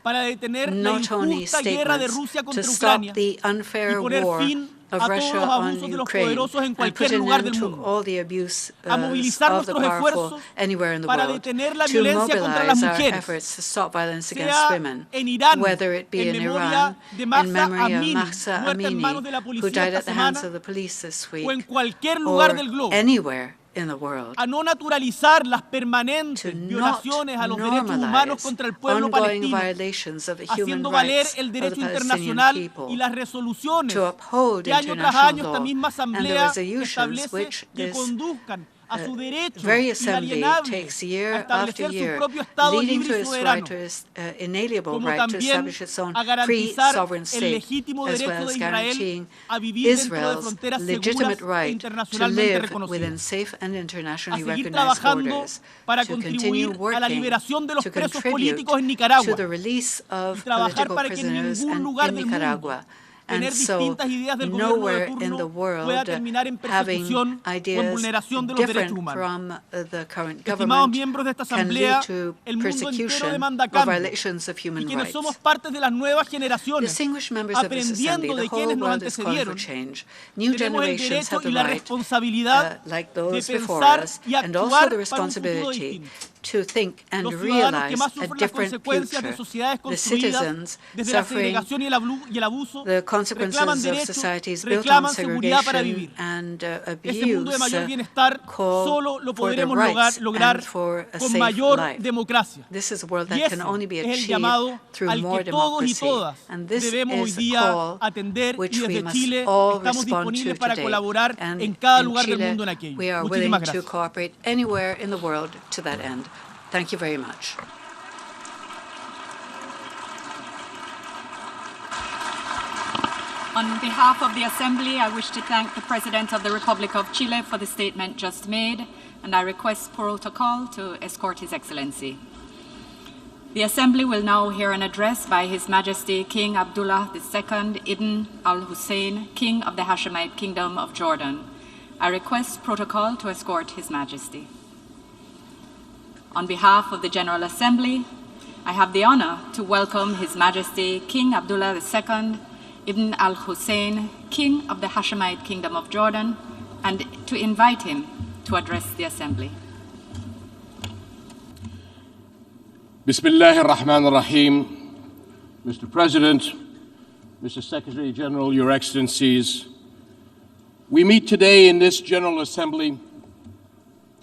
para detener la not only injusta guerra de statements, Rusia to contra stop Ucrania the y unfair poner war fin of a todos Russia los on abusos de los Ukraine poderosos en and cualquier put an lugar end del to mundo. all the abuse A movilizar of the nuestros powerful esfuerzos anywhere in the para world, detener la to violencia contra las mobilize our mujeres, efforts to stop violence against sea women, en Irán, whether it be en in memoria Iran, de in Mahsa memory of Amini, Mahsa muerta en manos de la Amini, who policía died esta at the hands semana, of the police this week, o en cualquier lugar del or globo, anywhere in the world, a no naturalizar las permanentes to not violaciones a los derechos humanos normalize contra el pueblo ongoing palestino, violations of the human haciendo valer rights el of the derecho Palestinian internacional people, y las resoluciones to uphold que año tras international año esta law misma and the asamblea resolutions establece which que this conduzcan a su derecho very assembly inalienable takes a year after establecer su year, propio Estado leading libre to y its right, soberano, to its inalienable como right to también establish its own a free garantizar sovereign el state, legítimo as derecho well de as Israel guaranteeing a vivir dentro de Israel's fronteras legitimate seguras e right to internacionalmente live reconocidas, within safe and a internationally seguir recognized trabajando borders, para to continue contribuir a la working liberación de los to presos contribute políticos en to Nicaragua the release y of trabajar political para que en prisoners ningún in lugar del mundo Nicaragua. tener And so, distintas ideas del gobierno de nowhere in the turno world pueda terminar en having persecución o en ideas vulneración de los derechos different humanos. from the current Estimados government miembros de esta can asamblea, lead to el mundo entero persecution demanda or cambio, violations of y human quienes rights. somos parte de las nuevas generaciones, Distinguished members of this assembly, aprendiendo the de whole quienes nos world is calling for antecedieron, change. New tenemos el generations derecho have y the la right, responsabilidad like de those before pensar us, y and also actuar the para un futuro responsibility distinto. to think and Los ciudadanos que realize más a sufren las different consecuencias de future. sociedades The construidas citizens desde la suffering segregación y el abuso the consequences reclaman of derechos, societies built on reclaman seguridad para segregation vivir. and Ese mundo de abuse mayor bienestar call solo lo for their podremos rights lograr and for a con safe mayor life. democracia. This is a world Y that ese can only be es el achieved llamado through al more que todos y democracy. todas And this debemos hoy is a día call atender, y which we desde must Chile all estamos respond to disponibles para today. colaborar And en cada in lugar del Chile, mundo en aquello. we are willing Muchísimas to gracias. cooperate anywhere in the world to that end. Thank you very much. On behalf of the Assembly, I wish to thank the President of the Republic of Chile for the statement just made, and I request protocol to escort His Excellency. The Assembly will now hear an address by His Majesty King Abdullah II Ibn al-Hussein, King of the Hashemite Kingdom of Jordan. I request protocol to escort His Majesty. On behalf of the General Assembly, I have the honor to welcome His Majesty King Abdullah II Ibn al-Hussein, King of the Hashemite Kingdom of Jordan, and to invite him to address the Assembly. Bismillahir Rahmanir Rahim. Mr. President, Mr. Secretary General, Your Excellencies, we meet today in this General Assembly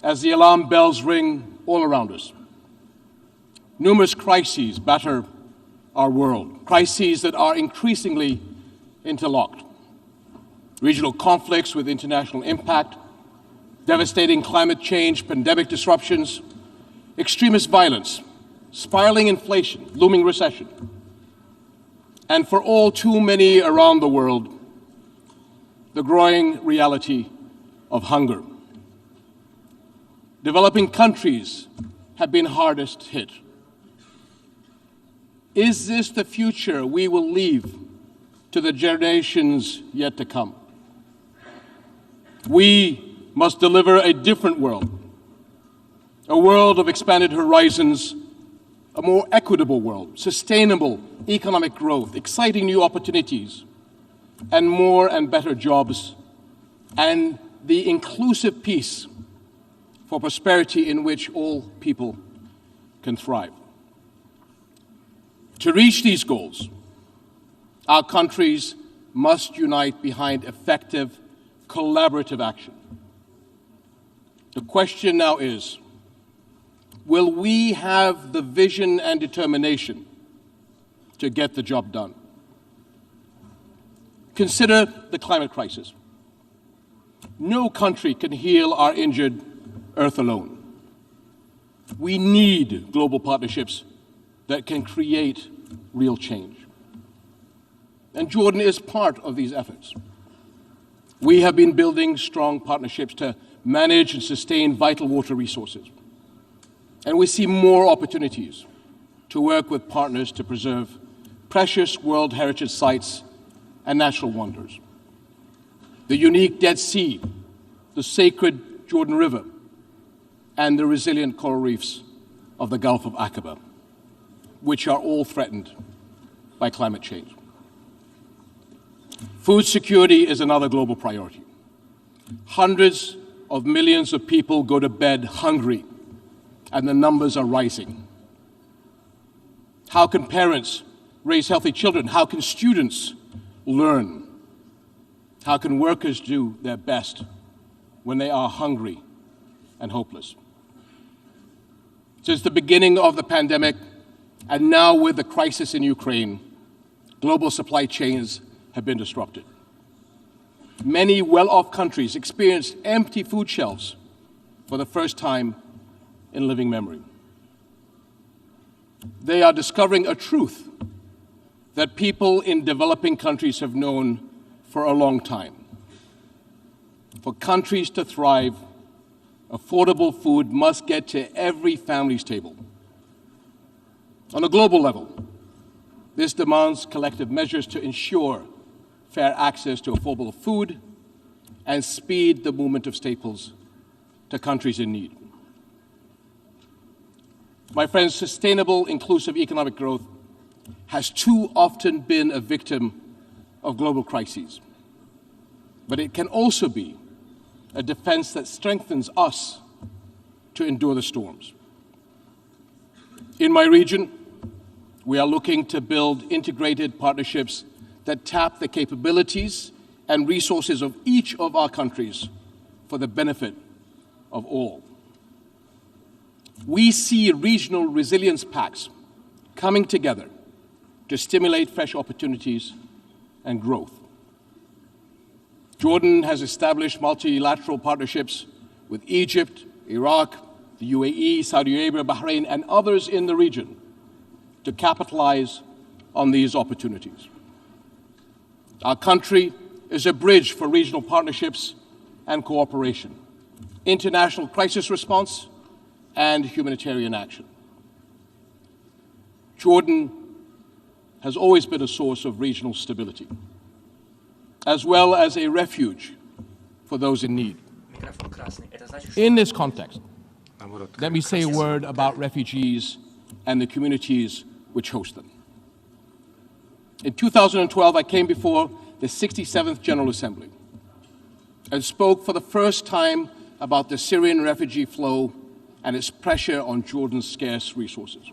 as the alarm bells ring all around us. Numerous crises batter our world, crises that are increasingly interlocked. Regional conflicts with international impact, devastating climate change, pandemic disruptions, extremist violence, spiraling inflation, looming recession, and for all too many around the world, the growing reality of hunger. Developing countries have been hardest hit. Is this the future we will leave to the generations yet to come? We must deliver a different world, a world of expanded horizons, a more equitable world, sustainable economic growth, exciting new opportunities, and more and better jobs, and the inclusive peace for prosperity in which all people can thrive. To reach these goals, our countries must unite behind effective, collaborative action. The question now is, will we have the vision and determination to get the job done? Consider the climate crisis. No country can heal our injured Earth alone. We need global partnerships that can create real change. And Jordan is part of these efforts. We have been building strong partnerships to manage and sustain vital water resources. And we see more opportunities to work with partners to preserve precious World Heritage sites and natural wonders. The unique Dead Sea, the sacred Jordan River, and the resilient coral reefs of the Gulf of Aqaba, which are all threatened by climate change. Food security is another global priority. Hundreds of millions of people go to bed hungry, and the numbers are rising. How can parents raise healthy children? How can students learn? How can workers do their best when they are hungry and hopeless? Since the beginning of the pandemic, and now with the crisis in Ukraine, global supply chains have been disrupted. Many well-off countries experienced empty food shelves for the first time in living memory. They are discovering a truth that people in developing countries have known for a long time. For countries to thrive, affordable food must get to every family's table. On a global level, this demands collective measures to ensure fair access to affordable food and speed the movement of staples to countries in need. My friends, sustainable, inclusive economic growth has too often been a victim of global crises. But it can also be a defense that strengthens us to endure the storms. In my region, we are looking to build integrated partnerships that tap the capabilities and resources of each of our countries for the benefit of all. We see regional resilience pacts coming together to stimulate fresh opportunities and growth. Jordan has established multilateral partnerships with Egypt, Iraq, the UAE, Saudi Arabia, Bahrain, and others in the region to capitalize on these opportunities. Our country is a bridge for regional partnerships and cooperation, international crisis response, and humanitarian action. Jordan has always been a source of regional stability, as well as a refuge for those in need. In this context, let me say a word about refugees and the communities which host them. In 2012, I came before the 67th General Assembly and spoke for the first time about the Syrian refugee flow and its pressure on Jordan's scarce resources.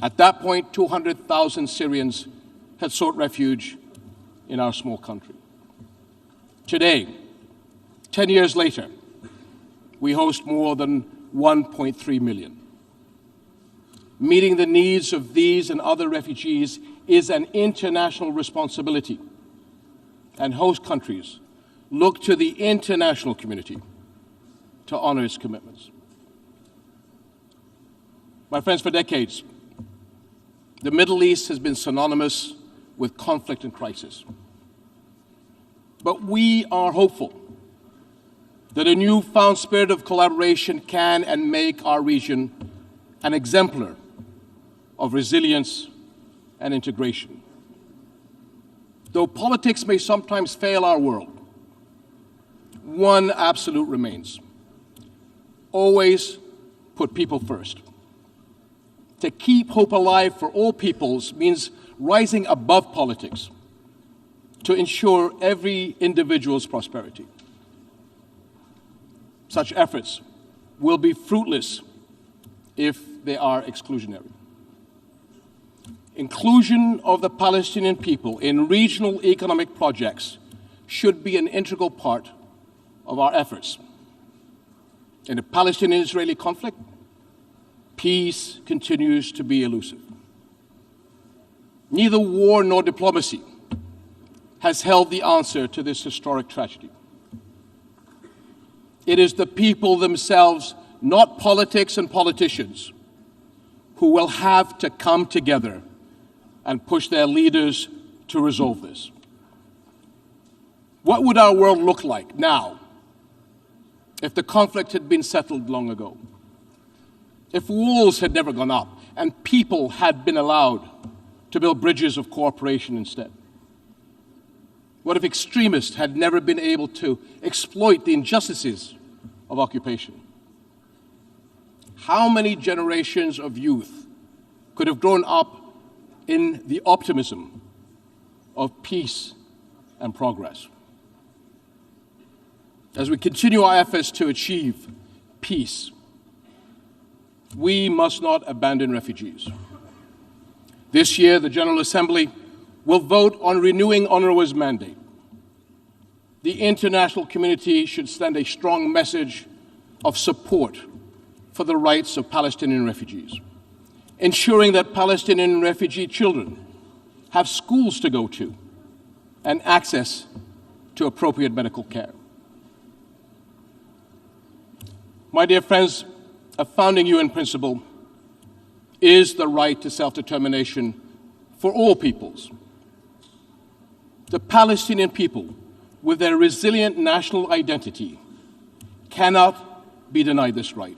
At that point, 200,000 Syrians had sought refuge in our small country. Today, 10 years later, we host more than 1.3 million. Meeting the needs of these and other refugees is an international responsibility, and host countries look to the international community to honor its commitments. My friends, for decades, the Middle East has been synonymous with conflict and crisis. But we are hopeful that a newfound spirit of collaboration can and make our region an exemplar of resilience and integration. Though politics may sometimes fail our world, one absolute remains: always put people first. To keep hope alive for all peoples means rising above politics to ensure every individual's prosperity. Such efforts will be fruitless if they are exclusionary. Inclusion of the Palestinian people in regional economic projects should be an integral part of our efforts. In a Palestinian-Israeli conflict, peace continues to be elusive. Neither war nor diplomacy has held the answer to this historic tragedy. It is the people themselves, not politics and politicians, who will have to come together and push their leaders to resolve this. What would our world look like now if the conflict had been settled long ago? If walls had never gone up and people had been allowed to build bridges of cooperation instead? What if extremists had never been able to exploit the injustices of occupation? How many generations of youth could have grown up in the optimism of peace and progress? As we continue our efforts to achieve peace, we must not abandon refugees. This year, the General Assembly will vote on renewing UNRWA's mandate. The international community should send a strong message of support for the rights of Palestinian refugees, ensuring that Palestinian refugee children have schools to go to and access to appropriate medical care. My dear friends, a founding UN principle is the right to self-determination for all peoples. The Palestinian people, with their resilient national identity, cannot be denied this right.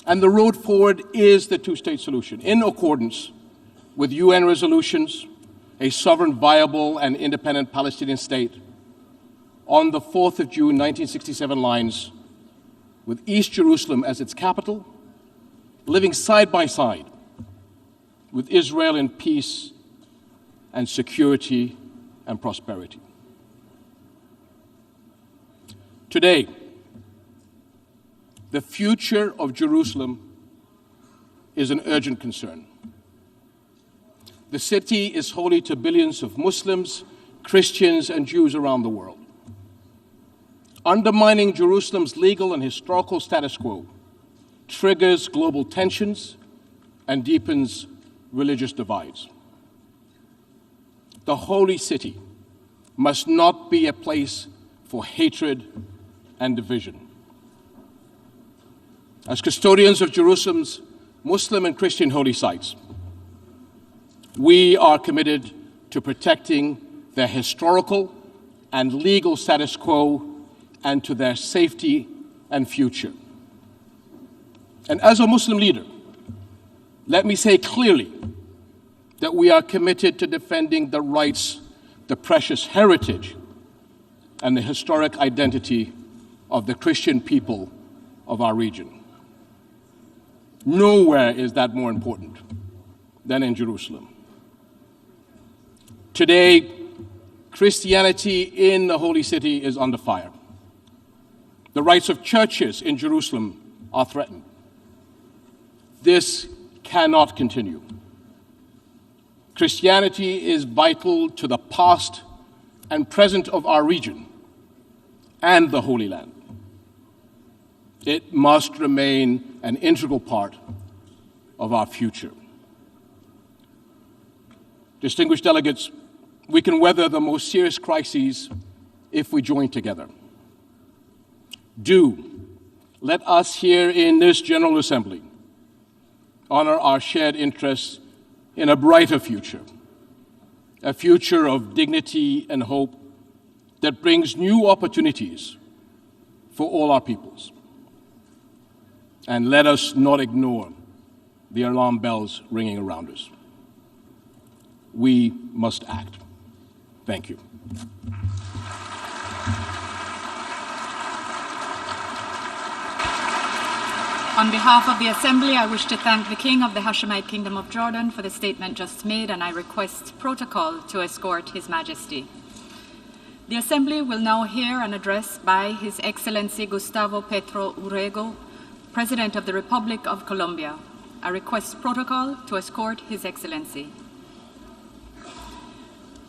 And the road forward is the two-state solution, in accordance with UN resolutions, a sovereign, viable, and independent Palestinian state on the 4th of June 1967 lines, with East Jerusalem as its capital, living side by side with Israel in peace and security and prosperity. Today, the future of Jerusalem is an urgent concern. The city is holy to billions of Muslims, Christians, and Jews around the world. Undermining Jerusalem's legal and historical status quo triggers global tensions and deepens religious divides. The holy city must not be a place for hatred and division. As custodians of Jerusalem's Muslim and Christian holy sites, we are committed to protecting their historical and legal status quo and to their safety and future. And as a Muslim leader, let me say clearly that we are committed to defending the rights, the precious heritage, and the historic identity of the Christian people of our region. Nowhere is that more important than in Jerusalem. Today, Christianity in the Holy City is under fire. The rights of churches in Jerusalem are threatened. This cannot continue. Christianity is vital to the past and present of our region and the Holy Land. It must remain an integral part of our future. Distinguished delegates, we can weather the most serious crises if we join together. Let us here in this General Assembly honor our shared interests in a brighter future, a future of dignity and hope that brings new opportunities for all our peoples. And let us not ignore the alarm bells ringing around us. We must act. Thank you. On behalf of the Assembly, I wish to thank the King of the Hashemite Kingdom of Jordan for the statement just made, and I request protocol to escort His Majesty. The Assembly will now hear an address by His Excellency Gustavo Petro Urrego, President of the Republic of Colombia. I request protocol to escort His Excellency.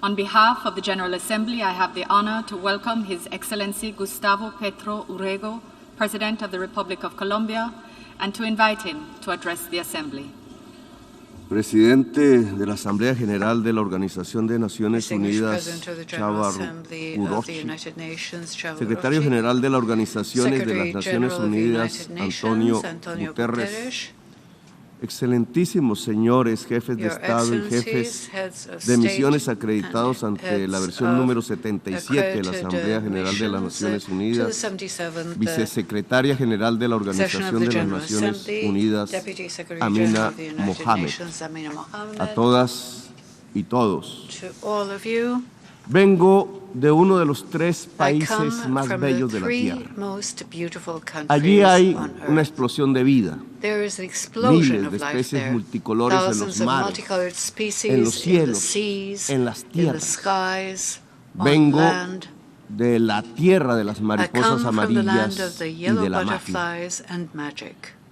On behalf of the General Assembly, I have the honor to welcome His Excellency Gustavo Petro Urrego, President of the Republic of Colombia, and to invite him to address the Assembly. Presidente de la Asamblea General de la Organización de Naciones Unidas, Chava Urochi. Secretario General de la Organización de las Naciones Unidas, Antonio Guterres. Excelentísimos señores, jefes de Estado y jefes de misiones acreditados ante la versión número 77 de la Asamblea General de las Naciones Unidas, Vicesecretaria General de la Organización de las Naciones Unidas, Amina Mohamed. A todas y todos, Vengo de uno de los 3 países más bellos de la Tierra. Allí hay una explosión de vida, miles de especies multicolores en los mares, en los cielos, en las tierras. Vengo de la tierra de las mariposas amarillas y de la magia.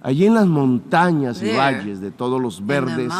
Allí en las montañas y valles de todos los verdes,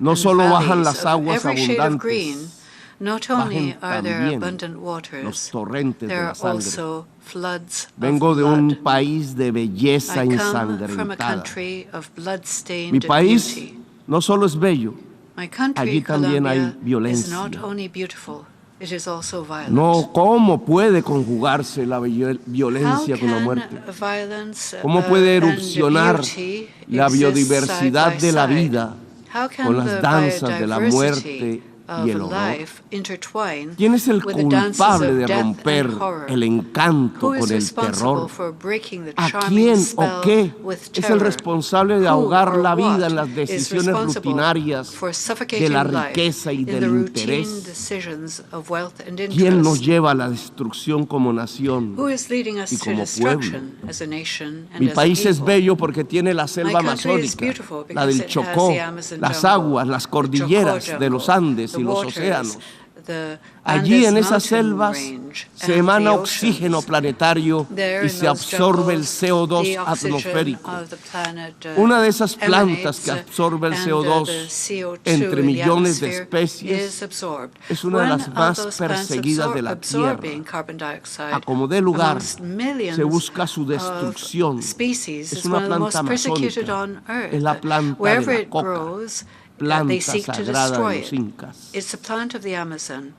no solo bajan las aguas abundantes, Not only bajen are there también abundant waters, los torrentes de there la are sangre. also floods Vengo of de blood. un país de belleza I come from a ensangrentada. country of blood-stained Mi país beauty. no solo es bello, My country, allí también hay Colombia, is violencia. not only beautiful, it is also violent. No, ¿cómo puede conjugarse la violencia How con la can muerte? violence ¿Cómo puede and erupcionar beauty la exist biodiversidad side by de la side? vida How can con las the danzas de la biodiversity muerte of y el horror? life intertwine ¿Quién es el with the dances culpable of de death romper and horror? el encanto Who is con el responsible terror? for breaking the ¿A charming quién o spell qué with es terror? el responsable de Who ahogar or la vida what en las is decisiones responsible rutinarias for de suffocating la life riqueza y in del the routine interés? decisions of wealth and ¿Quién nos interest? lleva a la destrucción como nación Who is leading us y to como pueblo? destruction as a nation and Mi as a país es people? bello porque tiene la selva My country is amazónica, beautiful la because del it has Chocó, the Amazon las jungle, aguas, las the cordilleras Chocó de los jungle, Andes the y los waters, océanos. the Allí Andes en esas mountain selvas range se and emana the oxígeno oceans. planetario There y in se those absorbe el jungles, CO2 the oxygen atmosférico. of the planet, Una de esas plantas que emanates, absorbe el and, CO2 the CO2 entre in the millones de atmosphere especies is absorbed. es una de One las of más those plants perseguidas de la absorbing Tierra. carbon dioxide A como dé lugar, amongst millions se busca su of destrucción. species Es is una one of the most planta persecuted amazónica. on Earth. Es la planta Wherever de la it coca, grows, they planta seek to sagrada destroy de los it. incas. It's a plant of the Amazon,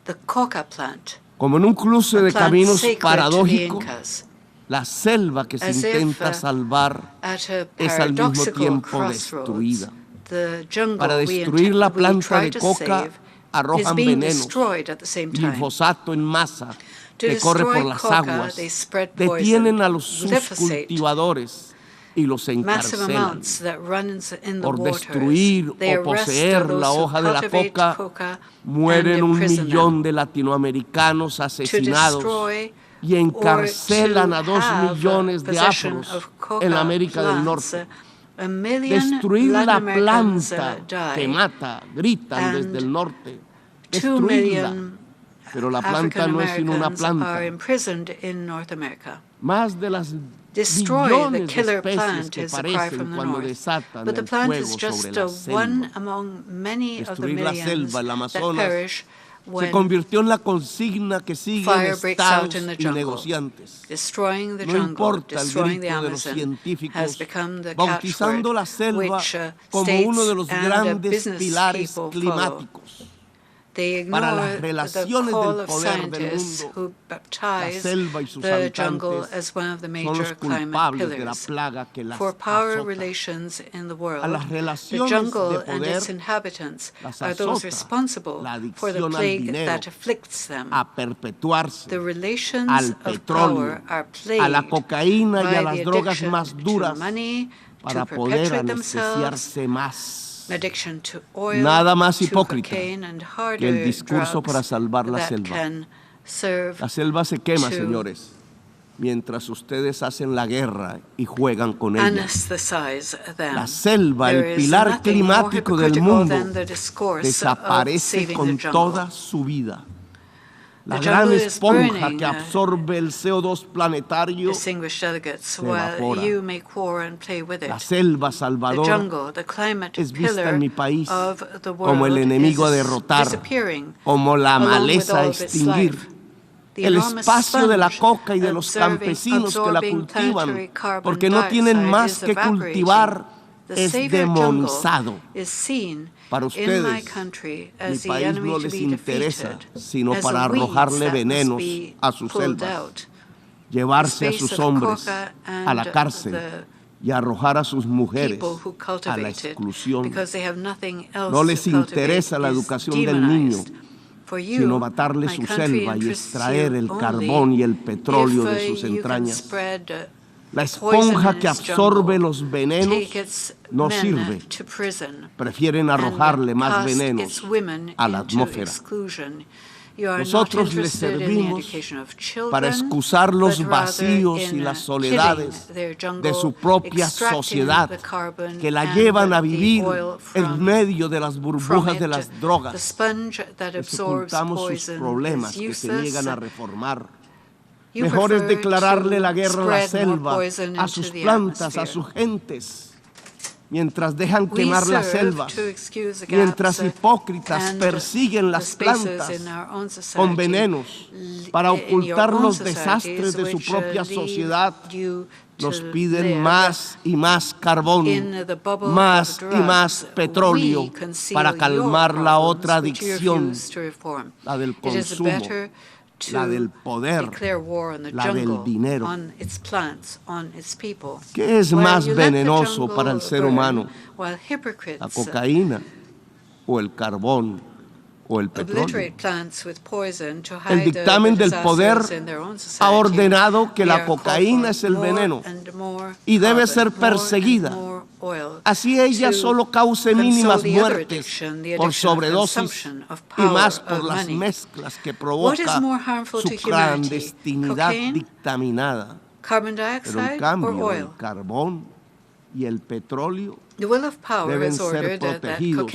the coca plant, Como en un cruce a de plant caminos sacred to the paradójicos, Incas. la selva que se As if, intenta salvar At a es al mismo paradoxical tiempo crossroads, destruida. the jungle Para we destruir la planta try de to coca save is arrojan being venenos, destroyed at the same time. glifosato en masa To que corre destroy por las coca, aguas, they spread detienen poison, a los sus glyphosate, cultivadores y los massive encarcelan. amounts that run in the Por waters. destruir They o arrest poseer those la who hoja de la cultivate coca, coca mueren and 1 imprison millón them. de latinoamericanos To asesinados destroy y encarcelan or a to 2 have millones de possession afros of coca en la América del plants. Norte. A million Destruir Latin la Americans planta que die, mata, gritan and desde el norte. 2 Destruirla. million Pero la planta African no es sino una Americans planta. are imprisoned in North America. Más de las Destroy the billones de killer especies plant que is a cry aparecen from the cuando north. desatan But the el plant fuego is sobre just la one selva. among many of the Destruir la millions selva, el that Amazonas, perish se when convirtió en la consigna que siguen fire breaks out estados in the y jungle. negociantes. Destroying the No jungle, importa el destroying the grito de los Amazon científicos, has become the bautizando la catchword selva which como states uno de los and grandes business pilares people follow. climáticos. They Para ignore las the relaciones call del of poder del scientists mundo, who la baptize selva y sus the jungle habitantes as one of the son major los climate culpables de la pillars. plaga que las For power azota. relations in the A world, las the relaciones jungle de and poder its inhabitants las are those azota responsible la for the adicción al plague dinero, that afflicts them. a perpetuarse, The relations al of petróleo, power are a la plagued cocaína y by a las the drogas addiction más to duras money, para to poder perpetuate themselves, anestesiarse más. addiction to oil, Nada más to hipócrita cocaine and que harder el discurso drugs para salvar la that selva. can serve La selva se quema, to señores, mientras ustedes hacen la guerra y juegan con ella. anesthetize them. La selva, There el is pilar nothing more climático del hypocritical mundo, than the discourse desaparece of saving con the jungle. toda su vida. La The gran jungle is esponja burning, que absorbe el CO2 planetario, Distinguished delegates, se while evapora. you make war and play with it. la selva The salvadora, jungle, the climate es vista pillar en mi país of the world, como el enemigo a is derrotar, disappearing como la along with maleza a all of its extinguir. life. The El enormous espacio de la sponge coca y de los absorbing campesinos que la planetary cultivan, carbon porque no tienen dioxide más is que evaporating. cultivar, The es savior jungle demonizado. is seen Para in my ustedes, country mi as the país enemy no to les be interesa, defeated, sino as para the weeds arrojarle that must venenos be a sus pulled selvas, out. llevarse a The sus space of hombres coca a la and cárcel the y arrojar a sus mujeres people who a la cultivate it, exclusión. because they have nothing else No les to cultivate, interesa la is educación del niño, demonized. For you, sino matarle my su country selva y interests extraer you el only carbón y el petróleo de if sus you can entrañas. spread La esponja que absorbe los venenos no sirve. Prefieren arrojarle más venenos a la atmósfera. Nosotros les servimos para excusar los vacíos y las soledades de su propia sociedad, que la llevan a vivir en medio de las burbujas de las drogas. Les ocultamos sus problemas que se niegan a reformar. Mejor es declararle la guerra a la selva, a sus plantas, a sus gentes, mientras dejan quemar la selva, mientras hipócritas persiguen las plantas con venenos para ocultar los desastres de su propia sociedad. Nos piden más y más carbón, más y más petróleo para calmar la otra adicción, la del consumo, la del poder, la del dinero. ¿Qué es más venenoso para el ser humano? ¿La cocaína o el carbón o el petróleo? El dictamen del poder ha ordenado que la cocaína es el veneno y debe ser perseguida. Así ella solo cause mínimas muertes por sobredosis y más por las mezclas que provoca su clandestinidad dictaminada. Pero en cambio el carbón y el petróleo deben ser protegidos,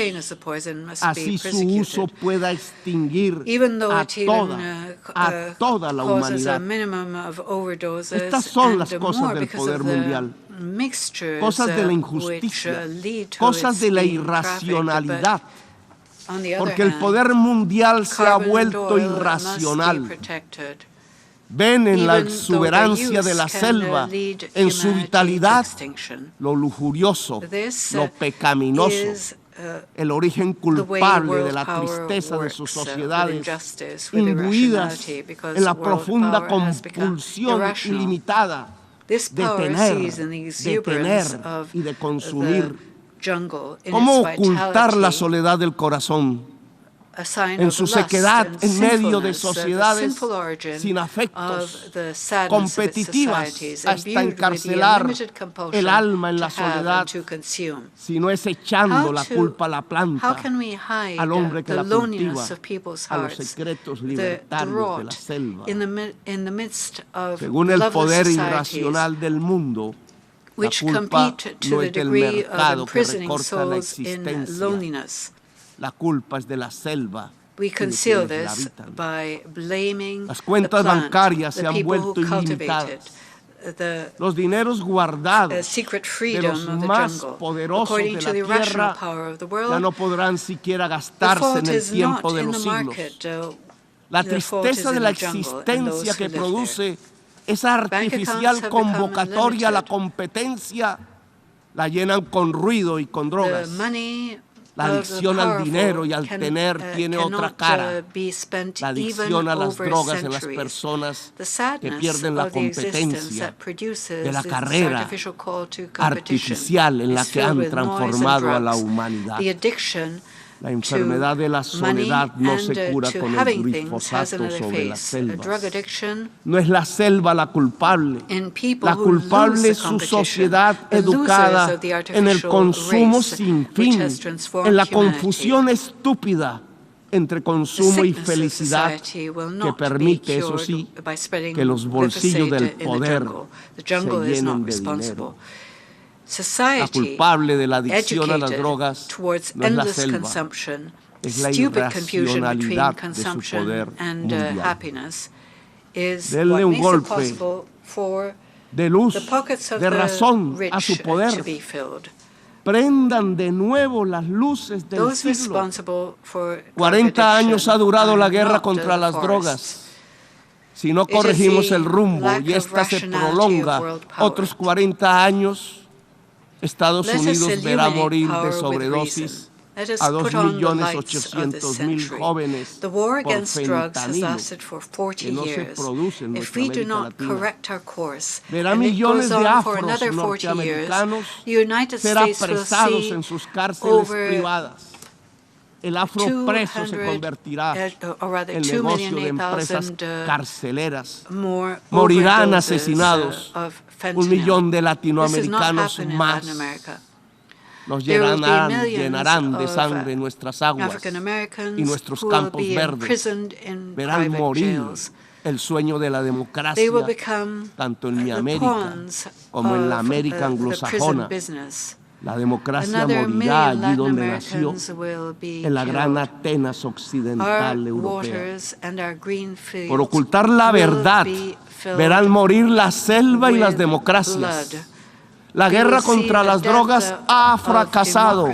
así su uso pueda extinguir a toda la humanidad. Estas son las cosas del poder mundial, cosas de la injusticia, cosas de la irracionalidad, porque el poder mundial se ha vuelto irracional. Ven en la exuberancia de la selva, en su vitalidad, lo lujurioso, lo pecaminoso, el origen culpable de la tristeza de sus sociedades, imbuidas en la profunda compulsión ilimitada de tener y de consumir. ¿Cómo ocultar la soledad del corazón? En su sequedad, en medio de sociedades sin afectos, competitivas hasta encarcelar el alma en la soledad, si no es echando la culpa a la planta, al hombre que la cultiva, a los secretos libertarios de la selva. Según el poder irracional del mundo, la culpa no es del mercado que recorta la existencia. La culpa es de la selva. Las cuentas bancarias se han vuelto ilimitadas. Los dineros guardados de los más poderosos de la tierra ya no podrán siquiera gastarse en el tiempo de los siglos. La tristeza de la existencia que produce esa artificial convocatoria a la competencia la llenan con ruido y con drogas. La adicción al dinero y al tener tiene otra cara. La adicción a las drogas en las personas que pierden la competencia de la carrera artificial en la que han transformado a la humanidad. La enfermedad de la soledad no se cura con el glifosato sobre las selvas. No es la selva la culpable. La culpable es su sociedad educada en el consumo sin fin, en la confusión estúpida entre consumo y felicidad que permite, eso sí, que los bolsillos del poder se llenen de dinero. La culpable de la adicción a las drogas no es la selva, es la irracionalidad de su poder mundial. Denle un golpe de luz, de razón a su poder. Prendan de nuevo las luces del siglo. 40 años ha durado la guerra contra las drogas. Si no corregimos el rumbo y esta se prolonga otros 40 años, Estados Unidos verá morir de sobredosis a 2.800.000 jóvenes por fentanilo, que no se produce en nuestra América Latina. Verá millones de afros norteamericanos ser apresados en sus cárceles privadas. el afropreso se convertirá en negocio de empresas carceleras. Morirán asesinados 1 millón de latinoamericanos más. Nos llenarán de sangre nuestras aguas y nuestros campos verdes. Verán morir el sueño de la democracia, tanto en mi América como en la América anglosajona. La democracia morirá allí donde nació, en la gran Atenas occidental europea. Por ocultar la verdad, verán morir la selva y las democracias. La guerra contra las drogas ha fracasado.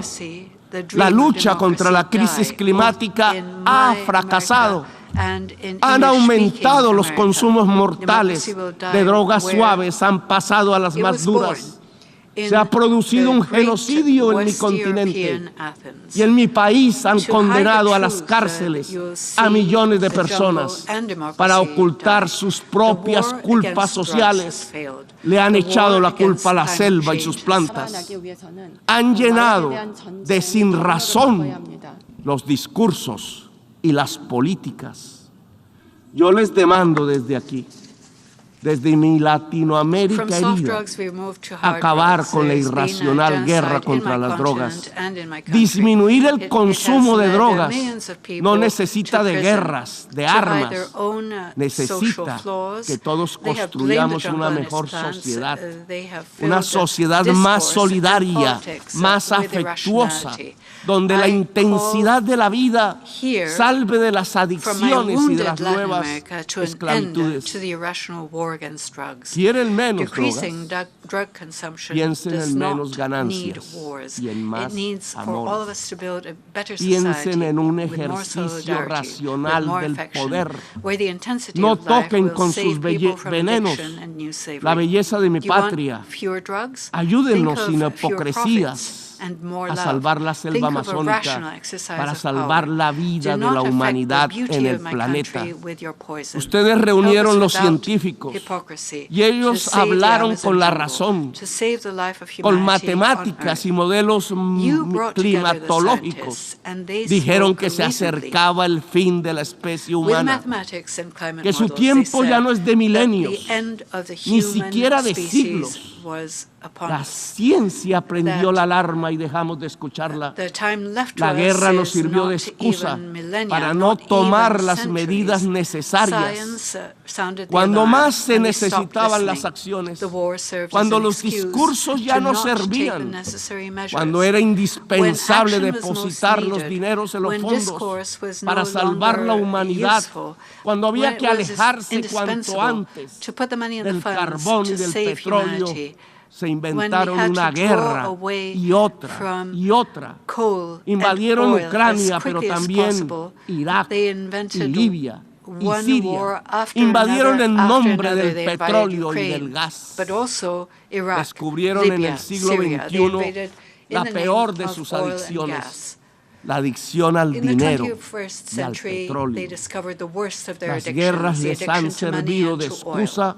La lucha contra la crisis climática ha fracasado. Han aumentado los consumos mortales de drogas suaves, han pasado a las más duras. Se ha producido un genocidio en mi continente y en mi país han condenado a las cárceles a millones de personas para ocultar sus propias culpas sociales. Le han echado la culpa a la selva y sus plantas. Han llenado de sinrazón los discursos y las políticas. Yo les demando desde aquí, desde mi Latinoamérica herida, acabar con la irracional guerra contra las drogas. Disminuir el consumo de drogas no necesita de guerras, de armas. Necesita que todos construyamos una mejor sociedad, una sociedad más solidaria, más afectuosa, donde la intensidad de la vida salve de las adicciones y de las nuevas esclavitudes. Quieren menos drogas, piensen en menos ganancias y en más amor. Piensen en un ejercicio racional del poder. No toquen con sus venenos la belleza de mi patria. Ayúdennos sin hipocresías a salvar la selva amazónica, para salvar la vida de la humanidad en el planeta. Ustedes reunieron los científicos y ellos hablaron con la razón, con matemáticas y modelos climatológicos. Dijeron que se acercaba el fin de la especie humana, que su tiempo ya no es de milenios, ni siquiera de siglos. La ciencia prendió la alarma y dejamos de escucharla. La guerra nos sirvió de excusa para no tomar las medidas necesarias. Cuando más se necesitaban las acciones, cuando los discursos ya no servían, cuando era indispensable depositar los dineros en los fondos para salvar la humanidad, cuando había que alejarse cuanto antes del carbón y del petróleo, se inventaron una guerra y otra y otra. Invadieron Ucrania, pero también Irak y Libia y Siria. Invadieron en nombre del petróleo y del gas. Descubrieron en el siglo XXI la peor de sus adicciones, la adicción al dinero y al petróleo. Las guerras les han servido de excusa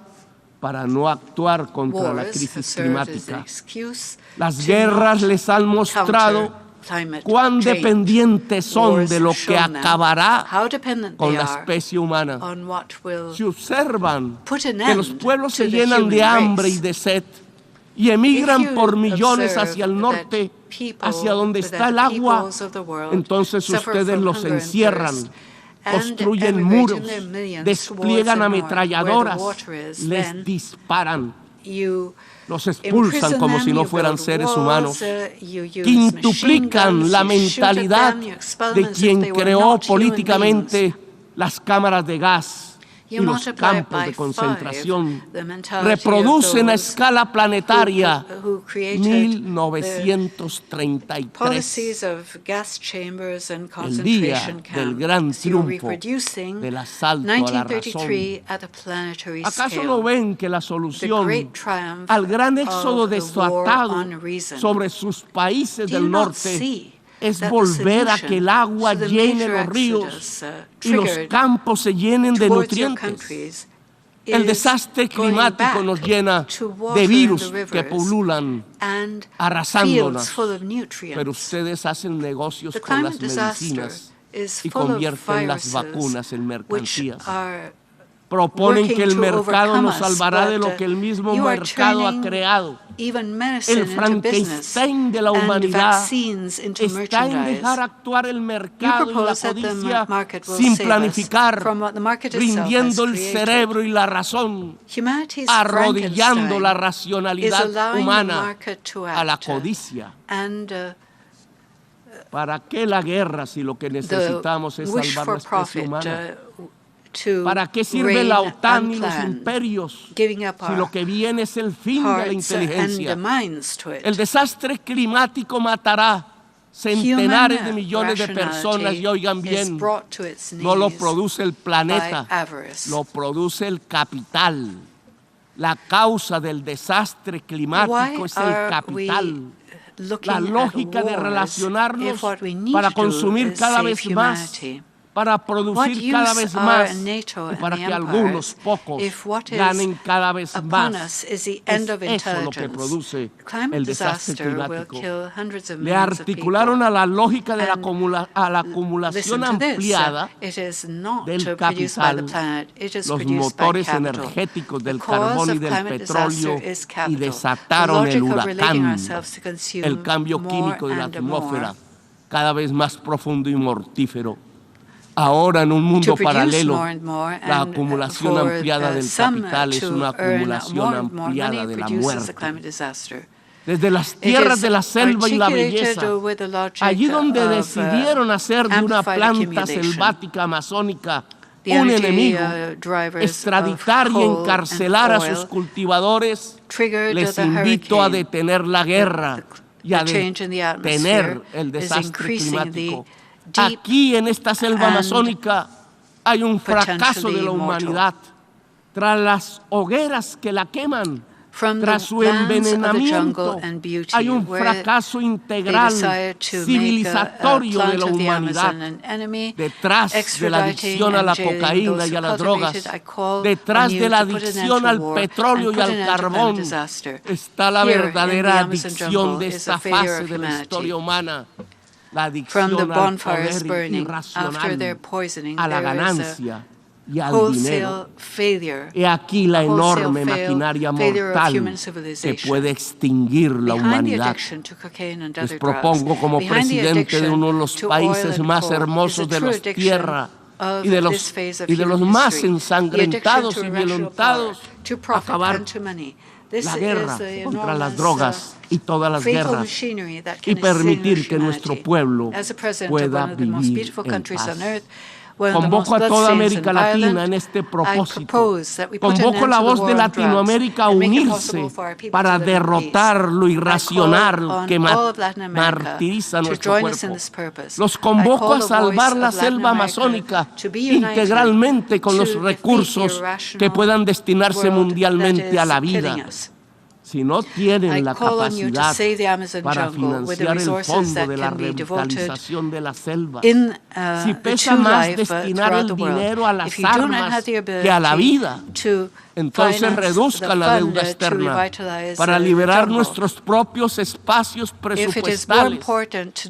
para no actuar contra la crisis climática. Las guerras les han mostrado cuán dependientes son de lo que acabará con la especie humana. Si observan que los pueblos se llenan de hambre y de sed y emigran por millones hacia el norte, hacia donde está el agua, entonces ustedes los encierran, construyen muros, despliegan ametralladoras, les disparan, los expulsan como si no fueran seres humanos, quintuplican la mentalidad de quien creó políticamente las cámaras de gas y los campos de concentración. Reproducen a escala planetaria 1933, el día del gran triunfo del asalto a la razón. ¿Acaso no ven que la solución al gran éxodo desatado sobre sus países del norte es volver a que el agua llene los ríos y los campos se llenen de nutrientes? El desastre climático nos llena de virus que pululan, arrasándonos. Pero ustedes hacen negocios con las medicinas y convierten las vacunas en mercancías. Proponen que el mercado nos salvará de lo que el mismo mercado ha creado. El Frankenstein de la humanidad está en dejar actuar el mercado y la codicia sin planificar, rindiendo el cerebro y la razón, arrodillando la racionalidad humana a la codicia. ¿Para qué la guerra si lo que necesitamos es salvar la especie humana? ¿Para qué sirve la OTAN y los imperios si lo que viene es el fin de la inteligencia? El desastre climático matará centenares de millones de personas y oigan bien, no lo produce el planeta, lo produce el capital. La causa del desastre climático es el capital. La lógica de relacionarnos para consumir cada vez más, para producir cada vez más y para que algunos pocos ganen cada vez más. Es eso lo que produce el desastre climático. Le articularon a la lógica de la acumulación ampliada del capital los motores energéticos del carbón y del petróleo y desataron el huracán, el cambio químico de la atmósfera, cada vez más profundo y mortífero. Ahora, en un mundo paralelo, la acumulación ampliada del capital es una acumulación ampliada de la muerte. Desde las tierras de la selva y la belleza, allí donde decidieron hacer de una planta selvática amazónica un enemigo, extraditar y encarcelar a sus cultivadores, les invito a detener la guerra y a detener el desastre climático. Aquí en esta selva amazónica hay un fracaso de la humanidad. Tras las hogueras que la queman, tras su envenenamiento, hay un fracaso integral, civilizatorio de la humanidad. Detrás de la adicción a la cocaína y a las drogas, detrás de la adicción al petróleo y al carbón, está la verdadera adicción de esta fase de la historia humana. La adicción al poder irracional, a la ganancia y al dinero. He aquí la enorme maquinaria mortal que puede extinguir la humanidad. Les propongo como presidente de uno de los países más hermosos de la tierra y de los más ensangrentados y violentados, acabar la guerra contra las drogas y todas las guerras y permitir que nuestro pueblo pueda vivir en paz. Convoco a toda América Latina en este propósito. Convoco la voz de Latinoamérica a unirse para derrotar lo irracional que martiriza nuestro cuerpo. Los convoco a salvar la selva amazónica integralmente con los recursos que puedan destinarse mundialmente a la vida. Si no tienen la capacidad para financiar el fondo de la revitalización de la selva, si pesa más destinar el dinero a las armas que a la vida, entonces reduzcan la deuda externa para liberar nuestros propios espacios presupuestales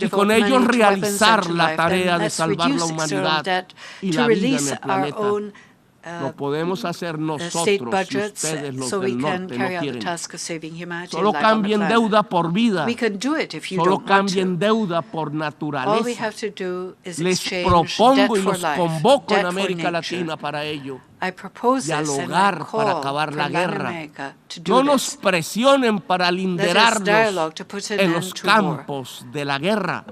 y con ellos realizar la tarea de salvar la humanidad y la vida en el planeta. Lo podemos hacer nosotros si ustedes los del norte no quieren. Solo cambien deuda por vida. Solo cambien deuda por naturaleza. Les propongo y los convoco en América Latina para ello. Dialogar para acabar la guerra. No nos presionen para linderarnos en los campos de la guerra.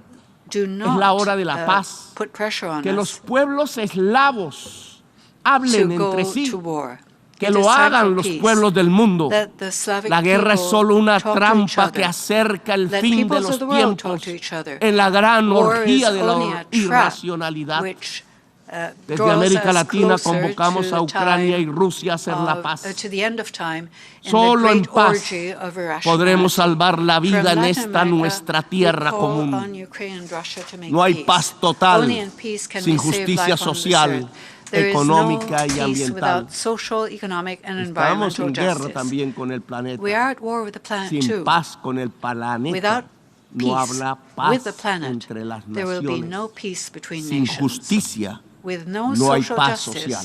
Es la hora de la paz. Que los pueblos eslavos hablen entre sí, que lo hagan los pueblos del mundo. La guerra es solo una trampa que acerca el fin de los tiempos en la gran orgía de la irracionalidad. Desde América Latina convocamos a Ucrania y Rusia a hacer la paz. Solo en paz podremos salvar la vida en esta nuestra tierra común. No hay paz total sin justicia social. económica y peace ambiental. without social, economic, and Estamos environmental en guerra justice. también con el planeta. We are at war with the planet Sin too. paz con el planeta Without no peace habrá paz with the planet, entre las there will be naciones. no peace between Sin nations. justicia With no no hay social paz justice, social.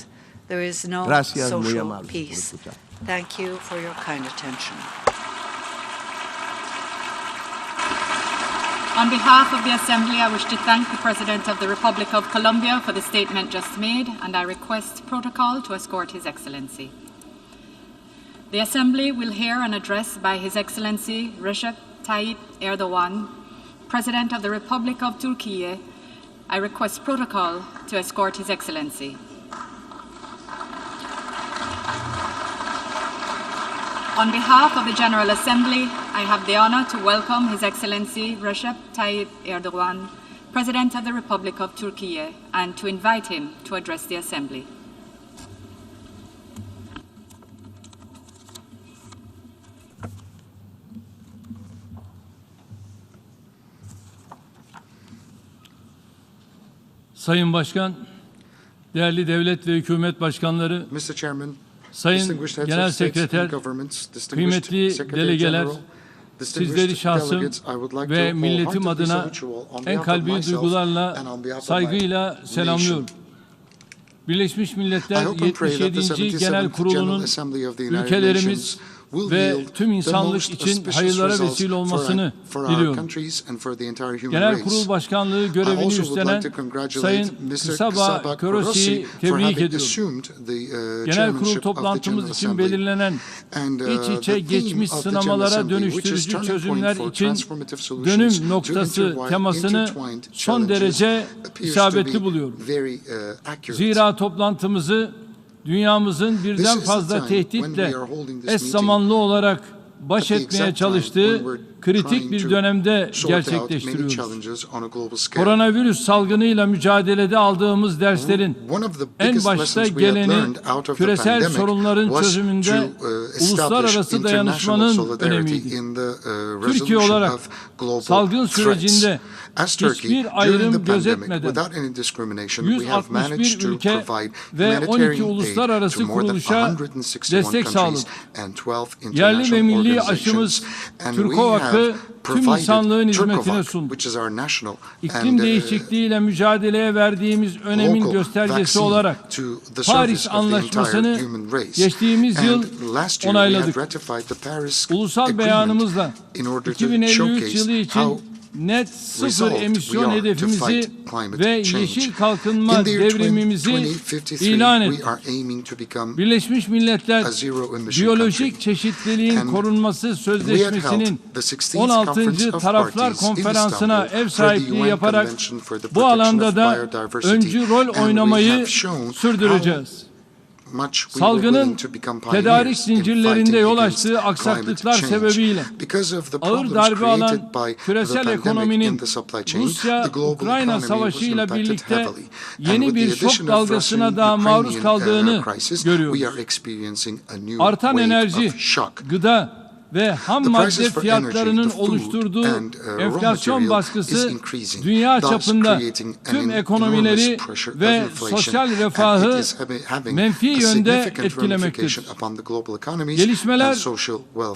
there is no Gracias, muy social amable por peace. escuchar. Thank you for your kind attention. On behalf of the Assembly, I wish to thank the President of the Republic of Colombia for the statement just made, and I request protocol to escort His Excellency. The Assembly will hear an address by His Excellency Recep Tayyip Erdogan, President of the Republic of Turkey. I request protocol to escort His Excellency. On behalf of the General Assembly, I have the honor to welcome His Excellency Recep Tayyip Erdogan, President of the Republic of Turkey, and to invite him to address the Assembly. Sayın Başkan, değerli devlet ve hükümet başkanları, Mr. Chairman, Sayın Genel Sekreter, kıymetli delegeler, sizleri şahsım ve milletim adına en kalbi duygularla, saygıyla selamlıyorum. Birleşmiş Milletler 77. Genel Kurulu'nun ülkelerimiz ve tüm insanlık için hayırlara vesile olmasını diliyorum. Genel Kurul Başkanlığı görevini üstlenen Sayın Csaba Körosi'yi tebrik ediyorum. Genel Kurul toplantımız için belirlenen iç içe geçmiş sınamalara dönüştürücü çözümler için dönüm noktası temasını son derece isabetli buluyorum. Zira toplantımızı dünyamızın birden fazla tehditle eş zamanlı olarak baş etmeye çalıştığı kritik bir dönemde gerçekleştiriyoruz. Koronavirüs salgınıyla mücadelede aldığımız derslerin en başta geleni küresel sorunların çözümünde uluslararası dayanışmanın önemiydi. Türkiye olarak salgın sürecinde hiçbir ayrım gözetmeden 161 ülke ve 12 uluslararası kuruluşa destek sağladı. Yerli ve milli aşımız Türkovak'ı tüm insanlığın hizmetine sundu. İklim değişikliğiyle mücadeleye verdiğimiz önemin göstergesi olarak Paris Anlaşması'nı geçtiğimiz yıl onayladık. Ulusal beyanımızla 2053 yılı için net sıfır emisyon hedefimizi ve yeşil kalkınma devrimimizi ilan ettik. Birleşmiş Milletler Biyolojik Çeşitliliğin Korunması Sözleşmesi'nin 16. Taraflar Konferansı'na ev sahipliği yaparak bu alanda da öncü rol oynamayı sürdüreceğiz. Salgının tedarik zincirlerinde yol açtığı aksaklıklar sebebiyle ağır darbe alan küresel ekonominin Rusya-Ukrayna savaşıyla birlikte yeni bir şok dalgasına da maruz kaldığını görüyoruz. Artan enerji, gıda ve ham madde fiyatlarının oluşturduğu enflasyon baskısı dünya çapında tüm ekonomileri ve sosyal refahı menfi yönde etkilemektedir. Gelişmeler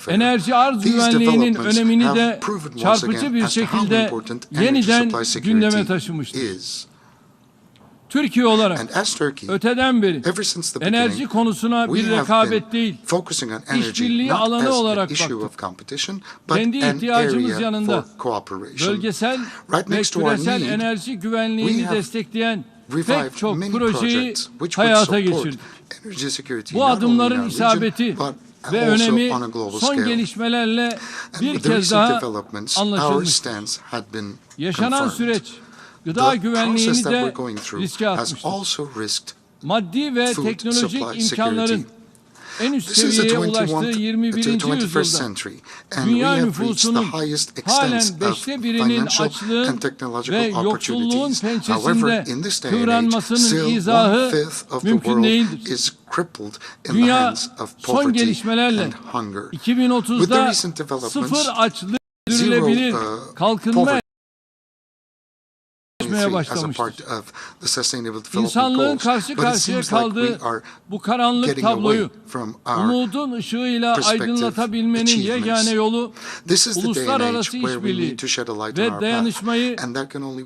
enerji arz güvenliğinin önemini de çarpıcı bir şekilde yeniden gündeme taşımıştır. Türkiye olarak öteden beri enerji konusuna bir rekabet değil, işbirliği alanı olarak baktık. Kendi ihtiyacımız yanında bölgesel ve küresel enerji güvenliğini destekleyen pek çok projeyi hayata geçirdik. Bu adımların isabeti ve önemi son gelişmelerle bir kez daha anlaşılmıştır. Yaşanan süreç gıda güvenliğini de riske atmıştır. Maddi ve teknolojik imkanların en üst seviyeye ulaştığı 21. yüzyılda dünya nüfusunun halen 1/5'inin açlığın ve yoksulluğun pençesinde kıvranmasının izahı mümkün değildir. Dünya son gelişmelerle 2030'da sıfır açlık sürdürülebilir kalkınma etmeye başlamıştır. İnsanlığın karşı karşıya kaldığı bu karanlık tabloyu umudun ışığıyla aydınlatabilmenin yegane yolu uluslararası işbirliği ve dayanışmayı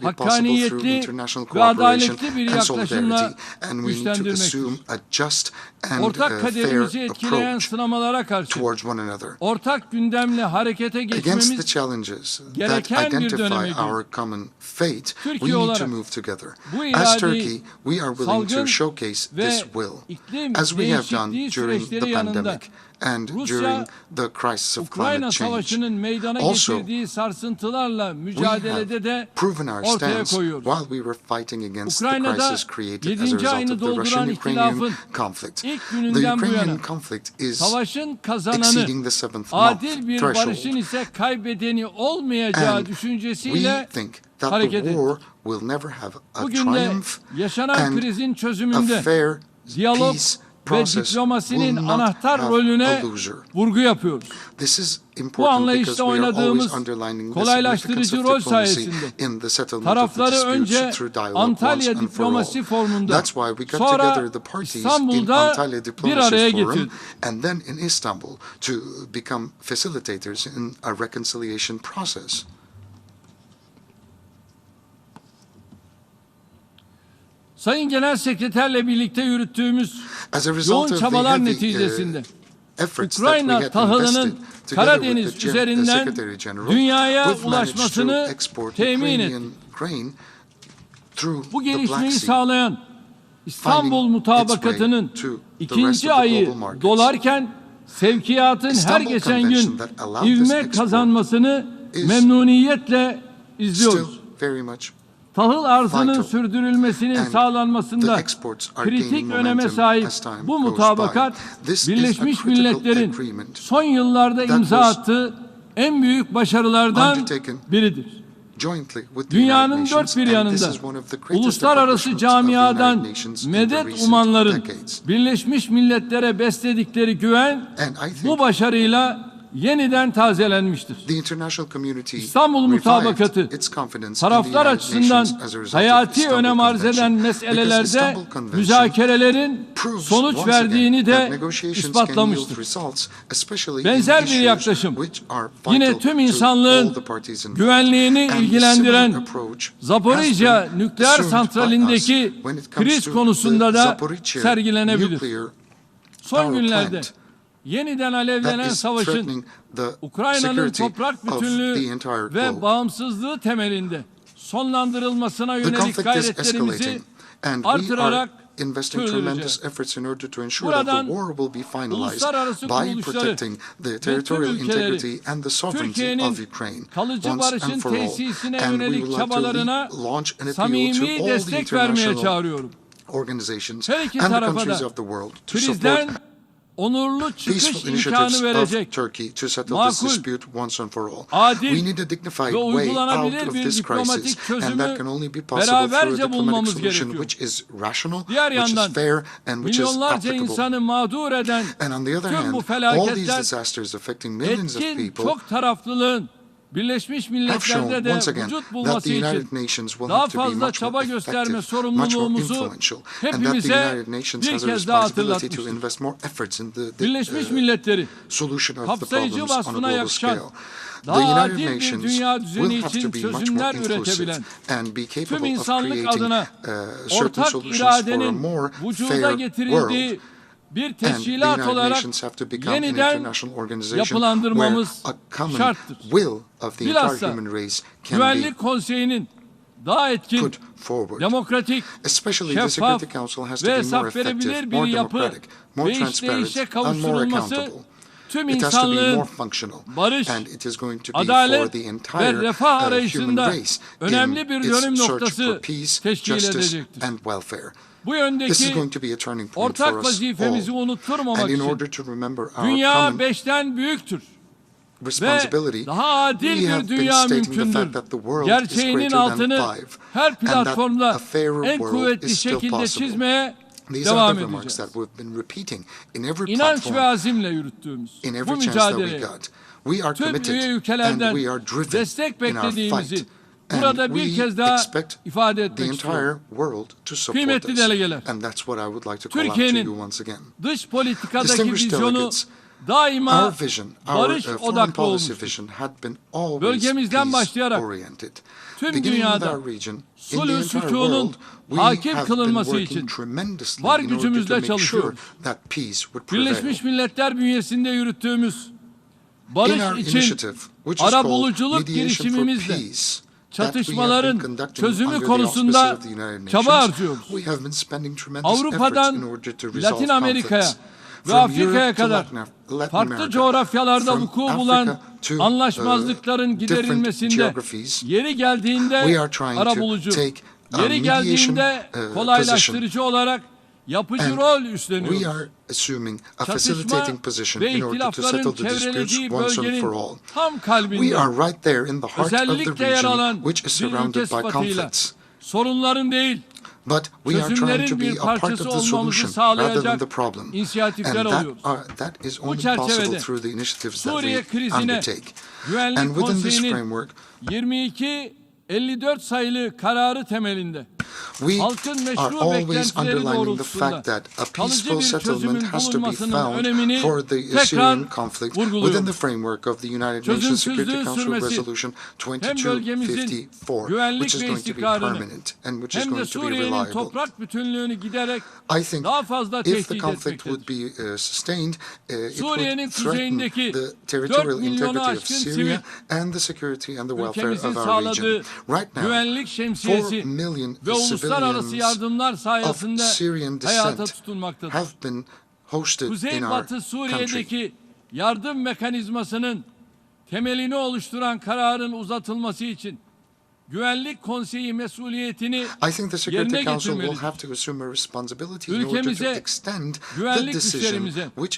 hakkaniyetli ve adaletli bir yaklaşımla güçlendirmektir. Ortak kaderimizi etkileyen sınamalara karşı ortak gündemle harekete geçmemiz gereken bir döneme girdi. Türkiye olarak bu iradeyi salgın ve iklim değişikliği süreçleri yanında Rusya-Ukrayna savaşının meydana getirdiği sarsıntılarla mücadelede de ortaya koyuyoruz. Ukrayna'da 7. ayını dolduran ihtilafın ilk gününden bu yana savaşın kazananı, adil bir barışın ise kaybedeni olmayacağı düşüncesiyle hareket ediyor. Bugün de yaşanan krizin çözümünde diyalog ve diplomasinin anahtar rolüne vurgu yapıyoruz. Bu anlayışta oynadığımız kolaylaştırıcı rol sayesinde tarafları önce Antalya Diplomasi Forumu'nda, sonra İstanbul'da bir araya getirdik. Sayın Genel Sekreterle birlikte yürüttüğümüz yoğun çabalar neticesinde Ukrayna tahılının Karadeniz üzerinden dünyaya ulaşmasını temin ettik. Bu gelişmeyi sağlayan İstanbul Mutabakatı'nın 2. ayı dolarken sevkiyatın her geçen gün ivme kazanmasını memnuniyetle izliyoruz. Tahıl arzının sürdürülmesinin sağlanmasında kritik öneme sahip bu mutabakat, Birleşmiş Milletler'in son yıllarda imza attığı en büyük başarılardan biridir. Dünyanın dört bir yanında uluslararası camiadan medet umanların Birleşmiş Milletler'e besledikleri güven bu başarıyla yeniden tazelenmiştir. İstanbul Mutabakatı, taraflar açısından hayati önem arz eden meselelerde müzakerelerin sonuç verdiğini de ispatlamıştır. Benzer bir yaklaşım, yine tüm insanlığın güvenliğini ilgilendiren Zaporijya nükleer santralindeki kriz konusunda da sergilenebilir. Son günlerde yeniden alevlenen savaşın Ukrayna'nın toprak bütünlüğü ve bağımsızlığı temelinde sonlandırılmasına yönelik gayretlerimizi artırarak sürdüreceğiz. Buradan uluslararası kuruluşları ve tüm ülkeleri Türkiye'nin kalıcı barışın tesisine yönelik çabalarına samimi destek vermeye çağırıyorum. Her iki tarafa da krizden onurlu çıkış imkanı verecek, makul, adil ve uygulanabilir bir diplomatik çözümü beraberce bulmamız gerekiyor. Diğer yandan milyonlarca insanı mağdur eden tüm bu felaketler etkin çok taraflılığın Birleşmiş Milletler'de de vücut bulması için daha fazla çaba gösterme sorumluluğumuzu hepimize bir kez daha hatırlatmıştır. Birleşmiş Milletleri kapsayıcı vasfına yakışan daha adil bir dünya düzeni için çözümler üretebilen, tüm insanlık adına ortak iradenin vücuda getirildiği bir teşkilat olarak yeniden yapılandırmamız şarttır. Bilhassa Güvenlik Konseyi'nin daha etkin, demokratik, şeffaf ve hesap verebilir bir yapı ve işleyişe kavuşturulması tüm insanlığın barış, adalet ve refah arayışında önemli bir dönüm noktası teşkil edecektir. Bu yöndeki ortak vazifemizi unutturmamak için dünya 5'ten büyüktür ve daha adil bir dünya mümkündür gerçeğinin altını her platformda en kuvvetli şekilde çizmeye devam edeceğiz. İnanç ve azimle yürüttüğümüz bu mücadeleyi tüm üye ülkelerden destek beklediğimizi burada bir kez daha ifade etmek istiyorum. Kıymetli delegeler, Türkiye'nin dış politikadaki vizyonu daima barış odaklı olmuştur. Bölgemizden başlayarak tüm dünyada sulh sükunun hakim kılınması için var gücümüzle çalışıyoruz. Birleşmiş Milletler bünyesinde yürüttüğümüz barış için arabuluculuk girişimimizle çatışmaların çözümü konusunda çaba harcıyoruz. Avrupa'dan Latin Amerika'ya ve Afrika'ya kadar farklı coğrafyalarda vuku bulan anlaşmazlıkların giderilmesinde yeri geldiğinde arabulucu, yeri geldiğinde kolaylaştırıcı olarak yapıcı rol üstleniyoruz. Çatışma ve ihtilafların çevrelediği bölgenin tam kalbinde özellikle yer alan bir ülke sıfatıyla sorunların değil, çözümlerin bir parçası olmamızı sağlayacak inisiyatifler alıyoruz. Bu çerçevede Suriye krizine Güvenlik Konseyi'nin 2254 sayılı kararı temelinde halkın meşru beklentileri doğrultusunda kalıcı bir çözümün bulunmasının önemini tekrar vurguluyoruz. Çözümsüzlüğün sürmesi hem bölgemizin güvenlik ve istikrarını hem de Suriye'nin toprak bütünlüğünü giderek daha fazla tehdit etmektedir. Suriye'nin kuzeyindeki 4 milyonu aşkın sivil ülkemizin sağladığı güvenlik şemsiyesi ve uluslararası yardımlar sayesinde hayata tutunmaktadır. Kuzeybatı Suriye'deki yardım mekanizmasının temelini oluşturan kararın uzatılması için Güvenlik Konseyi mesuliyetini yerine getirmelidir. Ülkemize, güvenlik güçlerimize ve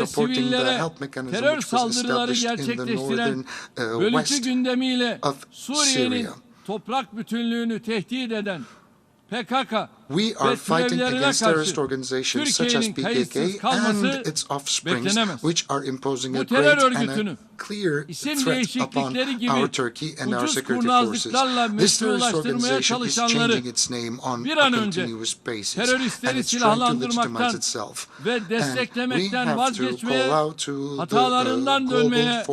sivillere terör saldırıları gerçekleştiren bölücü gündemiyle Suriye'nin toprak bütünlüğünü tehdit eden PKK ve türevlerine karşı Türkiye'nin kayıtsız kalması beklenemez. Bu terör örgütünü isim değişiklikleri gibi ucuz kurnazlıklarla meşrulaştırmaya çalışanları bir an önce teröristleri silahlandırmaktan ve desteklemekten vazgeçmeye, hatalarından dönmeye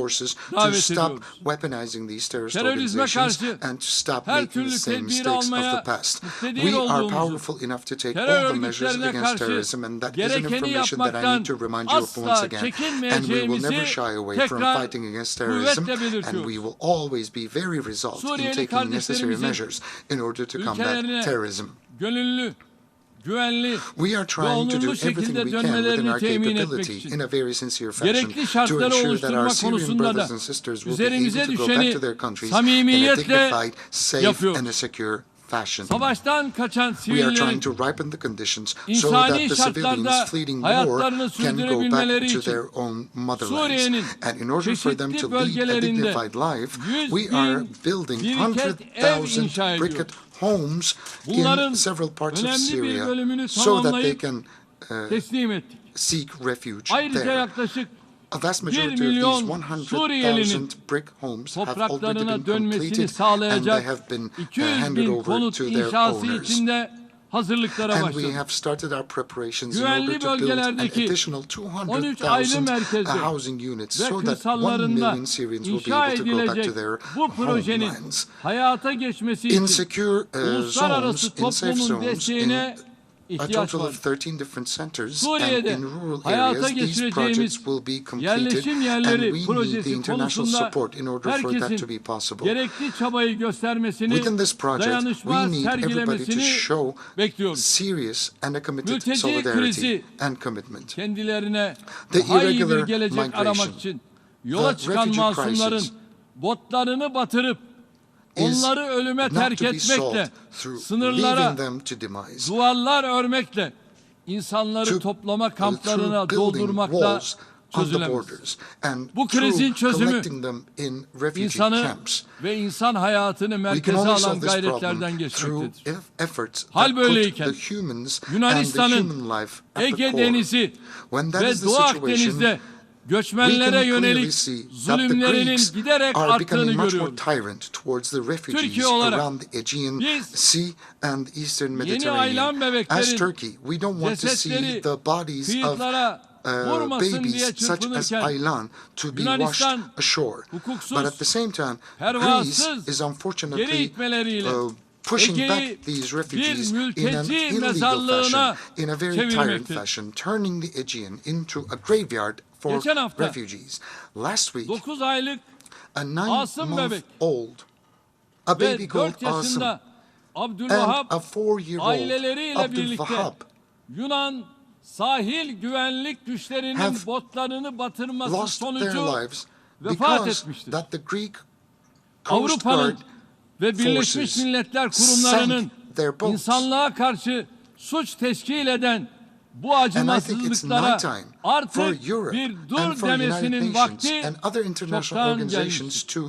davet ediyoruz. Terörizme karşı her türlü tedbir almaya muktedir olduğumuzu, terör örgütlerine karşı gerekeni yapmaktan asla çekinmeyeceğimizi tekrar kuvvetle belirtiyoruz. Suriyeli kardeşlerimizin ülkelerine gönüllü, güvenli ve onurlu şekilde dönmelerini temin etmek için gerekli şartları oluşturma konusunda da üzerimize düşeni samimiyetle yapıyoruz. Savaştan kaçan sivillerin insani şartlarda hayatlarını sürdürebilmeleri için Suriye'nin çeşitli bölgelerinde 100.000 biriket ev inşa ediyor. Bunların önemli bir bölümünü tamamlayıp teslim ettik. Ayrıca yaklaşık 1 milyon Suriyelinin topraklarına dönmesini sağlayacak 200.000 konut inşası için de hazırlıklara başladık. Güvenli bölgelerdeki 13 ayrı merkezde ve kırsallarında inşa edilecek bu projenin hayata geçmesi için uluslararası toplumun desteğine ihtiyaç var. Suriye'de hayata geçireceğimiz yerleşim yerleri projesi konusunda herkesin gerekli çabayı göstermesini, dayanışma sergilemesini bekliyoruz. Mülteci krizi kendilerine daha iyi bir gelecek aramak için yola çıkan masumların botlarını batırıp onları ölüme terk etmekle, sınırlara duvarlar örmekle, insanları toplama kamplarına doldurmakla çözülemez. Bu krizin çözümü insanı ve insan hayatını merkeze alan gayretlerden geçmektedir. Hal böyleyken Yunanistan'ın Ege Denizi ve Doğu Akdeniz'de göçmenlere yönelik zulümlerinin giderek arttığını görüyoruz. Türkiye olarak biz yeni aylan bebeklerin cesetleri kıyıklara vurmasın diye çırpınırken Yunanistan hukuksuz, pervasız geri itmeleriyle pushing back these refugees in an illegal fashion, in a very tyrant fashion, turning the Aegean into a graveyard for refugees. Last week, a 9-month-old, a baby called Asım, and a 4-year-old Abdülvahab Yunan sahil güvenlik güçlerinin botlarını batırması sonucu vefat etmiştir. Avrupa'nın ve Birleşmiş Milletler kurumlarının insanlığa karşı suç teşkil eden bu acımasızlıklara artık bir dur demesinin vakti çoktan gelmiştir.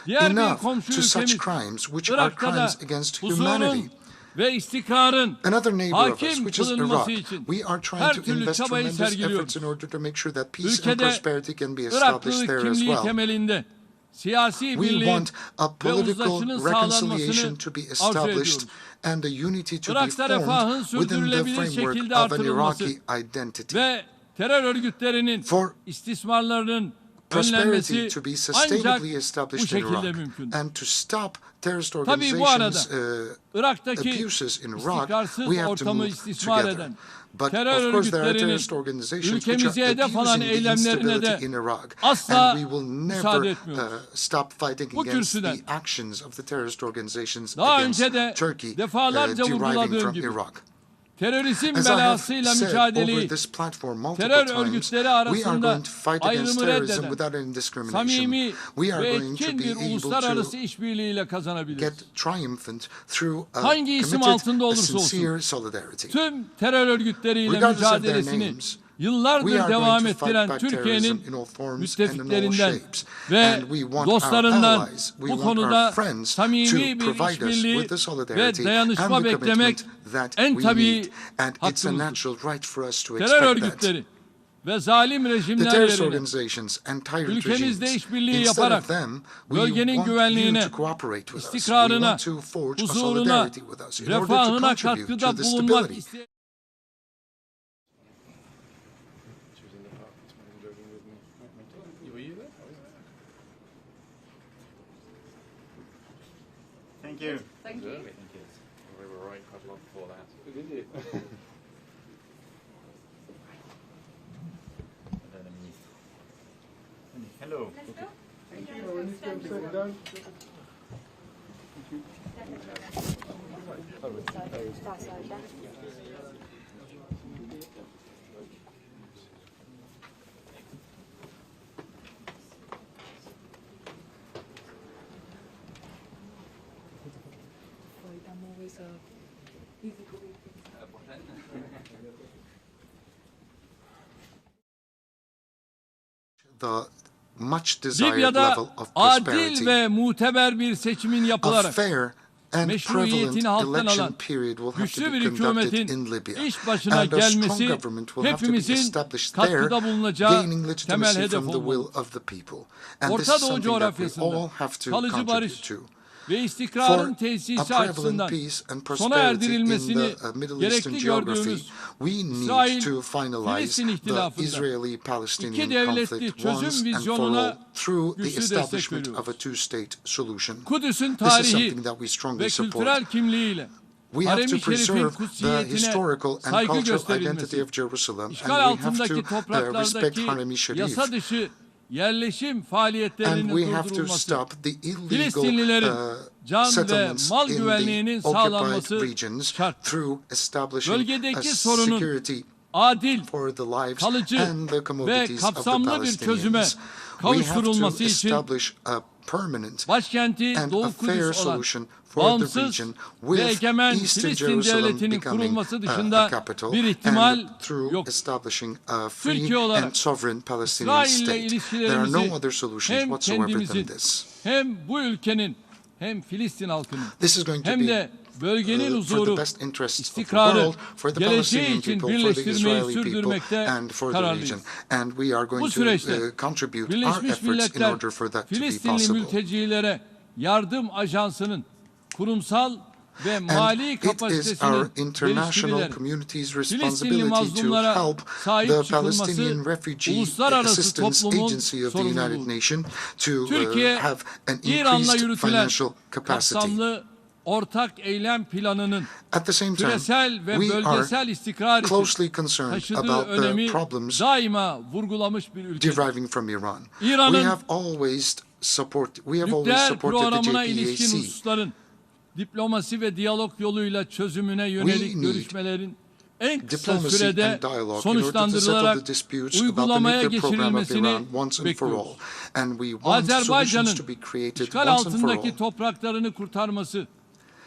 Diğer bir komşu ülkemiz Irak'ta da huzurun ve istikrarın hakim kılınması için her türlü çabayı sergiliyoruz. Ülkede Iraklılık kimliği temelinde siyasi birliğin ve uzlaşının sağlanmasını arzu ediyoruz. Irak'ta refahın sürdürülebilir şekilde artırılması ve terör örgütlerinin istismarlarının önlenmesi ancak bu şekilde mümkün. Tabii bu arada Irak'taki istikrarsız ortamı istismar eden terör örgütlerinin ülkemize hedef alan eylemlerine de asla müsaade etmiyoruz. Bu kürsüden daha önce de defalarca vurguladığım gibi terörizm belasıyla mücadeleyi terör örgütleri arasında ayrımı reddeden samimi ve etkin bir uluslararası işbirliğiyle kazanabiliriz. Hangi isim altında olursa olsun tüm terör örgütleriyle mücadelesini yıllardır devam ettiren Türkiye'nin müttefiklerinden ve dostlarından bu konuda samimi bir işbirliği ve dayanışma beklemek en tabii hakkımızdır. Terör örgütleri ve zalim rejimler yerine ülkemizde işbirliği yaparak bölgenin güvenliğine, istikrarına, huzuruna, refahına katkıda bulunmak isteyen Thank you. Thank you. We were writing quite a lot before that. Did you? Hello. Let's go. Thank you. The much desired Libya'da level of adil prosperity, ve muteber bir seçimin a yapılarak fair and prevalent meşruiyetini halktan election alan period will have to güçlü be bir conducted in hükümetin Libya, iş başına and a strong gelmesi government will have to be hepimizin established there, katkıda bulunacağı gaining temel legitimacy hedef from the will olmalı. of the people. And this Orta is Doğu something that we all coğrafyasında have to kalıcı contribute barış to. ve istikrarın For a tesisi prevalent açısından peace and sona prosperity in erdirilmesini the Middle Eastern gerekli geography, gördüğümüz we need İsrail, to finalize Filistin the ihtilafında Israeli-Palestinian iki devletli conflict çözüm once and for all vizyonuna through the güçlü destek establishment of a veriyoruz. two-state solution. Kudüs'ün This is tarihi something that we strongly ve support. kültürel kimliğiyle We have to Harem-i Şerif'in preserve the kutsiyetine historical and saygı cultural identity gösterilmesi, of Jerusalem, işgal and we have altındaki to respect topraklardaki Harem-i Şerif, yasa dışı yerleşim and faaliyetlerinin we have to durdurulması, stop the illegal Filistinlilerin can ve settlements mal in güvenliğinin the occupied sağlanması regions şart. through establishing a Bölgedeki sorunun security adil, for the lives kalıcı and the ve commodities of the kapsamlı bir çözüme Palestinians. We have to kavuşturulması için establish a permanent başkenti and Doğu a fair Kudüs olan solution for the bağımsız region, ve with egemen Eastern Filistin Jerusalem devletinin becoming kurulması a dışında capital, bir ihtimal and through yok. establishing a free Türkiye olarak and sovereign Palestinian İsrail'le state. There are ilişkilerimizi no other solutions hem whatsoever than kendimizin this. hem bu ülkenin hem Filistin halkının This is going to hem be de bölgenin for huzuru, the best interests of the istikrarı, world, for the geleceği Palestinian için people, for the birleştirmeyi Israeli people, sürdürmekte and for the kararlıyız. region. And we are Bu going to süreçte contribute our Birleşmiş efforts in Milletler order for that to be Filistinli possible. mültecilere yardım ajansının kurumsal ve mali It is kapasitesini our international geliştirilerek community's Filistinli responsibility to mazlumlara help sahip the çıkılması Palestinian Refugee uluslararası Assistance toplumun Agency of the United sorumluluğudur. Nations to Türkiye, have an İran'la increased yürütülen financial capacity. kapsamlı ortak eylem planının At the same time, küresel ve we bölgesel are istikrar için closely concerned taşıdığı about the önemi problems daima vurgulamış bir ülke. deriving from Iran. We İran'ın have always supported nükleer the programına ilişkin JPAC. hususların diplomasi ve diyalog yoluyla çözümüne yönelik need görüşmelerin en kısa diplomacy sürede and dialogue in order to sonuçlandırılarak settle the disputes about the uygulamaya nuclear program of geçirilmesini Iran once and for all. bekliyoruz. And we want solutions Azerbaycan'ın to be created işgal once and for all. altındaki topraklarını kurtarması,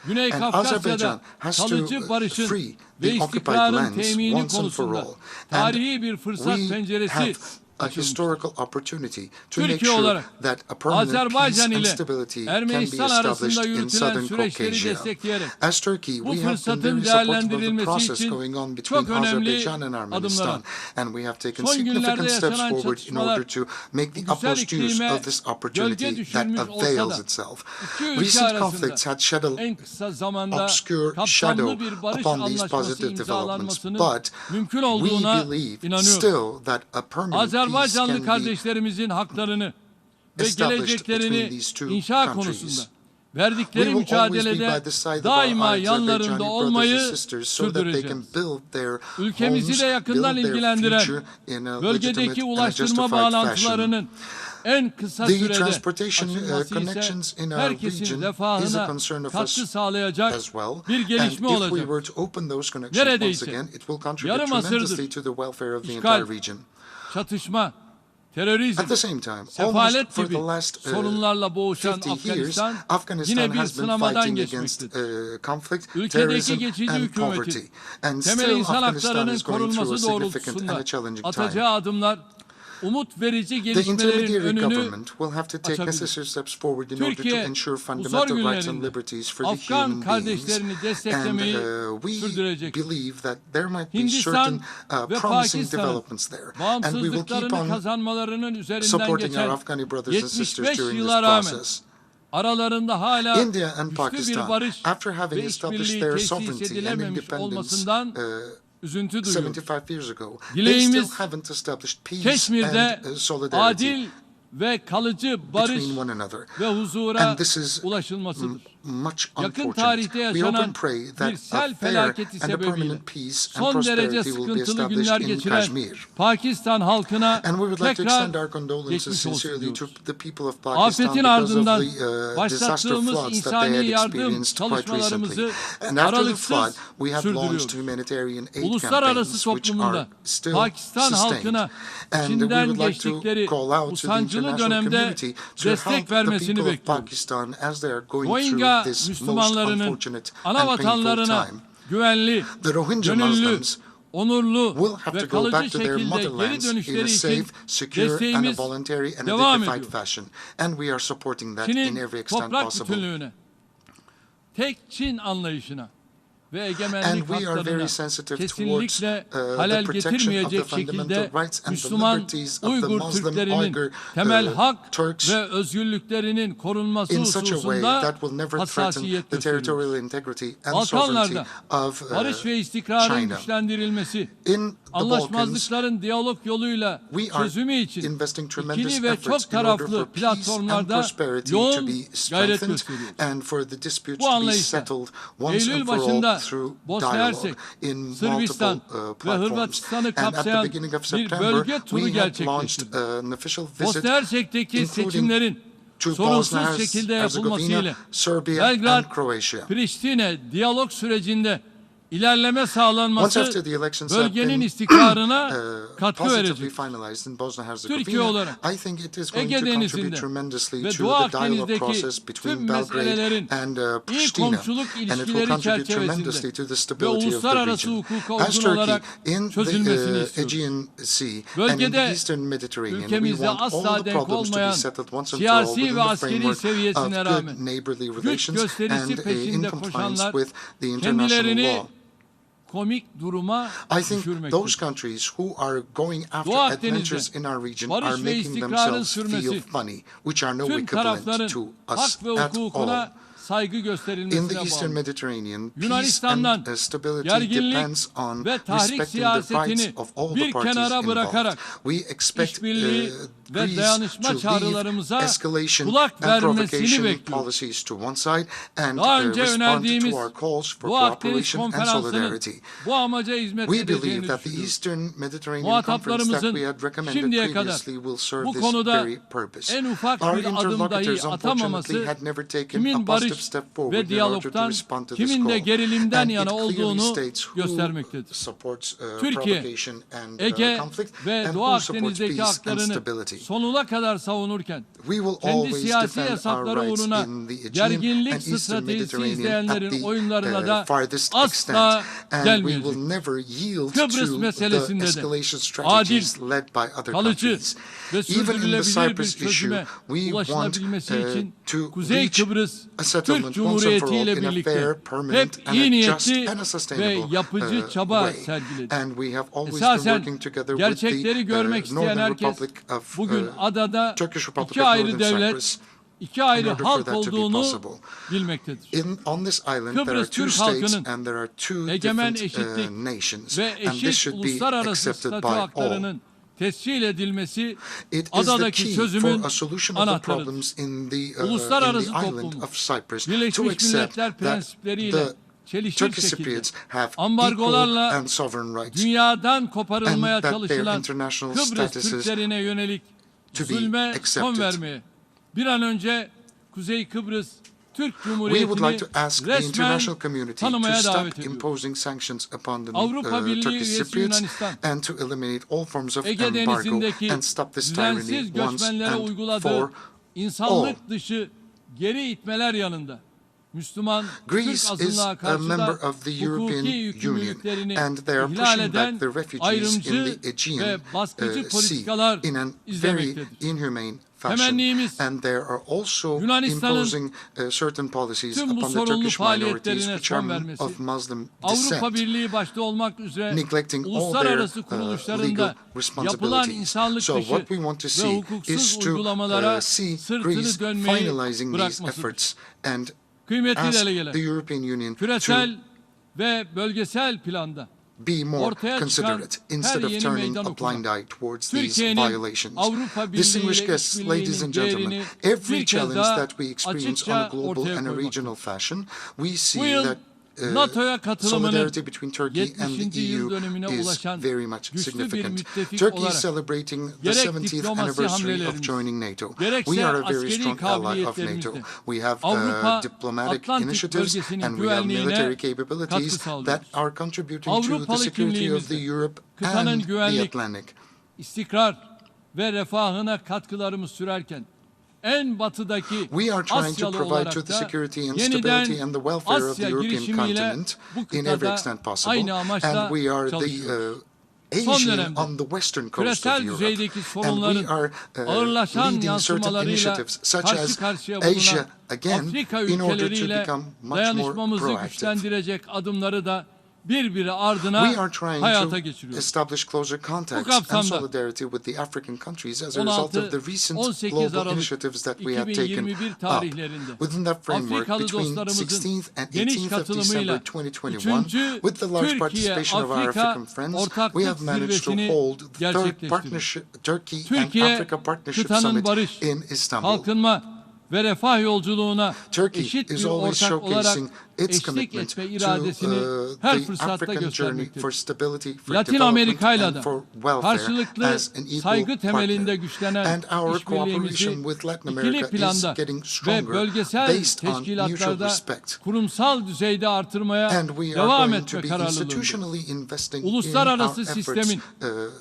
Güney And Kafkasya'da Azerbaijan has to kalıcı barışın free ve the occupied istikrarın lands temini once and for konusunda all. tarihi bir fırsat We penceresi have a açılmıştır. historical opportunity to make Türkiye sure olarak that a permanent peace Azerbaycan and ile stability can be Ermenistan arasında established in yürütülen southern süreçleri Caucasia. destekleyerek As Turkey, bu we have been fırsatın very supportive of the değerlendirilmesi process için going on between çok önemli Azerbaijan and Armenistan'adımlar and we have taken Son günlerde significant steps yaşanan forward in order çatışmalar to make the bu güzel utmost use iklime of this opportunity gölge that düşürmüş avails olsa da itself. iki ülke Recent conflicts arasında had shed an en kısa zamanda obscure kapsamlı shadow bir barış upon these anlaşması positive developments, imzalanmasının but mümkün we olduğuna believe inanıyoruz. still that a permanent peace Azerbaycanlı can be kardeşlerimizin haklarını ve established geleceklerini between these two inşa countries. konusunda We verdikleri will always be by mücadelede the side of daima our yanlarında Azerbaijani brothers olmayı and sisters so that they can sürdüreceğiz. build their Ülkemizi homes, de yakından build their ilgilendiren future in a bölgedeki legitimate and a ulaştırma justified bağlantılarının en kısa The sürede transportation açılması connections ise in our herkesin region is a refahına concern of katkı us sağlayacak as well. bir And gelişme if we olacak. were to open those connections once Neredeyse again, it will contribute yarım tremendously asırdır to the welfare of the işgal, entire region. çatışma, terörizm, At the same time, almost sefalet for gibi the last sorunlarla boğuşan 50 years, Afganistan Afghanistan yine bir has been sınamadan fighting against geçmektedir. conflict, Ülkedeki terrorism, geçici and hükümetin poverty. And temel still insan Afghanistan haklarının is going through a korunması significant and doğrultusunda a challenging atacağı time. adımlar umut verici The gelişmelerin intermediary önünü government will have to take açabilir. necessary steps forward in order to Türkiye ensure bu zor fundamental rights and günlerinde liberties for the Afgan human beings. kardeşlerini And desteklemeyi we sürdürecek. believe that there might be Hindistan certain ve promising Pakistan'ın developments there. And we will keep bağımsızlıklarını on kazanmalarının üzerinden supporting our geçen Afghani brothers and sisters 75 during this yıla rağmen process. aralarında hala India and güçlü bir Pakistan, barış after having ve established işbirliği their tesis sovereignty and edilememiş independence olmasından üzüntü duyuyoruz. 75 years ago, they Dileğimiz still haven't established peace Keşmir'de and solidarity adil ve kalıcı barış between one another. ve huzura And this is ulaşılmasıdır. much Yakın unfortunate. tarihte We hope yaşanan and pray bir that sel a fair felaketi and a sebebiyle permanent peace and son derece prosperity will be sıkıntılı günler established in geçiren Kashmir. Pakistan halkına And we would like to extend tekrar our condolences geçmiş olsun sincerely to diyoruz. the people of Pakistan Afetin because of ardından the disaster başlattığımız floods that they insani had yardım experienced quite recently. çalışmalarımızı And after the flood, aralıksız we have launched sürdürüyoruz. humanitarian aid Uluslararası campaigns which toplumunda are still Pakistan sustained. halkına And we içinden would like to geçtikleri call out to the usancılı international dönemde community to help destek the vermesini people of bekliyoruz. Pakistan as they are going Rohingya through this most Müslümanlarının unfortunate ana and painful vatanlarına time. güvenli, The Rohingya gönüllü, Muslims onurlu will have ve to go back kalıcı to their şekilde geri motherlands in dönüşleri a için safe, secure, and a desteğimiz voluntary and a devam dignified ediyor. fashion. And we are supporting that in Çin'in every extent toprak possible. bütünlüğüne, tek Çin anlayışına ve And egemenlik we are very haklarına sensitive towards kesinlikle the halel protection of the getirmeyecek fundamental şekilde rights and the Müslüman liberties of the Uygur Muslim Türklerinin Uyghur temel hak Turks ve özgürlüklerinin korunması in such a way hususunda that will never threaten hassasiyet the gösteriyoruz. territorial integrity and sovereignty Balkanlarda of barış ve istikrarın China. güçlendirilmesi, In the Balkans, anlaşmazlıkların diyalog yoluyla we are çözümü için investing tremendous ikili ve efforts çok in order taraflı for peace and platformlarda prosperity to yoğun be gayret strengthened gösteriyoruz. and for the disputes Bu to be anlayışla settled once Eylül and for all başında through Bosna dialogue Hersek, in multiple Sırbistan ve platforms. Hırvatistan'ı And at the kapsayan beginning of bir September, bölge turu we had launched gerçekleştirdi. an official visit Bosna Hersek'teki including seçimlerin to sorunsuz Bosnia şekilde Herzegovina, yapılmasıyla Serbia, and Belgrad, Croatia. Priştine diyalog sürecinde ilerleme Once sağlanması after the elections have bölgenin been istikrarına katkı positively verecek. finalized in Türkiye Bosnia-Herzegovina, olarak I think it is going Ege to contribute Denizi'nde tremendously ve to Doğu the dialogue Akdeniz'deki process tüm between Belgrade meselelerin and iyi Pristina, komşuluk and it will ilişkileri contribute çerçevesinde tremendously to the ve stability of the uluslararası region. hukuka As uygun Turkey olarak in çözülmesini the istiyoruz. Aegean Sea and in the Bölgede Eastern Mediterranean, we ülkemizde want all asla the denk problems to be olmayan settled once and for all siyasi within ve the askeri framework of seviyesine good rağmen neighborly güç relations gösterisi and in peşinde compliance koşanlar with the international kendilerini law. komik duruma I think those düşürmektedir. countries who are going after Doğu adventures Akdeniz'de in our region barış are ve making istikrarın themselves feel sürmesi, funny, which are no tüm equivalent tarafların to us hak ve at all. hukukuna saygı In gösterilmesine the Eastern bağlı. Mediterranean, peace Yunanistan'dan and stability gerginlik depends on ve tahrik respecting the rights siyasetini of all the bir parties kenara involved. bırakarak We expect işbirliği ve Greece dayanışma to leave çağrılarımıza escalation kulak and vermesini provocation bekliyoruz. policies to one side and Daha önce respond önerdiğimiz to our calls for Doğu Akdeniz cooperation and Konferansı'nın solidarity. bu amaca hizmet We believe edeceğini that the düşünüyoruz. Eastern Mediterranean Conference that Muhataplarımızın we had recommended şimdiye kadar previously will serve bu this konuda very purpose. en ufak Our bir adım dahi interlocutors unfortunately atamaması had never taken a kimin positive barış step forward ve in order to diyalogtan, respond to this kimin de call. gerilimden And it yana clearly olduğunu states who göstermektedir. supports Türkiye, provocation and Ege conflict ve and Doğu who supports Akdeniz'deki peace and haklarını stability. sonuna kadar savunurken We will kendi always siyasi defend our hesapları rights uğruna in the Aegean gerginlik and Eastern stratejisi Mediterranean at izleyenlerin the oyunlarına da farthest asla extent. And we gelmeyecek. will never yield Kıbrıs to the meselesinde de escalation adil, strategies led by other kalıcı countries. ve Even in the sürdürülebilir bir Cyprus issue, çözüme we want ulaşılabilmesi için to Kuzey reach Kıbrıs a settlement Türk once and for all Cumhuriyeti ile in a birlikte fair, permanent hep and iyi a just niyetli and a ve sustainable yapıcı çaba way. sergiledi. And we have always been Esasen working together with gerçekleri the görmek isteyen Northern herkes Republic of bugün adada Turkish Republic iki of ayrı Northern devlet, Cyprus. iki ayrı in order for halk that to be olduğunu possible. bilmektedir. On this island there are Kıbrıs two Türk states halkının and there are two egemen different eşitlik nations, ve and this eşit should be uluslararası accepted statü by all. haklarının tescil edilmesi It is the adadaki key çözümün for a solution of the anahtarıdır. problems in the Uluslararası island toplumu, of Cyprus to Birleşmiş accept Milletler that prensipleriyle the çelişir Turkish şekilde Cypriots have equal ambargolarla and sovereign rights, dünyadan koparılmaya and that their çalışılan international Kıbrıs statuses Türklerine yönelik to be zulme son accepted. vermeye, bir an önce Kuzey Kıbrıs Türk We would like Cumhuriyeti'ni to ask the resmen international community to tanımaya davet stop ediyoruz. imposing sanctions upon the Avrupa Birliği Turkish üyesi Cypriots Yunanistan, and to eliminate all forms of Ege embargo Denizi'ndeki and stop this tyranny düzensiz once göçmenlere and uyguladığı for all. insanlık dışı geri itmeler yanında Müslüman Greece Türk is azınlığa a karşı member da of the hukuki European Union, yükümlülüklerini and they are ihlal pushing eden back the refugees ayrımcı in the ve Aegean baskıcı Sea politikalar in a very izlemektedir. inhumane fashion. Temennimiz, And they are also Yunanistan'ın imposing certain policies tüm bu upon the sorunlu Turkish minorities faaliyetlerine which son are vermesi, of Muslim Avrupa descent, Birliği başta olmak üzere neglecting all their uluslararası legal kuruluşlarında yapılan responsibilities. insanlık So dışı what we want to ve see hukuksuz is to uygulamalara see sırtını Greece dönmeyi finalizing these bırakmasıdır. efforts and Kıymetli ask delegeler, the European Union to küresel ve bölgesel planda be more ortaya çıkan considerate instead her of yeni turning meydan a okuma, blind eye towards these Türkiye'nin violations. Avrupa Birliği Distinguished ile guests, ladies and işbirliğinin gentlemen, değerini every bir kez challenge daha that we experience on açıkça a global ortaya and a koymaktadır. regional fashion, we Bu see yıl that NATO'ya katılımının solidarity between Turkey and 70. the yıl EU dönemine is ulaşan very much güçlü bir significant. müttefik Turkey is olarak celebrating the gerek 70th diplomasi anniversary of hamlelerimiz, joining NATO. gerekse We are a very askeri strong ally of NATO. kabiliyetlerimizle We have Avrupa diplomatic Atlantik initiatives bölgesinin and we have military güvenliğine capabilities katkı sağlıyoruz. that are contributing to the Avrupalı security of the kimliğimizle Europe kıtanın and the güvenlik, Atlantic. istikrar ve refahına katkılarımız sürerken en batıdaki We are trying to Asyalı provide olarak to the da security and yeniden stability and the welfare of the Asya European girişimiyle continent bu in every kıtada extent possible. aynı amaçla And we are the çalışıyoruz. Son Asian dönemde on the western coast of küresel Europe. düzeydeki And sorunların we are ağırlaşan leading certain yansımalarıyla initiatives such karşı as karşıya Asia bulunan again Afrika in order to ülkeleriyle become much more dayanışmamızı proactive. güçlendirecek adımları da birbiri ardına We are trying hayata to geçiriyoruz. establish closer contacts and kapsamda solidarity with the African countries as a result of the recent 16-18 global Aralık initiatives that we have taken 2021 up. tarihlerinde Within that framework, Afrikalı between dostlarımızın 16th and geniş 18th of katılımıyla December 2021, 3. with the large participation of our Türkiye-Afrika African friends, we ortaklık have managed to zirvesini hold the third gerçekleştirdik. partnership, Turkey and Türkiye, Africa Partnership kıtanın Summit barış, in Istanbul. kalkınma ve refah yolculuğuna Turkey eşit is bir always ortak olarak showcasing its eşlik commitment etme to iradesini her the fırsatta African journey göstermektedir. for stability, for Latin development, Amerika'yla and da for welfare karşılıklı as an equal saygı temelinde partner. güçlenen And our işbirliğimizi cooperation with Latin ikili America is planda getting ve stronger bölgesel based on mutual teşkilatlarda respect. kurumsal düzeyde artırmaya And we are devam going to etme be kararlılığındır. institutionally investing in our Uluslararası efforts sistemin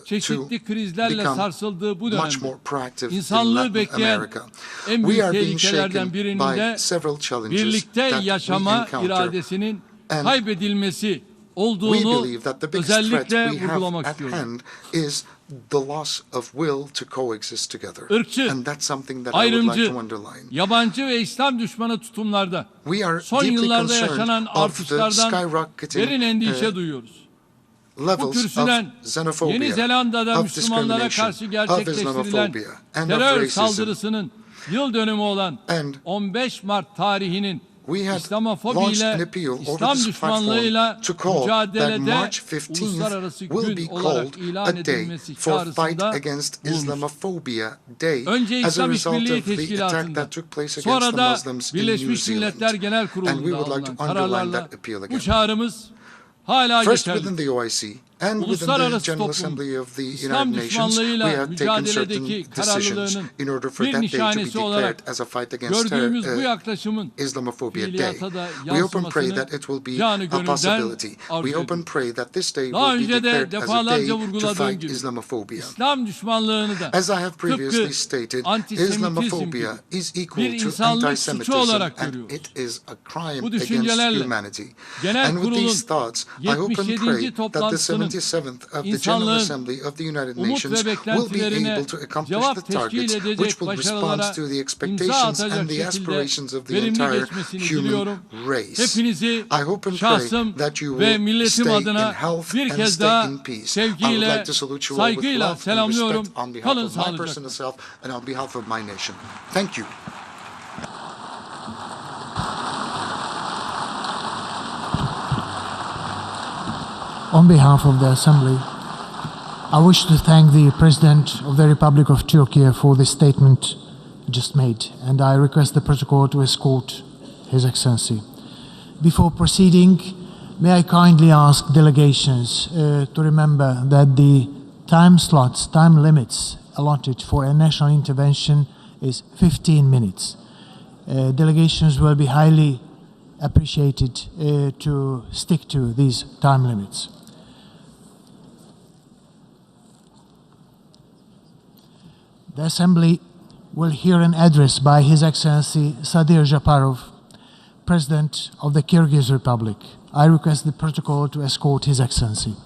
çeşitli to krizlerle become sarsıldığı bu much dönemde more proactive in insanlığı Latin bekleyen America. en We büyük are being tehlikelerden shaken birinin by de several challenges birlikte that we yaşama encounter. iradesinin And kaybedilmesi we olduğunu believe that the biggest threat özellikle we have vurgulamak at istiyorum. hand is the loss of will to coexist together. Irkçı, And that's something that I would like ayrımcı, to underline. yabancı ve İslam düşmanı tutumlarda We are son deeply yıllarda concerned yaşanan of the artışlardan skyrocketing derin endişe duyuyoruz. Bu levels kürsüden of xenophobia, Yeni Zelanda'da of Müslümanlara discrimination, karşı of gerçekleştirilen Islamophobia, and of terör racism. saldırısının yıl dönümü olan And 15 Mart tarihinin we had İslamofobi launched an ile appeal over İslam this düşmanlığıyla platform to call that mücadelede March 15th uluslararası will be gün olarak called ilan a day edilmesi for Fight çağrısında Against bulunmuştur. Islamophobia Day Önce as a İslam result İşbirliği of the attack Teşkilatı'nda, that took place against sonra the da Muslims in New Birleşmiş Milletler Zealand. Genel And we Kurulu'nda would like alınan to underline kararlarla that appeal bu again. çağrımız hala First geçerli. within the OIC and within the Uluslararası General toplum, Assembly of the İslam United Nations, we düşmanlığıyla have taken certain mücadeledeki decisions kararlılığının in order for bir that day to be nişanesi olarak declared as a Fight Against gördüğümüz bu yaklaşımın Islamophobia Day. fiiliyata da We hope and pray yansımasını that it will be canı a gönülden possibility. We arzu hope and ediyoruz. pray that this day Daha will be önce de declared as a day defalarca to vurguladığım fight gibi Islamophobia. İslam düşmanlığını da As I have previously tıpkı stated, antisemitizm Islamophobia gibi is equal bir to insanlık suçu antisemitism olarak and görüyoruz. it is a crime Bu against düşüncelerle humanity. Genel And with Kurul'un these thoughts, I hope and 77. pray that the toplantısının 77th of the General insanlığın Assembly of the United umut Nations ve will be beklentilerine able to accomplish cevap the teşkil targets edecek which will respond başarılara to the imza expectations and atacak the şekilde aspirations of the verimli entire geçmesini human diliyorum. race. Hepinizi I hope and şahsım pray that you ve will milletim stay in adına health bir and kez stay daha in peace. I would sevgiyle, like to salute you all with saygıyla love and selamlıyorum. respect on behalf Kalın of my sağlıcakla. personal self and on behalf of my nation. Thank you. On behalf of the Assembly, I wish to thank the President of the Republic of Turkey for the statement just made, and I request the protocol to escort His Excellency. Before proceeding, may I kindly ask delegations to remember that the time slots, time limits allotted for a national intervention is 15 minutes. Delegations will be highly appreciated to stick to these time limits. The Assembly will hear an address by His Excellency Sadir Japarov, President of the Kyrgyz Republic. I request the protocol to escort His Excellency.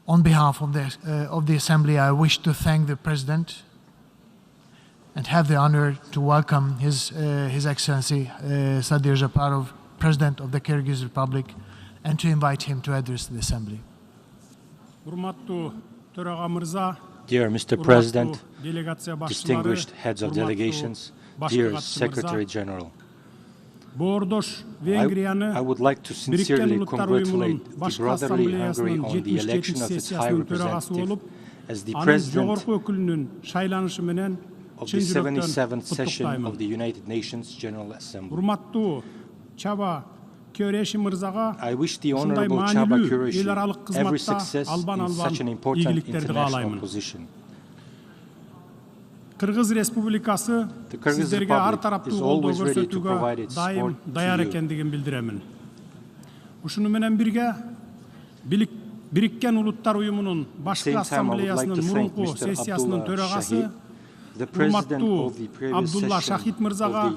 On behalf of the Assembly, I wish to thank the President and have the honor to welcome His Excellency Sadir Japarov, President of the Kyrgyz Republic, and to invite him to address the Assembly. Dear Mr. President, distinguished heads of delegations, dear Secretary General, I would like to sincerely congratulate the brotherly Hungary on the election of its High Representative as the President of the 77th session of the United Nations General Assembly. I wish the Honorable Chaba Kureshi every success in such an important international position. The Kyrgyz Republic is always ready to provide its support to you. Ушуну менен бирге Бириккен Улуттар Уюмунун башкы ассамблеясынын мурунку сессиясынын төрагасы урматтуу Абдулла Шахид мырзага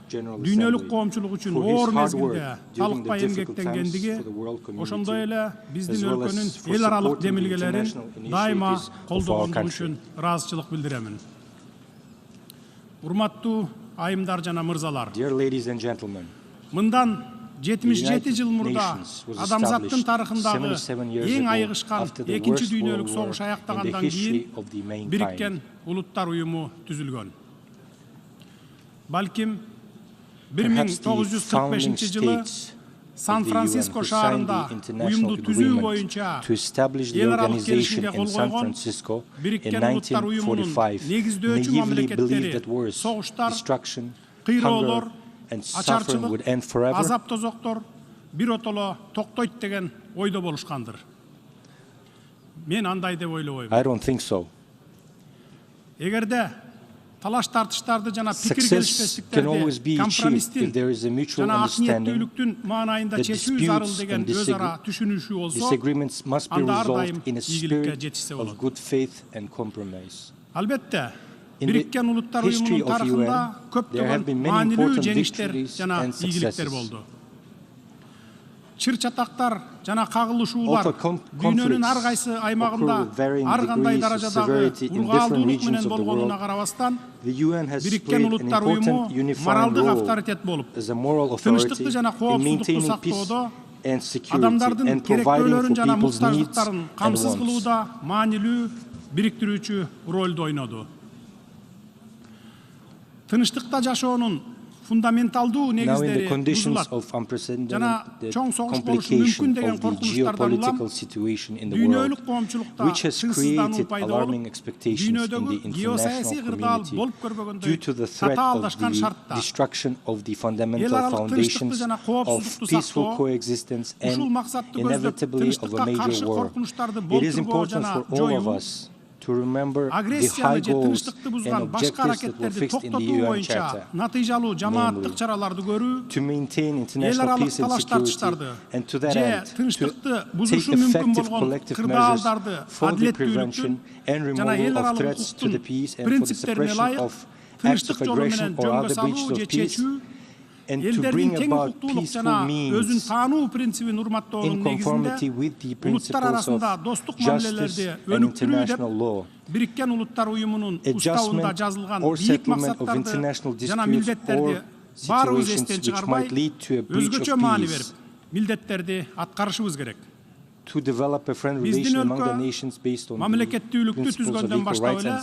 дүйнөлүк коомчулук үчүн оор мезгилде талыкпай эмгектенгендиги, ошондой эле биздин өлкөнүн эл аралык демилгелерин дайыма колдогондугу үчүн ыраазычылык билдиремин. Урматтуу айымдар жана мырзалар, мындан 77 жыл мурда адамзаттын тарыхындагы эң айыгышкан экинчи дүйнөлүк согуш аяктагандан кийин Бириккен Улуттар Уюму түзүлгөн. Балким 1945 жылы Сан-Франциско шаарында уюмду түзүү боюнча эл аралык келишимге кол койгон Бириккен Улуттар уюмунун негиздөөчү мамлекеттери согуштар, кыйроолор, ачарчылык, азап тозоктор биротоло токтойт деген ойдо болушкандыр. Мен андай деп ойлобойм. I don't think so. Эгерде талаш тартыштарды жана пикир келишпестиктерди компромисстин жана ак ниеттүүлүктүн маанайында чечүү зарыл деген өз ара түшүнүшүү болсо, анда ар дайым ийгиликке жетишсе болот. Албетте, Бириккен Улуттар уюмунун тарыхында көптөгөн маанилүү жеңиштер жана ийгиликтер болду. Чыр-чатактар жана кагылышуулар дүйнөнүн ар кайсы аймагында ар кандай даражадагы ургаалдуулук менен болгонуна карабастан, Бириккен Улуттар уюму моралдык авторитет болуп, тынчтыкты жана коопсуздукту сактоодо, адамдардын керектөөлөрүн жана муктаждыктарын камсыз кылууда маанилүү бириктирүүчү ролду ойноду. Тынчтыкта жашоонун фундаменталдуу негиздери бузулат жана чоң согуш болушу мүмкүн деген коркунучтардан улам дүйнөлүк коомчулукта чыңсыздануу пайда болуп, дүйнөдөгү геосаясий кырдаал болуп көрбөгөндөй татаалдашкан шартта эл аралык тынчтыкты жана коопсуздукту сактоо, ушул максатты көздөп тынчтыкка каршы коркунучтарды болтурбоо жана жоюу, агрессияны же тынчтыкты бузган башка аракеттерди токтотуу боюнча натыйжалуу жамааттык чараларды көрүү, эл аралык талаш тартыштарды же тынчтыкты бузушу мүмкүн болгон кырдаалдарды адилеттүүлүктүн жана эл аралык укуктун принциптерине ылайык тынчтык жолу менен жөнгө салуу же чечүү, элдердин тең укуктуулук жана өзүн таануу принцибин урматтоонун негизинде улуттар арасында достук мамилелерди өнүктүрүү деп Бириккен Улуттар уюмунун уставында жазылган бийик максаттарды жана милдеттерди баарыбыз эстен чыгарбай, өзгөчө маани берип, милдеттерди аткарышыбыз керек. Биздин өлкө мамлекеттүүлүктү түзгөндөн баштап эле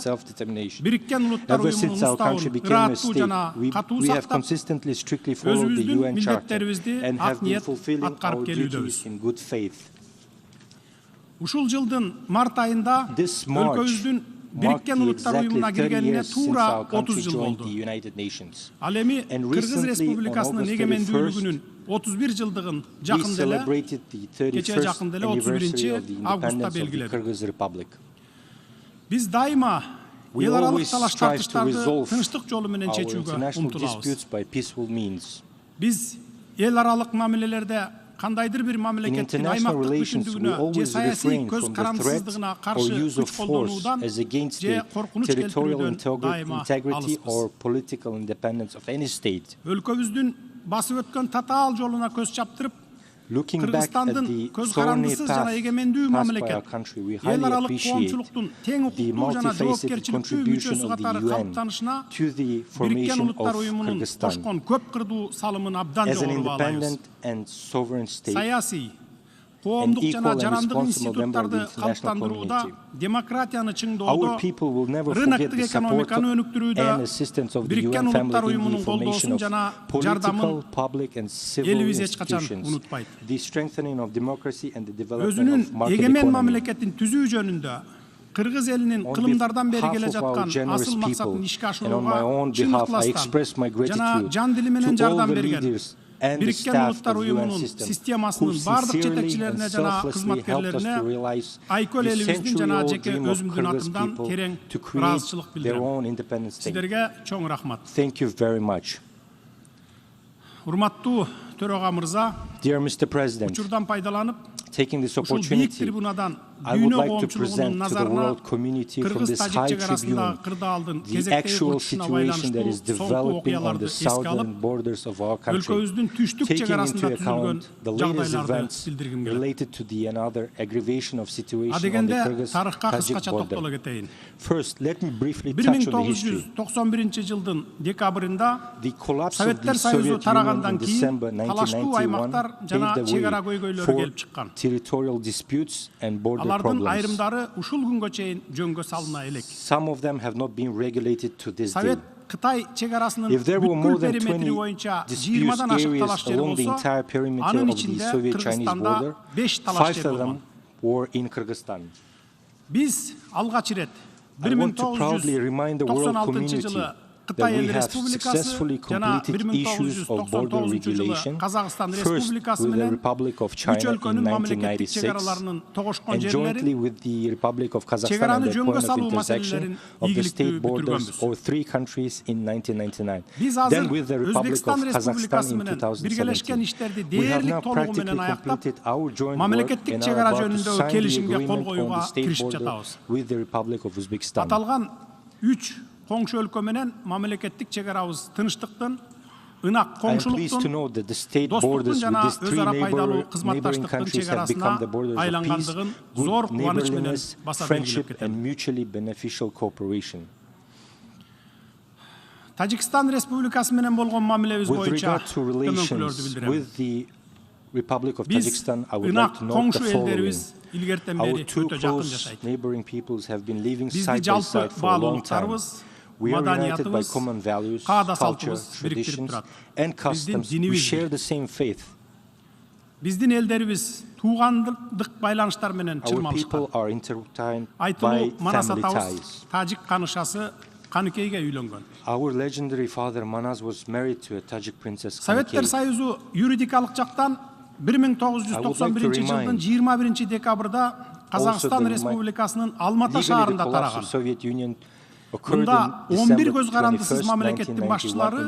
Бириккен Улуттар уюмунун уставын ыраттуу жана катуу сактап, өзүбүздүн милдеттерибизди ак ниет аткарып келүүдөбүз. Ушул жылдын март айында өлкөбүздүн Бириккен Улуттар уюмуна киргенине туура 30 жыл болду. Ал эми Кыргыз Республикасынын эгемендүүлүгүнүн 31 жылдыгын жакында эле, кечээ жакында эле 31-августта белгиледик. Биз дайыма эл аралык талаш тартыштарды тынчтык жолу менен чечүүгө умтулабыз. Биз эл аралык мамилелерде кандайдыр бир мамлекеттин аймактык бүтүндүгүнө же саясий көз карандысыздыгына каршы күч колдонуудан же коркунуч келтирүүдөн дайыма алыс. Өлкөбүздүн басып өткөн татаал жолуна көз чаптырып, Кыргызстандын көз карандысыз жана эгемендүү мамлекет, эл аралык коомчулуктун тең укуктуу жана жоопкерчиликтүү мүчөсү катары калыптанышына Бириккен Улуттар уюмунун кошкон көп кырдуу салымын абдан жогору баалайбыз. Саясий, коомдук жана жарандык институттарды калыптандырууда, демократияны чыңдоодо, рыноктук экономиканы өнүктүрүүдө Бириккен Улуттар уюмунун колдоосун жана жардамын элибиз эч качан унутпайт. Өзүнүн эгемен мамлекетин түзүү жөнүндө Кыргыз элинин кылымдардан бери келе жаткан асыл максатын ишке ашырууга чын ыктыластан жана жан дили менен жардам берген Бириккен Улуттар уюмунун системасынын бардык жетекчилерине жана кызматкерлерине айкөл элибиздин жана жеке өзүмдүн атымдан терең ыраазычылык билдирем. Сиздерге чоң рахмат. Урматтуу төрага мырза, учурдан пайдаланып, ушул бийик трибунадан дүйнө коомчулугунун назарына Кыргыз тажик чек арасындагы кырдаалдын кезектеги урушуна байланыштуу соңку окуяларды эске алып, өлкөбүздүн түштүк чек арасында түзүлгөн жагдайларды билдиргим келет. Адегенде тарыхка кыскача токтоло кетейин. 1991-жылдын декабрында Советтер Союзу тарагандан кийин талаштуу аймактар жана чек ара көйгөйлөрү келип чыккан. Алардын айрымдары ушул күнгө чейин жөнгө салына элек. Совет Кытай чегарасынын If there were more бүткүл than периметри 20 боюнча dispute 20-дан ашык areas талаш жери along the болсо, entire perimeter анын of the ичинде Soviet-Chinese Кыргызстанда border, 5 талаш 5 жери of болгон. them were in Kyrgyzstan. Биз алгач ирет I want to proudly remind the world 1996 community жылы that Кытай we Эл have Республикасы successfully жана completed issues of border 1999 жылы regulation, Казакстан first Республикасы with the менен Republic of үч China in өлкөнүн мамлекеттик 1996 чегараларынын тогошкон and jointly жерлерин with the Republic of Kazakhstan чегараны at the жөнгө point of салуу intersection маселелерин of the ийгиликтүү state borders бүтүргөнбүз. of 3 countries in 1999. Биз Then азыр with the Republic of Өзбекстан Kazakhstan Республикасы in менен биргелешкен 2017. иштерди We have now дээрлик толугу practically менен аяктап, completed our joint work мамлекеттик and are чегара about to жөнүндөгү sign the келишимге кол agreement on коюуга the state киришип border жатабыз. with the Republic of Uzbekistan. Аталган 3 коңшу өлкө менен мамлекеттик чегарабыз тынчтыктын, ынак I am pleased to коңшулуктун, know that the state достуктун borders with жана these 3 өз ара пайдалуу neighboring кызматташтыктын countries have чегарасына become the borders of peace, айлангандыгын good зор кубаныч менен neighborliness, баса friendship, белгилеп and кетем. mutually beneficial cooperation. Тажикстан Республикасы менен болгон мамилебиз With боюнча regard to relations төмөнкүлөрдү билдирем. with the Republic of Биз Tajikistan, I would ынак like to note the коңшу following. элдерибиз илгертен Our бери two өтө жакын close жашайт. neighboring peoples have been living Бизди side by жалпы side for a long time. баалуулуктарыбыз, We are united by маданиятыбыз, common values, каада culture, салтыбыз бириктирип traditions, турат. and Биздин customs. We динибиз share the same faith. Биздин элдерибиз туугандык байланыштар менен Our чырмалышкан. people are intertwined by Айтылуу Манас family атабыз ties. тажик канышасы Каныкейге үйлөнгөн. Our legendary father Manas was married to a Tajik princess Советтер Kanykei. Союзу юридикалык жактан 1991 жылдын 21 декабрда Казакстан Республикасынын Алматы шаарында тараган. Мында 11 көз карандысыз мамлекеттин башчылары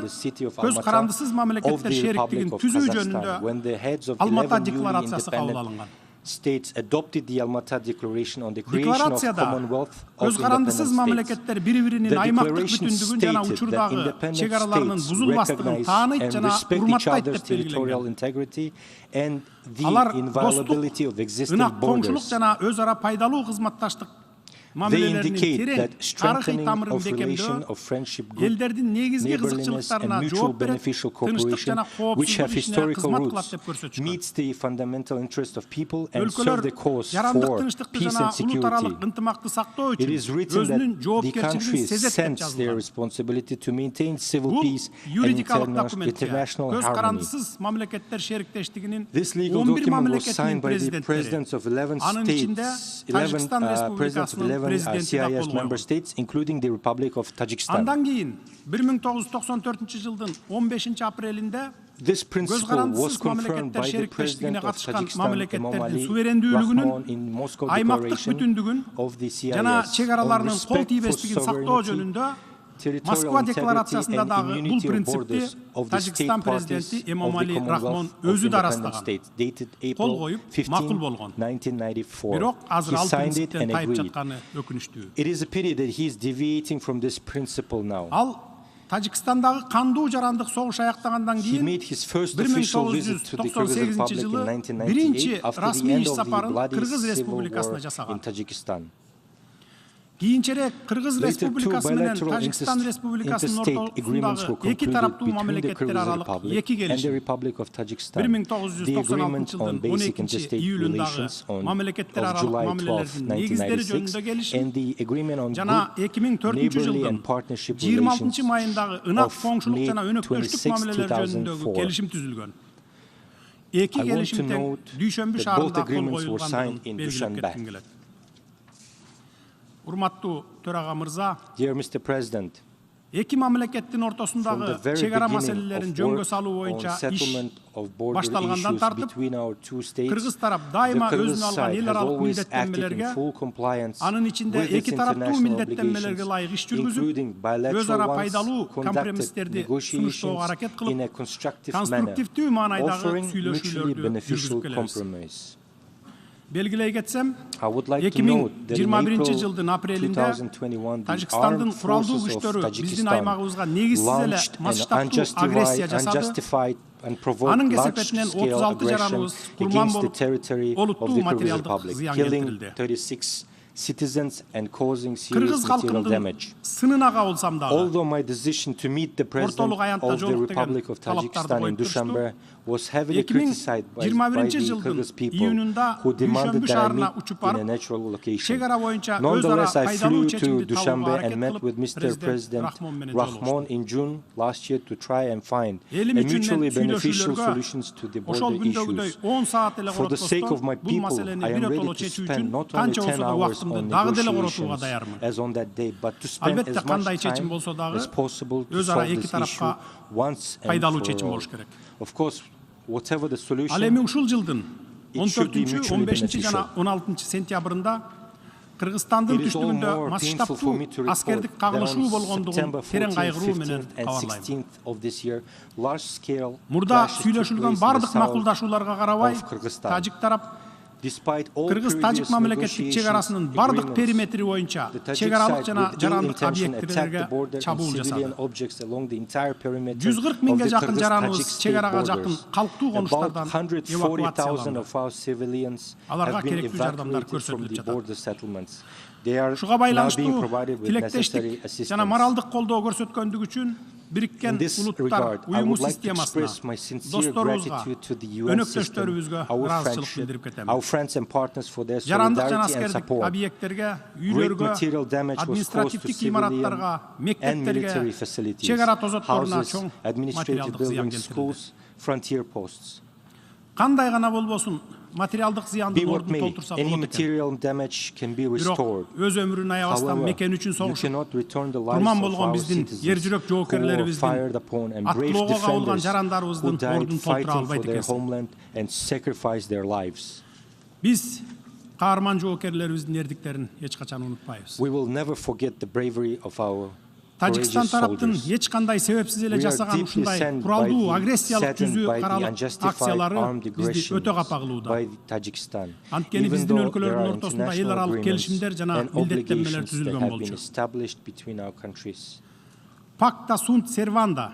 көз карандысыз мамлекеттер шериктигин түзүү жөнүндө Алматы декларациясы кабыл алынган. States adopted the Almaty Declaration on the creation of Commonwealth of Independent States. мамлекеттер бири-биринин аймактык бүтүндүгүн жана учурдагы чегараларынын бузулбастыгын тааныйт жана урматтайт деп белгиленген. And the Алар inviolability of existing ынак коңшулук borders. жана өз ара пайдалуу кызматташтык They мамилелеринин indicate терең that тарыхый strengthening тамырын of relation бекемдөө of friendship, good элдердин негизги neighborliness, кызыкчылыктарына and mutual жооп берет, beneficial тынчтык cooperation, жана which have коопсуздук ишине historical кызмат кылат roots, деп көрсөтүшкөн. meets the fundamental interest of people and serve Өлкөлөр the cause жарандык for тынчтыкты peace жана and security. улуутаралык ынтымакты сактоо It is үчүн written өзүнүн that the жоопкерчилигин countries сезет деп sense their жазылган. responsibility to maintain civil Бул peace and юридикалык документке international көз harmony. карандысыз мамлекеттер шериктештигинин This legal 11 document was signed мамлекеттин by the президенттери, presidents of 11 анын ичинде states, Тажикстан presidents of Республикасынын 11 президенти да CIS кол member койгон. states, including the Republic of Tajikistan. Андан кийин 1994 жылдын 15 апрелинде This көз principle was карандысыз confirmed мамлекеттер by the шериктештигине president of катышкан Tajikistan, мамлекеттердин Rahmon суверендүүлүгүнүн, in Moscow аймактык Declaration бүтүндүгүн of the жана CIS on чегараларынын кол respect for тийбестигин сактоо sovereignty, жөнүндө territorial Москва integrity декларациясында and дагы бул immunity of принципти borders of the state Тажикстан parties президенти of Эмомали the Рахмон Commonwealth of өзү да Independent ырастаган. States, dated Кол April коюп 15, макул болгон. 1994. Бирок азыр He ал signed it принциптен and тайып agreed. жатканы өкүнүчтүү. It is a pity that he is deviating from this principle now. Ал Тажикстандагы кандуу жарандык согуш аяктагандан He кийин made his first official visit to the Kyrgyz 1998 Republic жылы in биринчи 1998 after the расмий end иш of the сапарын bloody Кыргыз civil war Республикасына in жасаган. Tajikistan. Кийинчерээк Кыргыз Later, two Республикасы менен bilateral Тажикстан Республикасынын interstate agreements were ортосундагы эки concluded тараптуу between the мамлекеттер Kyrgyz аралык Republic эки and the келишим Republic of Tajikistan. The agreement 1996 on жылдын basic 12 interstate июлүндагы relations on мамлекеттер of аралык July 12, мамилелердин негиздери 1996 жөнүндө келишим and the agreement on жана good 2004 neighborly жылдын and partnership 26 майындагы ынак of коңшулук жана May өнөктөштүк 26, мамилелер жөнүндөгү 2004. келишим түзүлгөн. Эки I want to келишим тең note Дүйшөмбү that both шаарында кол agreements were signed коюлгандыгын in белгилеп Dushanbe. кетким келет. Урматтуу төрага мырза, Dear Mr. President, эки мамлекеттин from the ортосундагы very чегара beginning маселелерин of жөнгө work салуу on боюнча иш settlement of border башталгандан issues тартып, between our two states, Кыргыз тарап the дайыма Kyrgyz өзүнө алган side эл has аралык always acted in милдеттенмелерге, full compliance анын ичинде with its эки тараптуу international милдеттенмелерге obligations, ылайык иш including жүргүзүп, bilateral өз ара ones, пайдалуу conducted компромисстерди сунуштоого negotiations аракет in кылып, a constructive manner, конструктивдүү маанайдагы offering mutually сүйлөшүүлөрдү beneficial жүргүзүп келебиз. compromise. Белгилей кетсем, I would like to note that in 2021 April жылдын апрелинде 2021, the Тажикстандын armed куралдуу forces of күчтөрү биздин Tajikistan аймагыбызга негизсиз эле launched an масштабтуу агрессия жасады. unjustified and provoked Анын кесепетинен large-scale 36 aggression жараныбыз курман against the болуп, territory of олуттуу the Kyrgyz материалдык Republic, зыян killing келтирилди. 36 citizens and causing serious Кыргыз material халкындын damage. сынына кабылсам дагы, Although my decision to meet the President ортолук аянтта of the жолук деген Republic of талаптарды Tajikistan in коюп турушту, Dushanbe was heavily criticized by the Kyrgyz people who demanded that I meet in a natural location. Nonetheless, I flew to Dushanbe and met with Mr. President Rahmon in June last year to try and find a mutually beneficial solutions to the border issues. For the sake of my people, I am ready to spend not only 10 hours on negotiations as on that day, but to spend as much time as possible to solve this issue once and for all. Of course, whatever the solution, it should be mutually beneficial. Кыргызстандын түштүгүндө масштабтуу аскердик кагылышуу болгондугун терең кайгыруу менен кабарлайм. Мурда сүйлөшүлгөн бардык макулдашууларга карабай, тажик тарап Кыргыз-тажик мамлекеттик чек арасынын бардык периметри боюнча чек аралык жана жарандык объекттерге чабуул жасады. 140 миңге жакын жараныбыз чек арага жакын калктуу конуштардан эвакуацияланды. Аларга керектүү жардамдар көрсөтүлүп жатат. Ушуга байланыштуу тилектештик жана моралдык колдоо көрсөткөндүгү үчүн Birikкен Улуттар уюму системасына, досторубузга, өнөктөштөрүбүзгө ыраазычылык билдирип кетем. Жарандык жана аскердик объекттерге, үйлөргө, административдик имараттарга, мектептерге, чек ара тозотторуна чоң материалдык зыян келтирилди. Кандай гана болбосун, материалдык зыяндын ордун толтурса болот экен. Бирок өз өмүрүн аябастан мекен үчүн согушуп, курман болгон биздин ер жүрөк жоокерлерибиздин, аттоого кабылган жарандарыбыздын ордун толтура албайт экенсиң. Биз каарман жоокерлерибиздин эрдиктерин эч качан унутпайбыз. Тажикстан тараптын эч кандай себепсиз эле жасаган ушундай куралдуу агрессиялык жүзү каралык акциялары бизди өтө капагылууда. Анткени биздин өлкөлөрдүн ортосунда эл аралык келишимдер жана милдеттенмелер түзүлгөн болчу. Pacta sunt servanda.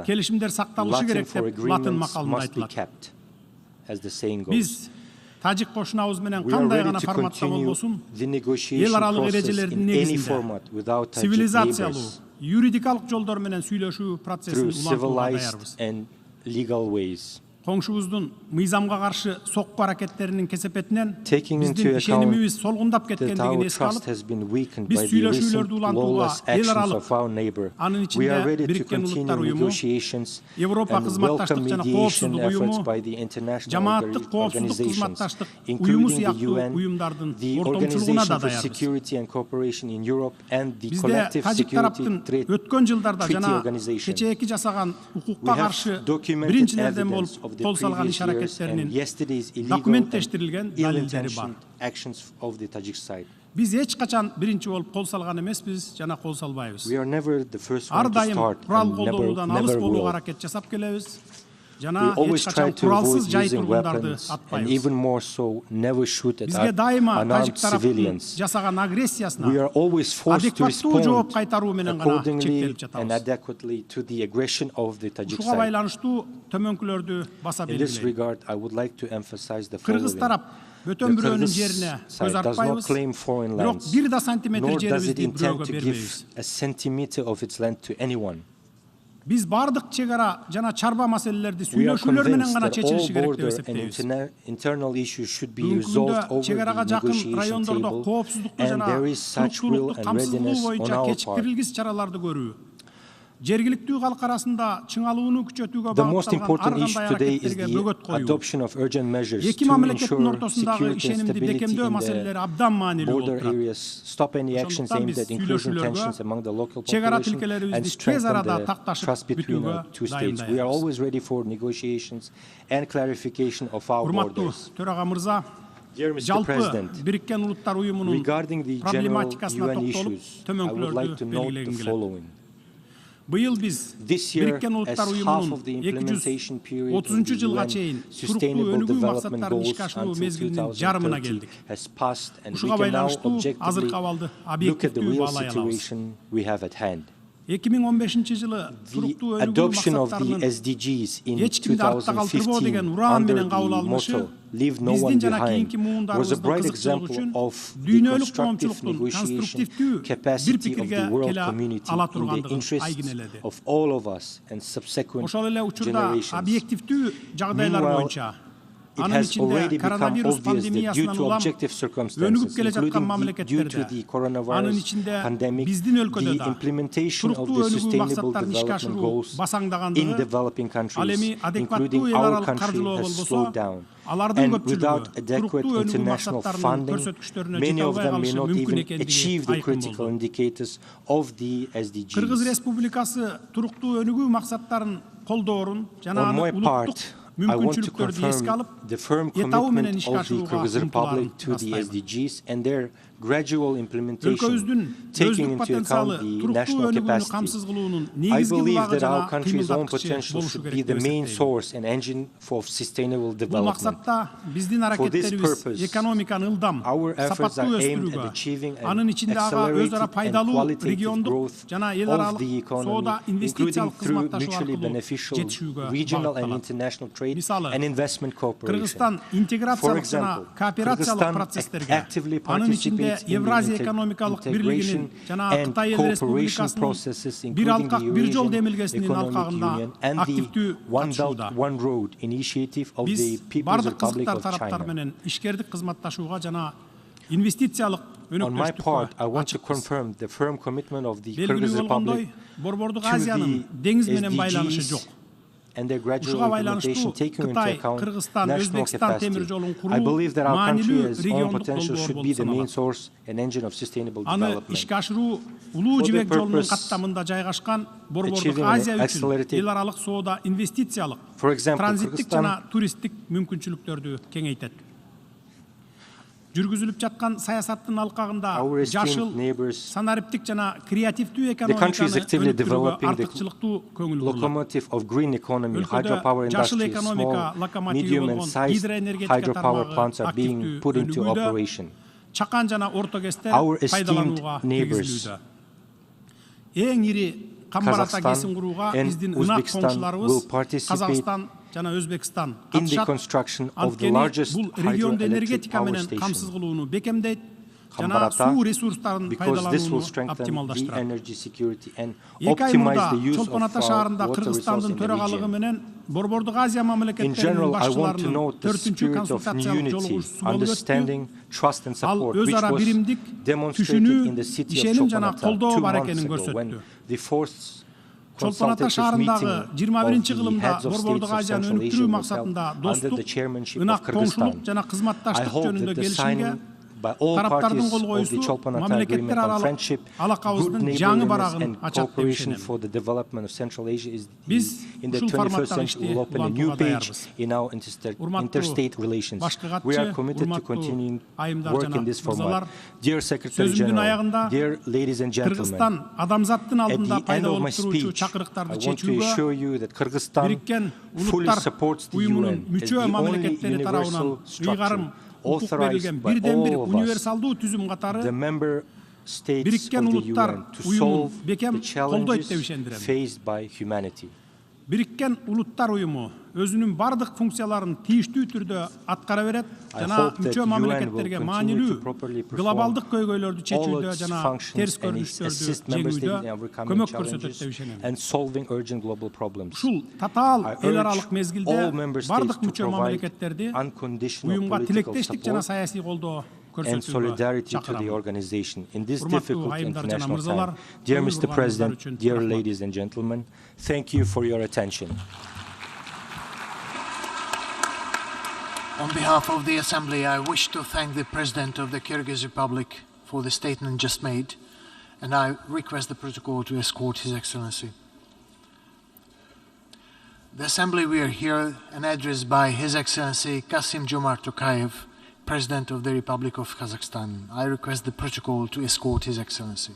Келишимдер сакталышы керек деп латын макалында айтылат. Биз Тажик кошунабыз менен кандай гана форматта болбосун, эл аралык эрежелердин негизинде цивилизациялуу, юридикалык жолдор менен сүйлөшүү процессин улантууга даярбыз. Коңшубуздун мыйзамга каршы сокку аракеттеринин кесепетинен биздин ишенимибиз солгундап кеткендигин эске алып, биз сүйлөшүүлөрдү улантууга эл аралык, анын ичинде Бириккен Улуттар уюму, Европа кызматташтык жана коопсуздук уюму, жамааттык коопсуздук кызматташтык уюму сыяктуу уюмдардын ортомчулугуна да даярбыз. Бизде тажик тараптын өткөн жылдарда жана кечээки жасаган укукка каршы биринчилерден болуп кол салган иш аракеттеринин документтештирилген далилдери бар. Биз эч качан биринчи болуп кол салган эмеспиз жана кол салбайбыз. Ар дайым курал колдонуудан алыс болууга аракет жасап келебиз. Жана эч качан куралсыз жай тургундарды атпайбыз. Бизге дайыма тажик тараптын жасаган агрессиясына адекваттуу жооп кайтаруу менен гана чектелип жатабыз. Ушуга байланыштуу төмөнкүлөрдү баса белгилейм. Кыргыз тарап бөтөн бирөөнүн жерине көз артпайбыз, бирок бир да сантиметр жерибизди бирөөгө бербейбиз. Биз бардык чек ара жана чарба маселелерди сүйлөшүүлөр менен гана чечилиши керек деп эсептейбиз. Бүгүнкү күндө чек арага жакын райондордо коопсуздукту жана туруктуулукту камсыздоо боюнча кечиктирилгис чараларды көрүү, жергиликтүү калк арасында чыңалууну күчөтүүгө багытталган ар кандай аракеттерге бөгөт коюу, эки мамлекеттин ортосундагы ишенимди бекемдөө маселелери абдан маанилүү болуп турат. Ошондуктан биз сүйлөшүүлөргө чек ара тилкелерибизди тез арада такташып бүтүүгө дайындайбыз. Урматтуу төрага мырза, жалпы Бириккен Улуттар уюмунун проблематикасына токтолуп төмөнкүлөрдү белгилегим келет. Быйыл биз Бириккен Улуттар уюмунун 230 жылга чейин туруктуу өнүгүү максаттарын ишке ашыруу мезгилинин жарымына келдик. Ушуга байланыштуу азыркы абалды объективдүү баалай алабыз. 2015 жылы туруктуу өнүгүү максаттарынын эч кимди артта калтырбоо деген ураан менен кабыл алынышы leave no one behind, was a bright example of the constructive negotiation capacity of the world community in the interests of all of us and subsequent generations. Meanwhile, it has already become obvious that due to objective circumstances, including due to the coronavirus pandemic, the implementation of the Sustainable Development Goals in developing countries, including our country, has slowed down. And without adequate international funding, many of them may not even achieve the critical indicators of the SDGs. On my part, I want to confirm the firm commitment of the Kyrgyz Republic to the SDGs and their gradual implementation, taking into account the national capacity. I believe that our country's own potential should be the main source and engine for sustainable development. For this purpose, our efforts are aimed at achieving an accelerated and qualitative growth of the economy, including through mutually beneficial regional and international trade and investment cooperation. For example, Kyrgyzstan actively participates in the integration and cooperation processes, including the Eurasian Economic Union and the One Belt, One Road initiative of the People's Republic of China. On my part, I want to confirm the firm commitment of the Kyrgyz Republic to the SDGs and their gradual implementation, taking into account national capacity. I believe that our country's own potential should be the main source and engine of sustainable development. For the purpose, achieving an accelerated, for example, Kyrgyzstan жүргүзүлүп жаткан саясаттын алкагында our жашыл, esteemed neighbors, санариптик жана креативдүү the country is экономиканы actively өнүктүрүүгө developing the артыкчылыктуу көңүл бурулат. locomotive of green economy, Өлкөдө hydropower жашыл industry, экономика small, локомотиви medium and болгон sized гидроэнергетика hydropower тармагы plants are being активдүү put into өнүгүүдө, operation. чакан жана орто кесте Our esteemed пайдаланууга neighbors, киргизилүүдө. Эң ири камбарата кесим Kazakhstan курууга and биздин ынак Uzbekistan коңшуларыбыз will participate Казакстан жана Өзбекстан in the катышат. construction of the Анткени largest бул регионду hydroelectric энергетика power менен камсыз station, кылууну бекемдейт жана Kambarata, суу ресурстарын because this will пайдаланууну strengthen the оптималдаштырат. energy security and Эки ай мурда optimize the use of Чолпон Ата our шаарында water resource Кыргызстандын in the төрагалыгы region. менен Борбордук Азия In мамлекеттеринин general, I want to башчыларынын note the 4-чү spirit of консультациялык unity, жолугушуусу болуп өттү. understanding, trust and Ал support, which өзара was биримдик, demonstrated түшүнүү, in the city of ишеним жана Chолpon колдоо Ata 2 бар months экенин ago көрсөттү. when the fourth Чолпон Ата consultative meeting шаарындагы 21-чы of the кылымда heads of states Борбордук of Азияны Central Asia өнүктүрүү was held максатында under достук, the chairmanship ынак of коңшулук Kyrgyzstan. жана I кызматташтык hope жөнүндө that the келишимге signing by all тараптардын parties кол of the коюусу Cholpon Ata мамлекеттер Agreement on аралык friendship, good алакабыздын жаңы neighborliness барагын and ачат деп cooperation ишенем. for the development of Central Asia is Биз in the ушул 21st форматтагы century ишти will open a new улантууга page даярбыз. in our interstate relations. We are committed to continuing work in this format. Dear Secretary General, dear ladies and gentlemen, Кыргызстан адамзаттын at алдында the end пайда of my болуп туруучу speech, I чакырыктарды want to чечүүгө assure you that Kyrgyzstan Бириккен fully Улуттар supports the уюмунун UN as мүчө the only мамлекеттери тарабынан universal ыйгарым structure укук authorized берилген by бирден бир all of us, универсалдуу түзүм катары the member states Бириккен of the Улуттар UN, to уюмун solve бекем the колдойт деп challenges ишендирем. faced by humanity. Бириккен Улуттар уюму өзүнүн бардык функцияларын тийиштүү түрдө аткара берет жана мүчө мамлекеттерге маанилүү глобалдык көйгөйлөрдү чечүүдө жана терс көрүнүштөрдү жеңүүдө көмөк көрсөтөт деп ишенем. Ушул татаал эл аралык мезгилде бардык мүчө мамлекеттерди уюмга тилектештик жана саясий колдоо and solidarity to the organization in this difficult international time. Dear Mr. President, dear ladies and gentlemen, thank you for your attention. On behalf of the Assembly, I wish to thank the President of the Kyrgyz Republic for the statement just made, and I request the protocol to escort His Excellency. The Assembly will hear an address by His Excellency Kassym-Jomart Tokayev, President of the Republic of Kazakhstan. I request the protocol to escort His Excellency.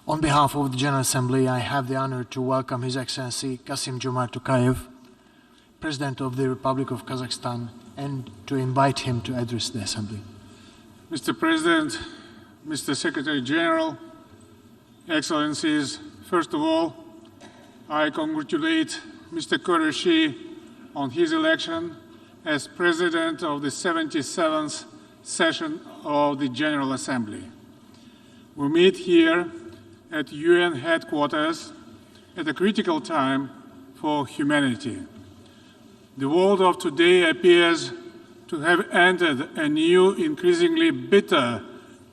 On behalf of the General Assembly, I have the honor to welcome His Excellency Kassym-Jomart Tokayev, President of the Republic of Kazakhstan, and to invite him to address the Assembly. Mr. President, Mr. Secretary General, Excellencies, first of all, I congratulate Mr. Qureshi on his election as President of the 77th session of the General Assembly. We meet here at UN headquarters at a critical time for humanity. The world of today appears to have entered a new, increasingly bitter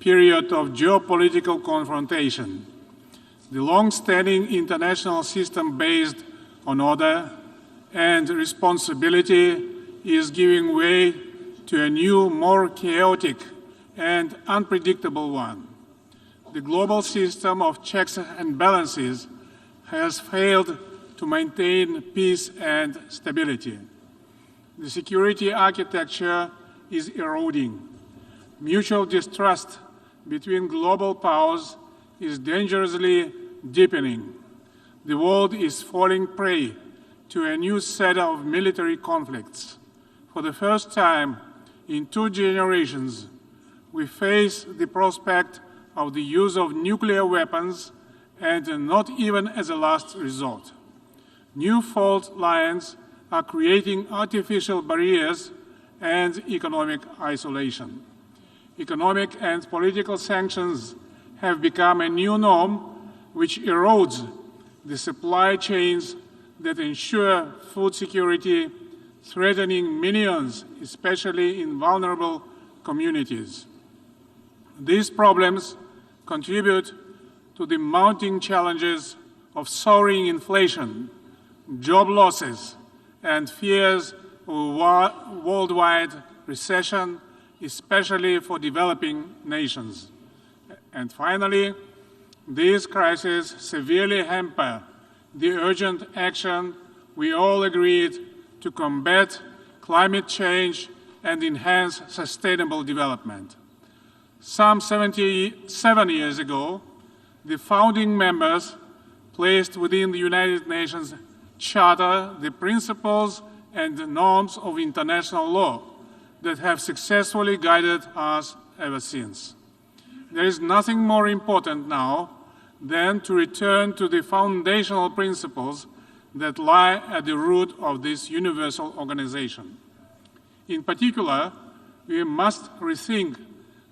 period of geopolitical confrontation. The long-standing international system based on order and responsibility is giving way to a new, more chaotic and unpredictable one. The global system of checks and balances has failed to maintain peace and stability. The security architecture is eroding. Mutual distrust between global powers is dangerously deepening. The world is falling prey to a new set of military conflicts. For the first time in 2 generations, we face the prospect of the use of nuclear weapons, and not even as a last resort. New fault lines are creating artificial barriers and economic isolation. Economic and political sanctions have become a new norm which erodes the supply chains that ensure food security, threatening millions, especially in vulnerable communities. These problems contribute to the mounting challenges of soaring inflation, job losses, and fears of a worldwide recession, especially for developing nations. And finally, these crises severely hamper the urgent action we all agreed to combat climate change and enhance sustainable development. Some 77 years ago, the founding members placed within the United Nations Charter the principles and the norms of international law that have successfully guided us ever since. There is nothing more important now than to return to the foundational principles that lie at the root of this universal organization. In particular, we must rethink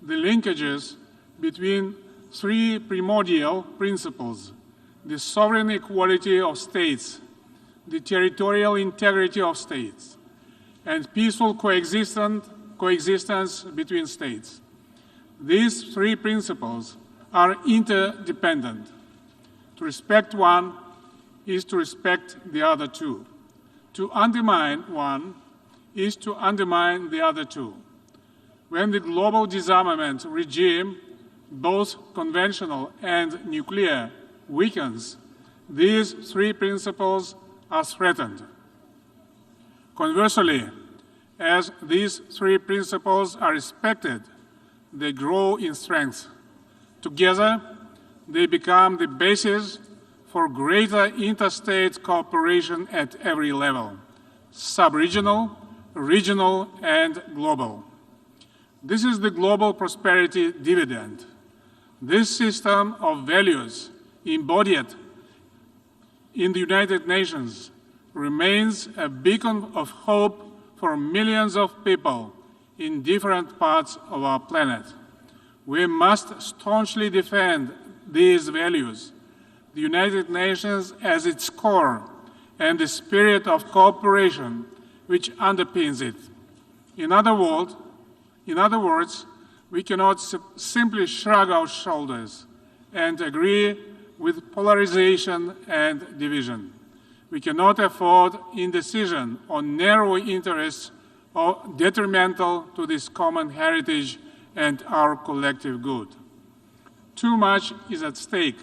the linkages between 3 primordial principles: the sovereign equality of states, the territorial integrity of states, and peaceful coexistence between states. These 3 principles are interdependent. To respect one is to respect the other 2. To undermine one is to undermine the other 2. When the global disarmament regime, both conventional and nuclear, weakens, these 3 principles are threatened. Conversely, as these 3 principles are respected, they grow in strength. Together, they become the basis for greater interstate cooperation at every level: sub-regional, regional, and global. This is the global prosperity dividend. This system of values embodied in the United Nations remains a beacon of hope for millions of people in different parts of our planet. We must staunchly defend these values, the United Nations as its core, and the spirit of cooperation which underpins it. In other words, we cannot simply shrug our shoulders and agree with polarization and division. We cannot afford indecision or narrow interests detrimental to this common heritage and our collective good. Too much is at stake.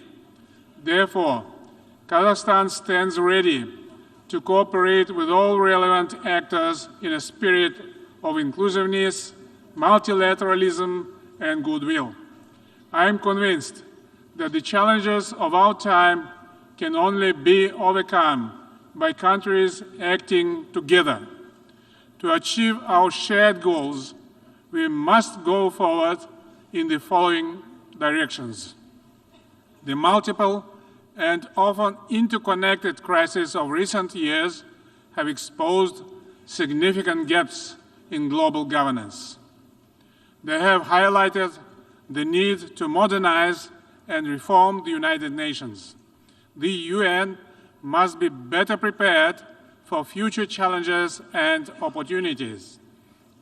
Therefore, Kazakhstan stands ready to cooperate with all relevant actors in a spirit of inclusiveness, multilateralism, and goodwill. I am convinced that the challenges of our time can only be overcome by countries acting together. To achieve our shared goals, we must go forward in the following directions: the multiple and often interconnected crises of recent years have exposed significant gaps in global governance. They have highlighted the need to modernize and reform the United Nations. The UN must be better prepared for future challenges and opportunities.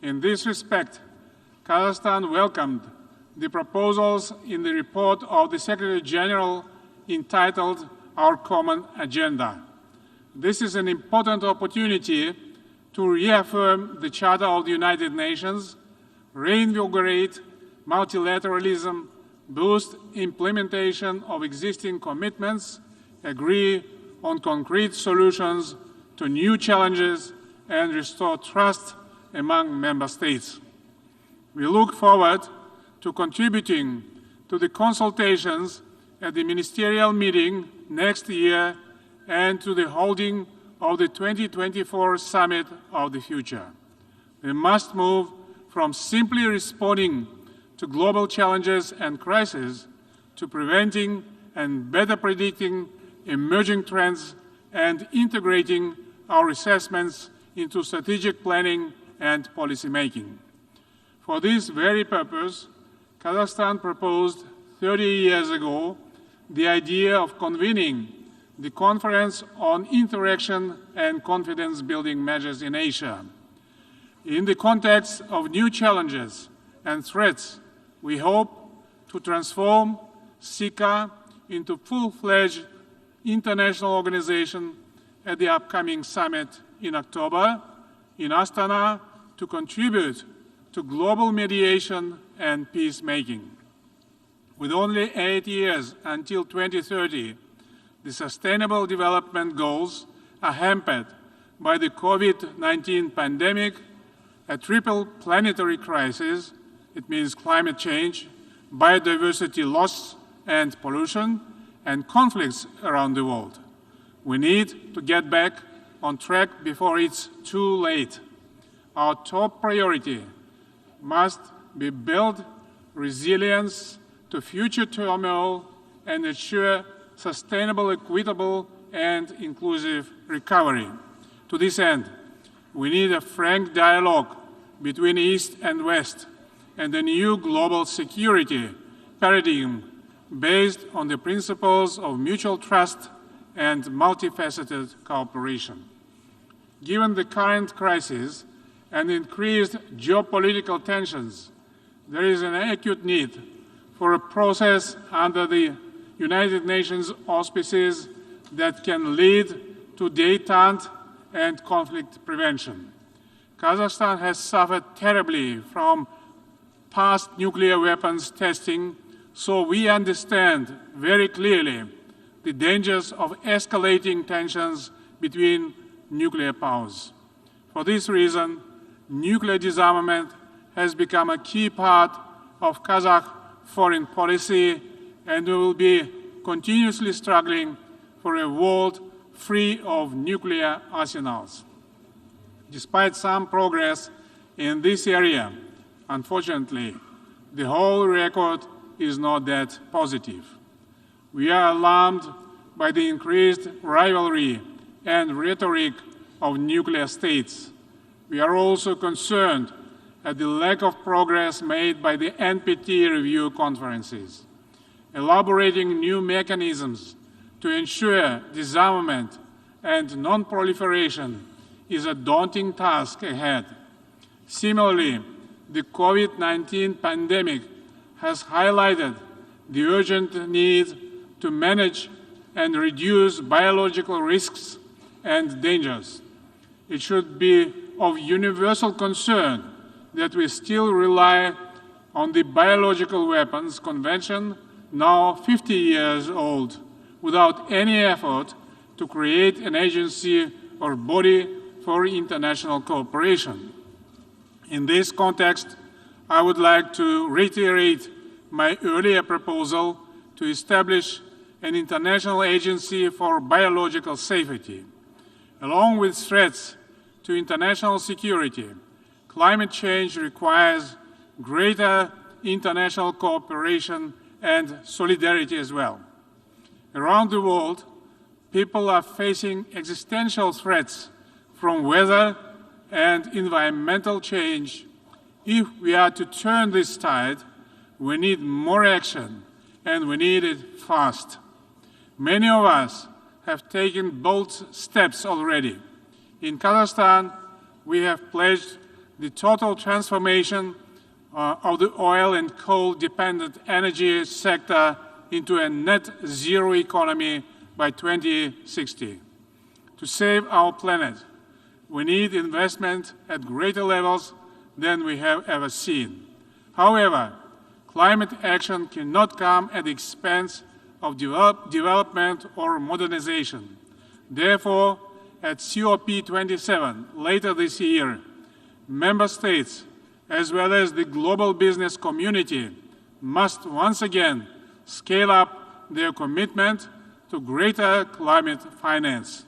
In this respect, Kazakhstan welcomed the proposals in the report of the Secretary General entitled Our Common Agenda. This is an important opportunity to reaffirm the Charter of the United Nations, reinvigorate multilateralism, boost implementation of existing commitments, agree on concrete solutions to new challenges, and restore trust among member states. We look forward to contributing to the consultations at the ministerial meeting next year and to the holding of the 2024 Summit of the Future. We must move from simply responding to global challenges and crises to preventing and better predicting emerging trends and integrating our assessments into strategic planning and policy making. For this very purpose, Kazakhstan proposed 30 years ago the idea of convening the Conference on Interaction and Confidence-Building Measures in Asia. In the context of new challenges and threats, we hope to transform SICA into full-fledged international organization at the upcoming summit in October in Astana to contribute to global mediation and peacemaking. With only 8 years until 2030, the Sustainable Development Goals are hampered by the COVID-19 pandemic, a triple planetary crisis, it means climate change, biodiversity loss and pollution, and conflicts around the world. We need to get back on track before it's too late. Our top priority must be build resilience to future turmoil and ensure sustainable, equitable, and inclusive recovery. To this end, we need a frank dialogue between East and West and a new global security paradigm based on the principles of mutual trust and multifaceted cooperation. Given the current crisis and increased geopolitical tensions, there is an acute need for a process under the United Nations auspices that can lead to détente and conflict prevention. Kazakhstan has suffered terribly from past nuclear weapons testing, so we understand very clearly the dangers of escalating tensions between nuclear powers. For this reason, nuclear disarmament has become a key part of Kazakh foreign policy, and we will be continuously struggling for a world free of nuclear arsenals. Despite some progress in this area, unfortunately, the whole record is not that positive. We are alarmed by the increased rivalry and rhetoric of nuclear states. We are also concerned at the lack of progress made by the NPT review conferences. Elaborating new mechanisms to ensure disarmament and non-proliferation is a daunting task ahead. Similarly, the COVID-19 pandemic has highlighted the urgent need to manage and reduce biological risks and dangers. It should be of universal concern that we still rely on the Biological Weapons Convention, now 50 years old, without any effort to create an agency or body for international cooperation. In this context, I would like to reiterate my earlier proposal to establish an international agency for biological safety. Along with threats to international security, climate change requires greater international cooperation and solidarity as well. Around the world, people are facing existential threats from weather and environmental change. If we are to turn this tide, we need more action, and we need it fast. Many of us have taken bold steps already. In Kazakhstan, we have pledged the total transformation of the oil and coal-dependent energy sector into a net zero economy by 2060. To save our planet, we need investment at greater levels than we have ever seen. However, climate action cannot come at the expense of development or modernization. Therefore, at COP27 later this year, member states, as well as the global business community, must once again scale up their commitment to greater climate finance.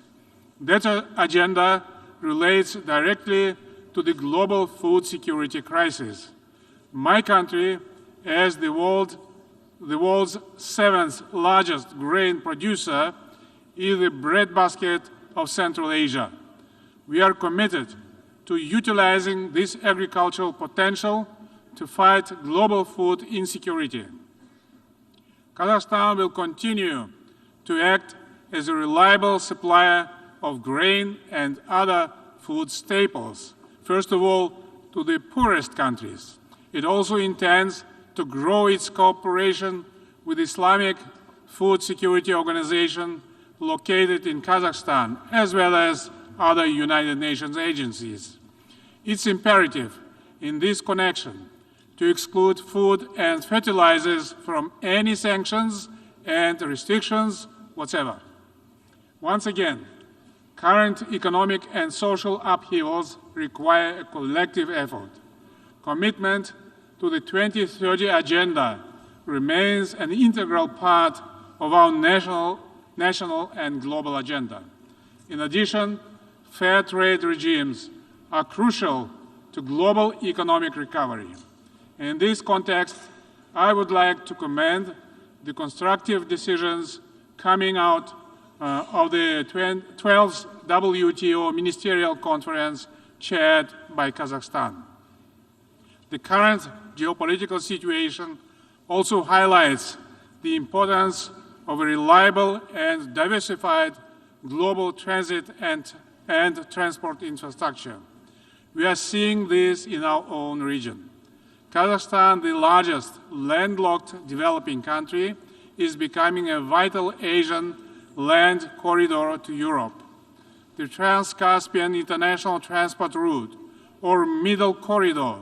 That agenda relates directly to the global food security crisis. My country, as the world's seventh largest grain producer, is the breadbasket of Central Asia. We are committed to utilizing this agricultural potential to fight global food insecurity. Kazakhstan will continue to act as a reliable supplier of grain and other food staples, first of all, to the poorest countries. It also intends to grow its cooperation with the Islamic Food Security Organization located in Kazakhstan, as well as other United Nations agencies. It's imperative in this connection to exclude food and fertilizers from any sanctions and restrictions whatsoever. Once again, current economic and social upheavals require a collective effort. Commitment to the 2030 Agenda remains an integral part of our national and global agenda. In addition, fair trade regimes are crucial to global economic recovery. In this context, I would like to commend the constructive decisions coming out of the 12th WTO Ministerial Conference chaired by Kazakhstan. The current geopolitical situation also highlights the importance of a reliable and diversified global transit and transport infrastructure. We are seeing this in our own region. Kazakhstan, the largest landlocked developing country, is becoming a vital Asian land corridor to Europe. The Trans-Caspian International Transport Route, or Middle Corridor,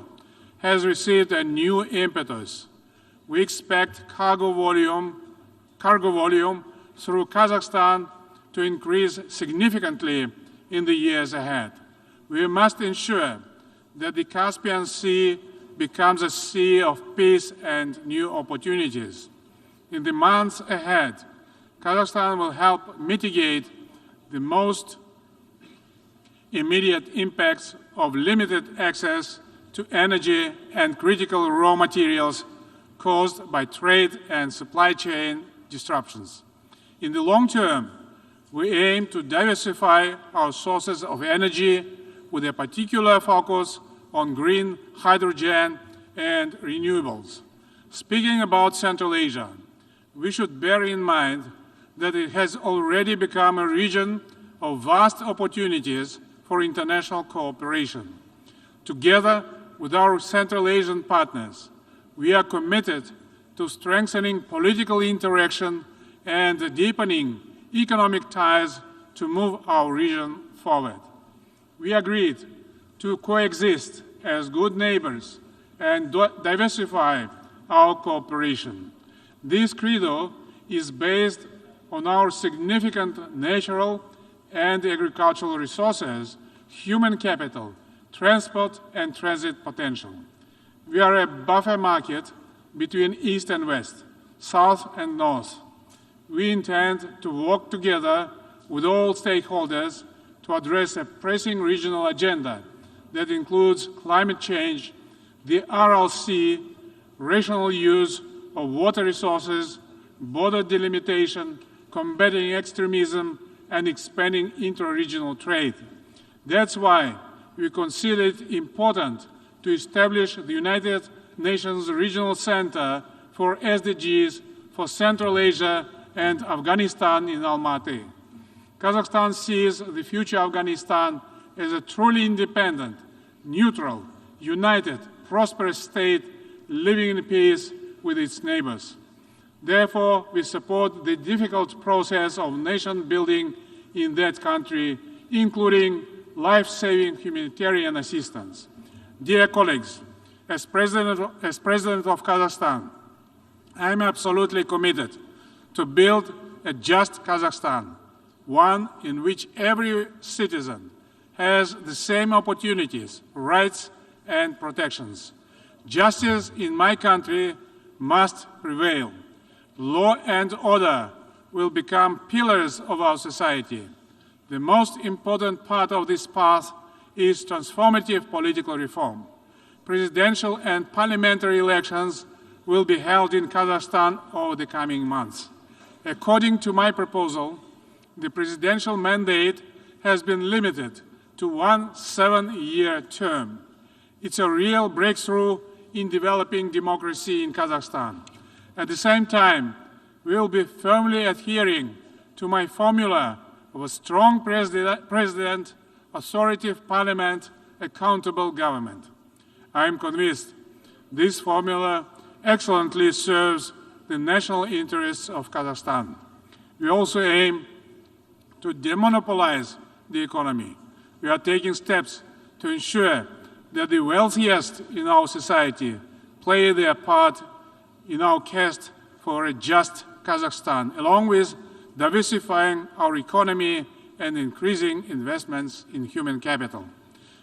has received a new impetus. We expect cargo volume through Kazakhstan to increase significantly in the years ahead. We must ensure that the Caspian Sea becomes a sea of peace and new opportunities. In the months ahead, Kazakhstan will help mitigate the most immediate impacts of limited access to energy and critical raw materials caused by trade and supply chain disruptions. In the long term, we aim to diversify our sources of energy with a particular focus on green hydrogen and renewables. Speaking about Central Asia, we should bear in mind that it has already become a region of vast opportunities for international cooperation. Together with our Central Asian partners, we are committed to strengthening political interaction and deepening economic ties to move our region forward. We agreed to coexist as good neighbors and diversify our cooperation. This credo is based on our significant natural and agricultural resources, human capital, transport and transit potential. We are a buffer market between East and West, South and North. We intend to work together with all stakeholders to address a pressing regional agenda that includes climate change, the Aral Sea, rational use of water resources, border delimitation, combating extremism, and expanding inter-regional trade. That's why we consider it important to establish the United Nations Regional Center for SDGs for Central Asia and Afghanistan in Almaty. Kazakhstan sees the future Afghanistan as a truly independent, neutral, united, prosperous state living in peace with its neighbors. Therefore, we support the difficult process of nation building in that country, including life-saving humanitarian assistance. Dear colleagues, as President of Kazakhstan, I am absolutely committed to build a just Kazakhstan, one in which every citizen has the same opportunities, rights, and protections. Justice in my country must prevail. Law and order will become pillars of our society. The most important part of this path is transformative political reform. Presidential and parliamentary elections will be held in Kazakhstan over the coming months. According to my proposal, the presidential mandate has been limited to 1 7-year term. It's a real breakthrough in developing democracy in Kazakhstan. At the same time, we will be firmly adhering to my formula of a strong president, authoritative parliament, accountable government. I am convinced this formula excellently serves the national interests of Kazakhstan. We also aim to demonopolize the economy. We are taking steps to ensure that the wealthiest in our society play their part in our quest for a just Kazakhstan, along with diversifying our economy and increasing investments in human capital.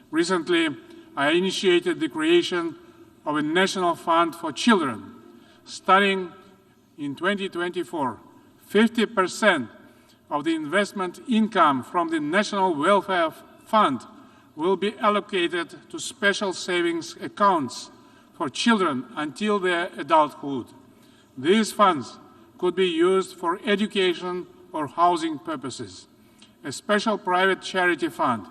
Recently, I initiated the creation of a national fund for children. Starting in 2024, 50% of the investment income from the National Welfare Fund will be allocated to special savings accounts for children until their adulthood. These funds could be used for education or housing purposes. A special private charity fund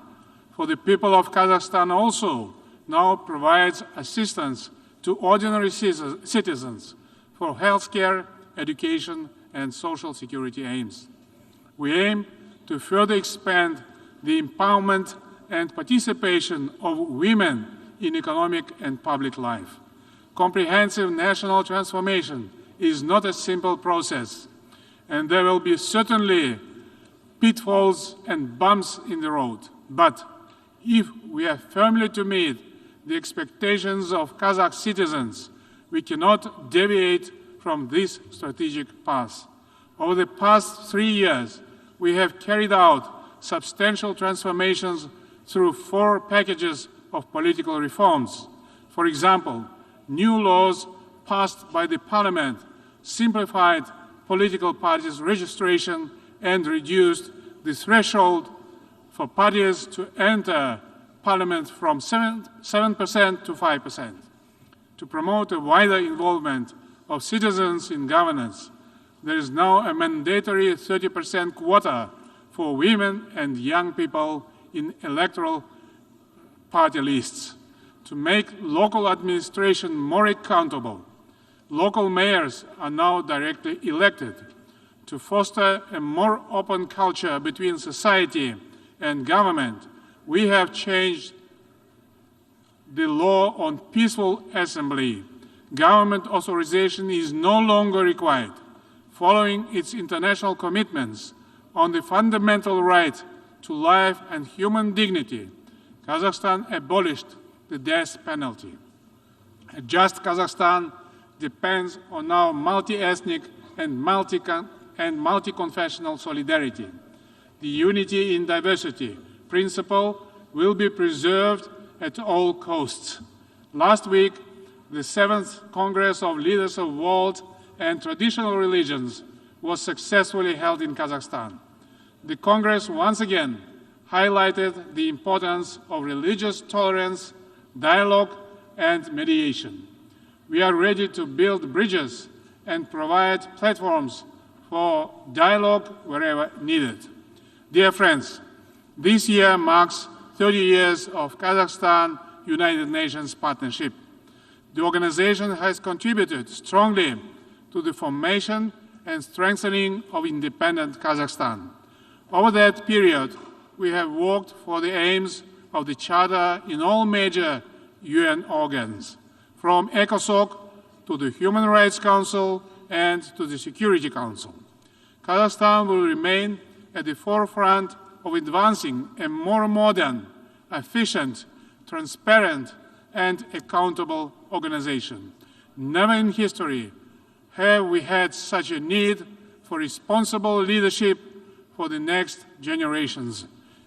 for the people of Kazakhstan also now provides assistance to ordinary citizens for healthcare, education, and social security aims. We aim to further expand the empowerment and participation of women in economic and public life. Comprehensive national transformation is not a simple process, and there will be certainly pitfalls and bumps in the road. But if we are firmly to meet the expectations of Kazakh citizens, we cannot deviate from this strategic path. Over the past 3 years, we have carried out substantial transformations through 4 packages of political reforms. For example, new laws passed by the Parliament simplified political parties' registration and reduced the threshold for parties to enter Parliament from 7% to 5%. To promote a wider involvement of citizens in governance, there is now a mandatory 30% quota for women and young people in electoral party lists. To make local administration more accountable, local mayors are now directly elected. To foster a more open culture between society and government, we have changed the law on peaceful assembly. Government authorization is no longer required. Following its international commitments on the fundamental right to life and human dignity, Kazakhstan abolished the death penalty. A just Kazakhstan depends on our multi-ethnic and multi-confessional solidarity. The unity in diversity principle will be preserved at all costs. Last week, the 7th Congress of Leaders of World and Traditional Religions was successfully held in Kazakhstan. The Congress once again highlighted the importance of religious tolerance, dialogue, and mediation. We are ready to build bridges and provide platforms for dialogue wherever needed. Dear friends, this year marks 30 years of Kazakhstan-United Nations partnership. The organization has contributed strongly to the formation and strengthening of independent Kazakhstan. Over that period, we have worked for the aims of the Charter in all major UN organs, from ECOSOC to the Human Rights Council and to the Security Council. Kazakhstan will remain at the forefront of advancing a more modern, efficient, transparent, and accountable organization. Never in history have we had such a need for responsible leadership for the next generations.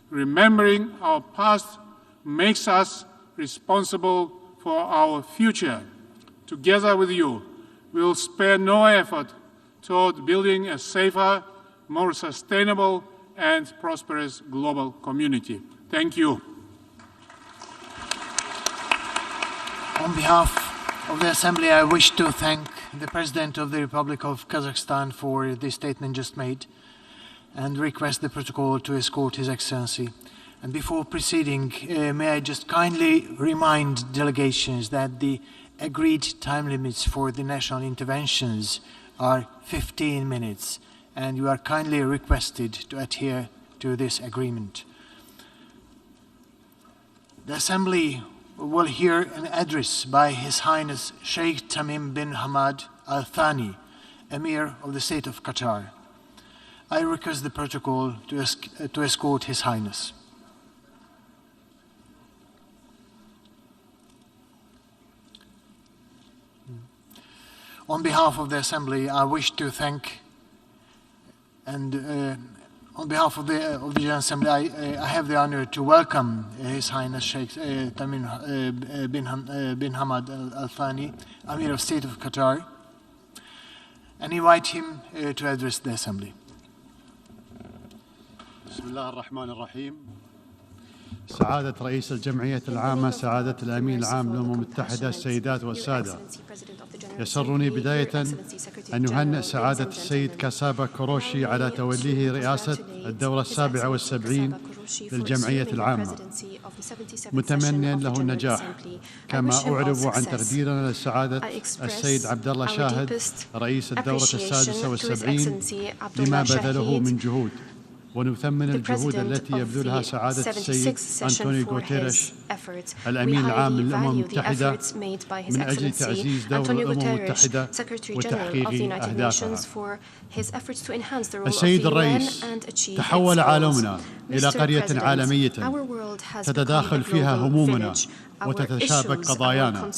Remembering our past makes us responsible for our future. Together with you, we will spare no effort toward building a safer, more sustainable, and prosperous global community. Thank you. On behalf of the Assembly, I wish to thank the President of the Republic of Kazakhstan for the statement just made and request the protocol to escort His Excellency. And before proceeding, may I just kindly remind delegations that the agreed time limits for the national interventions are 15 minutes, and you are kindly requested to adhere to this agreement. The Assembly will hear an address by His Highness Sheikh Tamim bin Hamad Al Thani, Emir of the State of Qatar. I request the protocol to escort His Highness. On behalf of the Assembly, I wish to thank, and on behalf of the General Assembly, I have the honor to welcome His Highness Sheikh Tamim bin Hamad Al Thani, Emir of State of Qatar, and invite him to address the Assembly. بسم الله الرحمن الرحيم. سعادة رئيس الجمعية العامة، سعادة الأمين العام للأمم المتحدة، السيدات والسادة، يسرني بداية أن نهنئ سعادة السيد كاسابا كوروشي على توليه رئاسة الدورة 77 للجمعية العامة، متمنيا له النجاح. كما أعرب عن تقديرنا لسعادة السيد عبد الله شاهد رئيس الدورة 76 لما بذله من جهود، ونثمن الجهود التي يبذلها سعادة السيد أنطونيو غوتيريش الأمين العام للأمم المتحدة من أجل تعزيز دور الأمم المتحدة وتحقيق أهدافها. السيد الرئيس، تحول عالمنا إلى قرية عالمية تتداخل فيها همومنا وتتشابك قضايانا،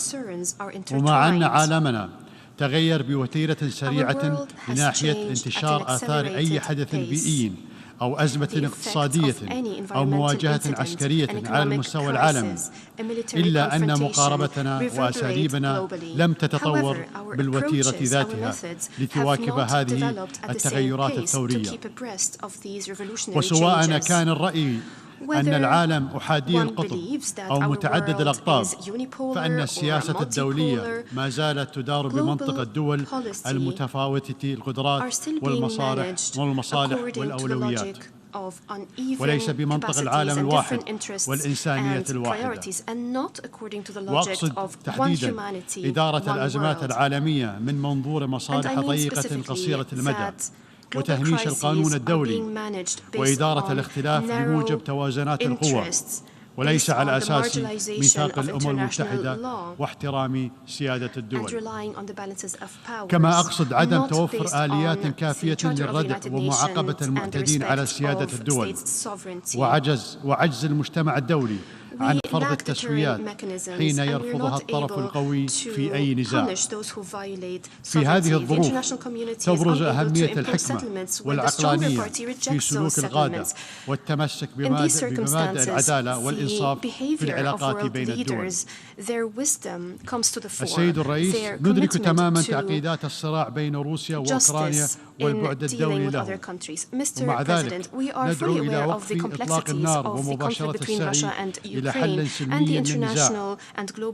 ومع أن عالمنا تغير بوتيرة سريعة لناحية انتشار آثار أي حدث بيئي أو أزمة اقتصادية أو مواجهة عسكرية على المستوى العالمي، إلا أن مقاربتنا وأساليبنا لم تتطور بالوتيرة ذاتها لتواكب هذه التغيرات الثورية. وسواء كان الرأي أن العالم أحادي القطب أو متعدد الأقطاب، فإن السياسة الدولية ما زالت تدار بمنطق الدول المتفاوتة القدرات والمصالح والأولويات، وليس بمنطق العالم الواحد والإنسانية الواحدة. وأقصد تحديدا إدارة الأزمات العالمية من منظور مصالح ضيقة قصيرة المدى، وتهميش القانون الدولي، وإدارة الاختلاف بموجب توازنات القوى، وليس على أساس ميثاق الأمم المتحدة واحترام سيادة الدول. كما أقصد عدم توفر آليات كافية للردع ومعاقبة المعتدين على سيادة الدول، وعجز المجتمع الدولي عن فرض التسويات حين يرفضها الطرف القوي في أي نزاع. في هذه الظروف تبرز أهمية الحكمة والعقلانية في سلوك القادة والتمسك بمبادئ العدالة والإنصاف في العلاقات بين الدول. السيد الرئيس، ندرك تماما تعقيدات الصراع بين روسيا وأوكرانيا والبعد الدولي له، ومع ذلك ندعو إلى وقف إطلاق النار ومباشرة السعي إلى حل سلمي للنزاع،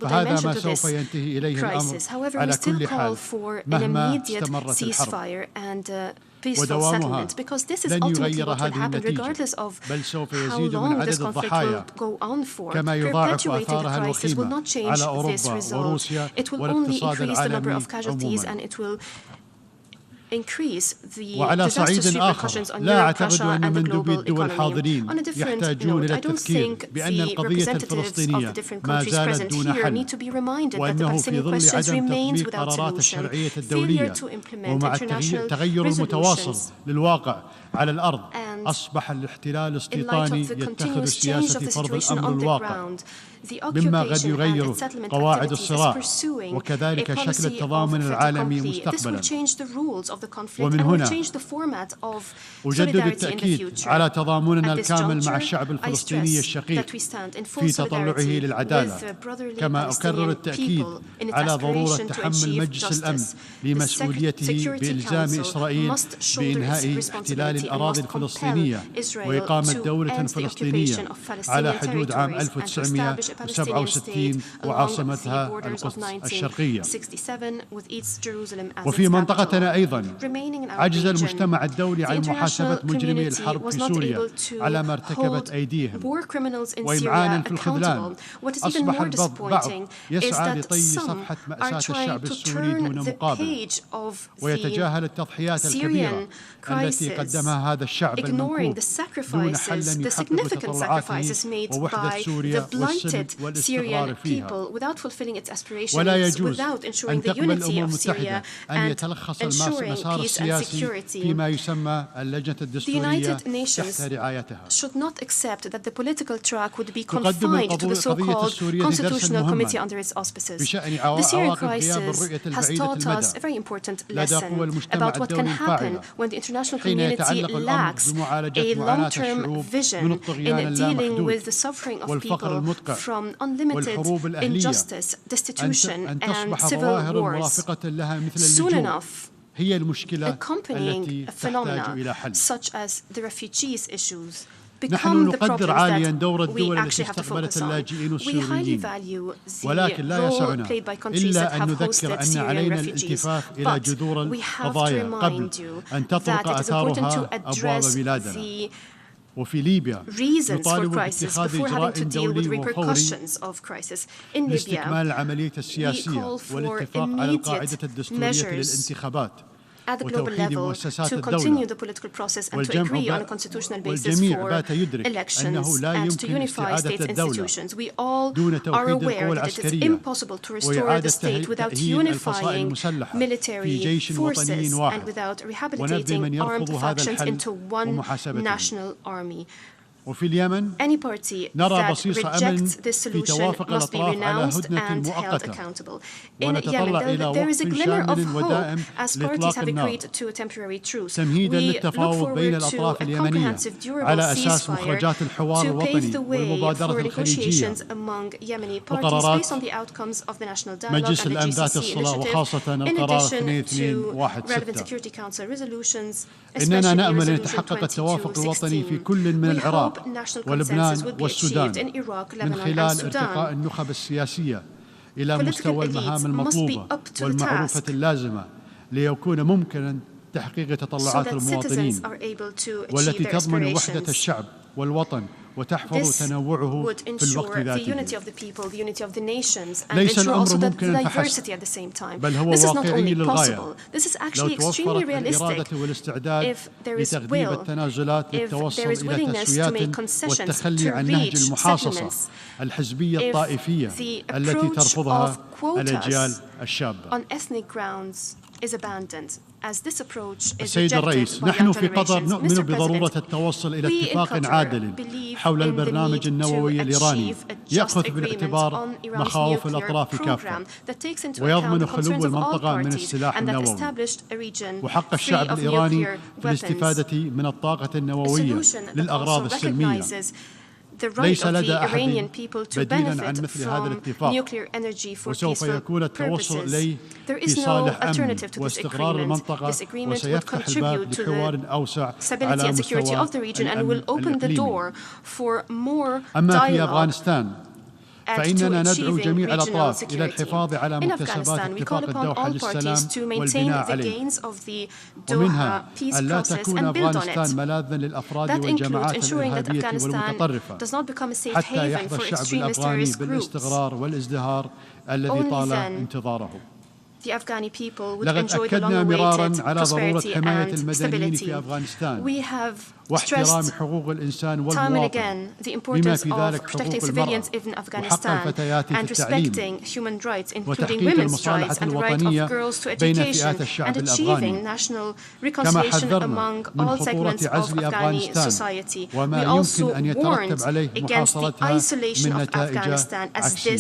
فهذا ما سوف ينتهي إليه الأمر على كل حال مهما استمرت الحرب. peaceful settlement, because this is ultimately what will happen regardless of how long this conflict will go on for. Perpetuating the crisis will not change this result. It will only increase the number of casualties, and it will increase the disastrous repercussions on Europe, Russia, and the global economy. On a different note, I don't think the representatives of the different countries present here need to be reminded that the Palestinian question remains without solution. Failure to implement international resolutions على الأرض أصبح الاحتلال الاستيطاني يتخذ السياسة فرض الأمر الواقع مما قد يغير قواعد الصراع وكذلك شكل التضامن العالمي مستقبلا. ومن هنا أجدد التأكيد على تضامننا الكامل مع الشعب الفلسطيني الشقيق في تطلعه للعدالة، كما أكرر التأكيد على ضرورة تحمل مجلس الأمن لمسؤوليته بإلزام إسرائيل بإنهاء احتلال الأراضي الفلسطينية وإقامة دولة فلسطينية على حدود عام 1967 وعاصمتها القدس الشرقية. وفي منطقتنا أيضا عجز المجتمع الدولي عن محاسبة مجرمي الحرب في سوريا على ما ارتكبت أيديهم، وإمعانا في الخذلان أصبح البعض يسعى لطي صفحة مأساة الشعب السوري دون مقابل ويتجاهل التضحيات الكبيرة التي قدمها هذا الشعب المنكوب دون حل يحقق تطلعاته ووحدة سوريا والسلم والاستقرار فيها. ولا يجوز أن تقبل الأمم المتحدة أن يتلخص المسار السياسي فيما يسمى اللجنة الدستورية تحت رعايتها. تقدم القضية السورية درسا مهما بشأن عواقب غياب الرؤية البعيدة المدى لدى قوى المجتمع الدولي الفاعلة حين يتعلق الأمر بمعالجة معاناة الشعوب من الطغيان اللامحدود والفقر المدقع والحروب الأهلية أن تصبح ظواهر مرافقة لها مثل اللجوء هي المشكلة التي تحتاج إلى حل. نحن نقدر عاليا دور الدول التي استقبلت اللاجئين السوريين، ولكن لا يسعنا إلا أن نذكر أن علينا الالتفاف إلى جذور القضايا قبل أن تطرق آثارها أبواب بلادنا. وفي ليبيا نطالب باتخاذ إجراء دولي وفوري لاستكمال العملية السياسية والاتفاق على القاعدة الدستورية للانتخابات وتوحيد مؤسسات الدولة. والجميع بات يدرك أنه لا يمكن استعادة الدولة دون توحيد القوى العسكرية وإعادة تأهيل الفصائل المسلحة في جيش وطني واحد ونبذ من يرفض هذا الحل ومحاسبته. وفي اليمن نرى بصيص أمل في توافق الأطراف على هدنة مؤقتة ونتطلع إلى وقف شامل ودائم لإطلاق النار تمهيدا للتفاوض بين الأطراف اليمنية على أساس مخرجات الحوار الوطني والمبادرة الخليجية وقرارات مجلس الأمن ذات الصلة وخاصة القرار 2216. إننا نأمل أن يتحقق التوافق الوطني في كل من العراق ولبنان والسودان من خلال ارتقاء النخب السياسية إلى مستوى المهام المطلوبة والمعروفة اللازمة ليكون ممكنا تحقيق تطلعات المواطنين والتي تضمن وحدة الشعب والوطن وتحفظ تنوعه في الوقت ذاته. ليس الأمر ممكنا فحسب بل هو واقعي للغاية لو توفرت الإرادة والاستعداد لتغليب التنازلات للتوصل إلى تسويات والتخلي عن نهج المحاصصة الحزبية الطائفية التي ترفضها الأجيال الشابة. السيد الرئيس، نحن في قطر نؤمن بضرورة التوصل إلى اتفاق عادل حول البرنامج النووي الإيراني يأخذ بالاعتبار مخاوف الأطراف كافة ويضمن خلو المنطقة من السلاح النووي وحق الشعب الإيراني في الاستفادة من الطاقة النووية للأغراض السلمية. ليس لدى أحد بديلا عن مثل هذا الاتفاق وسوف يكون التوصل إليه في صالح أمن واستقرار المنطقة وسيفتح الباب لحوار أوسع على مستوى الأمن الإقليمي. أما في أفغانستان فإننا ندعو جميع الأطراف إلى الحفاظ على مكتسبات اتفاق الدوحة للسلام والبناء عليه ومنها أن لا تكون أفغانستان ملاذا للأفراد والجماعات الإرهابية والمتطرفة حتى يحظى الشعب الأفغاني بالاستقرار والازدهار الذي طال انتظاره. لقد أكدنا مرارا على ضرورة حماية المدنيين في أفغانستان واحترام حقوق الإنسان والمواطن بما في ذلك حقوق المرأة وحق الفتيات في التعليم وتحقيق المصالحة الوطنية بين فئات الشعب الأفغاني كما حذرنا من خطورة عزل أفغانستان وما يمكن أن يترتب عليه محاصرتها من نتائج عكسية.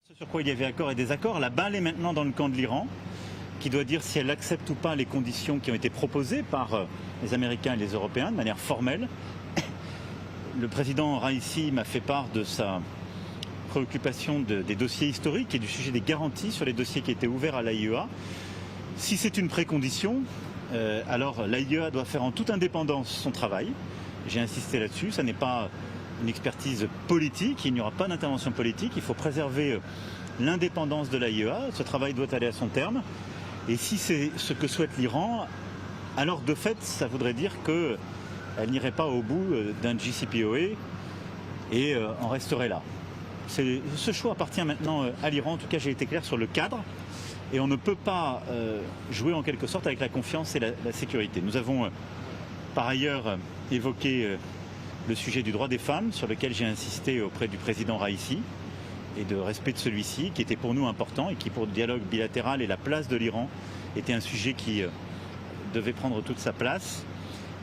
Ce sur quoi il y avait accord et désaccord, la balle est maintenant dans le camp de l'Iran, qui doit dire si elle accepte ou pas les conditions qui ont été proposées par les Américains et les Européens de manière formelle. Le président Raisi m'a fait part de sa préoccupation des dossiers historiques et du sujet des garanties sur les dossiers qui étaient ouverts à l'AIEA. Si c'est une précondition, alors l'AIEA doit faire en toute indépendance son travail. J'ai insisté là-dessus, ça n'est pas une expertise politique, il n'y aura pas d'intervention politique, il faut préserver l'indépendance de l'AIEA, ce travail doit aller à son terme. Et si c'est ce que souhaite l'Iran, alors de fait, ça voudrait dire qu'elle n'irait pas au bout d'un JCPOA et en resterait là. Ce choix appartient maintenant à l'Iran, en tout cas j'ai été clair sur le cadre, et on ne peut pas jouer en quelque sorte avec la confiance et la sécurité. Nous avons par ailleurs évoqué le sujet du droit des femmes, sur lequel j'ai insisté auprès du président Raisi, et de respect de celui-ci, qui était pour nous important, et qui pour le dialogue bilatéral et la place de l'Iran était un sujet qui devait prendre toute sa place.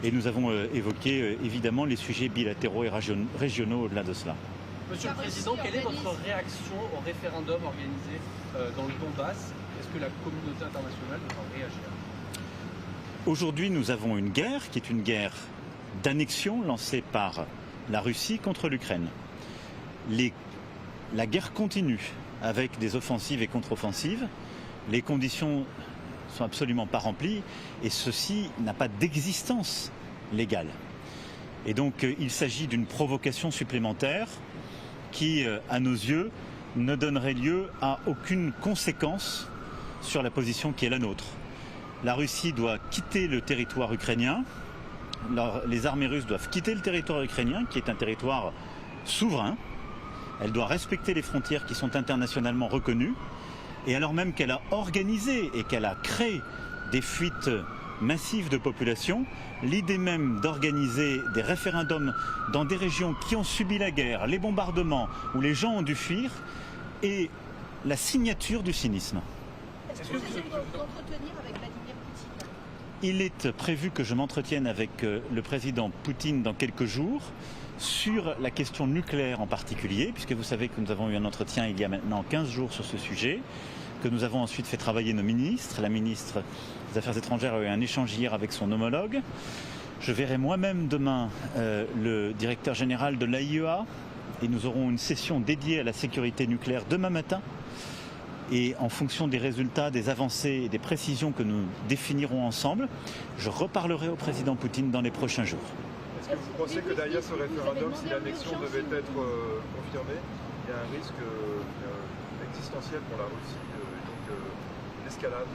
Et nous avons évoqué évidemment les sujets bilatéraux et régionaux au-delà de cela. Monsieur le Président, quelle est votre réaction au référendum organisé dans le Donbass? Est-ce que la communauté internationale doit réagir? Aujourd'hui, nous avons une guerre qui est une guerre d'annexion lancée par la Russie contre l'Ukraine. La guerre continue avec des offensives et contre-offensives. Les conditions ne sont absolument pas remplies et ceci n'a pas d'existence légale. Et donc il s'agit d'une provocation supplémentaire qui, à nos yeux, ne donnerait lieu à aucune conséquence sur la position qui est la nôtre. La Russie doit quitter le territoire ukrainien. Les armées russes doivent quitter le territoire ukrainien, qui est un territoire souverain. Elle doit respecter les frontières qui sont internationalement reconnues. Et alors même qu'elle a organisé et qu'elle a créé des fuites massives de population, l'idée même d'organiser des référendums dans des régions qui ont subi la guerre, les bombardements, où les gens ont dû fuir, est la signature du cynisme. Est-ce que vous allez vous entretenir avec Vladimir Poutine? Il est prévu que je m'entretienne avec le président Poutine dans quelques jours sur la question nucléaire en particulier, puisque vous savez que nous avons eu un entretien il y a maintenant 15 jours sur ce sujet, que nous avons ensuite fait travailler nos ministres. La ministre des Affaires étrangères a eu un échange hier avec son homologue. Je verrai moi-même demain le directeur général de l'AIEA et nous aurons une session dédiée à la sécurité nucléaire demain matin. Et en fonction des résultats, des avancées et des précisions que nous définirons ensemble, je reparlerai au président Poutine dans les prochains jours. Est-ce que vous pensez que derrière ce référendum, si l'annexion devait être confirmée, il y a un risque existentiel pour la Russie, donc une escalade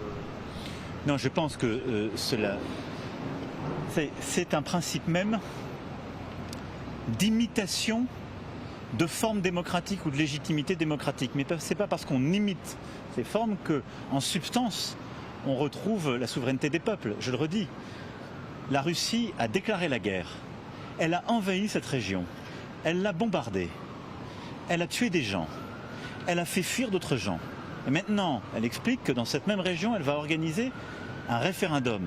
Non, je pense que c'est un principe même d'imitation de formes démocratiques ou de légitimité démocratique. Mais ce n'est pas parce qu'on imite ces formes qu'en substance, on retrouve la souveraineté des peuples. Je le redis, la Russie a déclaré la guerre. Elle a envahi cette région. Elle l'a bombardée. Elle a tué des gens. Elle a fait fuir d'autres gens. Et maintenant, elle explique que dans cette même région, elle va organiser un référendum.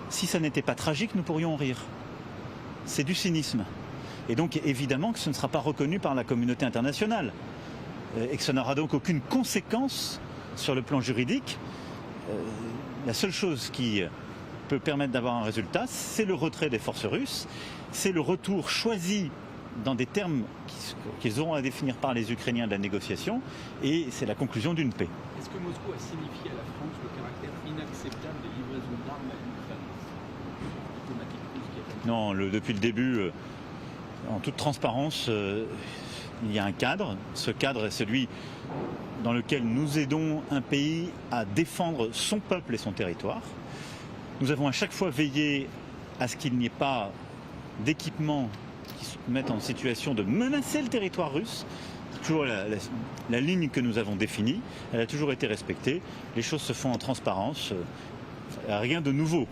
Si ça n'était pas tragique, nous pourrions en rire. C'est du cynisme. Et donc évidemment que ce ne sera pas reconnu par la communauté internationale et que ça n'aura donc aucune conséquence sur le plan juridique. La seule chose qui peut permettre d'avoir un résultat, c'est le retrait des forces russes, c'est le retour choisi dans des termes qu'ils auront à définir par les Ukrainiens de la négociation, et c'est la conclusion d'une paix. Est-ce que Moscou a signifié à la France le caractère inacceptable des livraisons d'armes à l'Ukraine? Non, depuis le début, en toute transparence, il y a un cadre. Ce cadre est celui dans lequel nous aidons un pays à défendre son peuple et son territoire. Nous avons à chaque fois veillé à ce qu'il n'y ait pas d'équipements qui se mettent en situation de menacer le territoire russe. C'est toujours la ligne que nous avons définie. Elle a toujours été respectée. Les choses se font en transparence. Rien de nouveau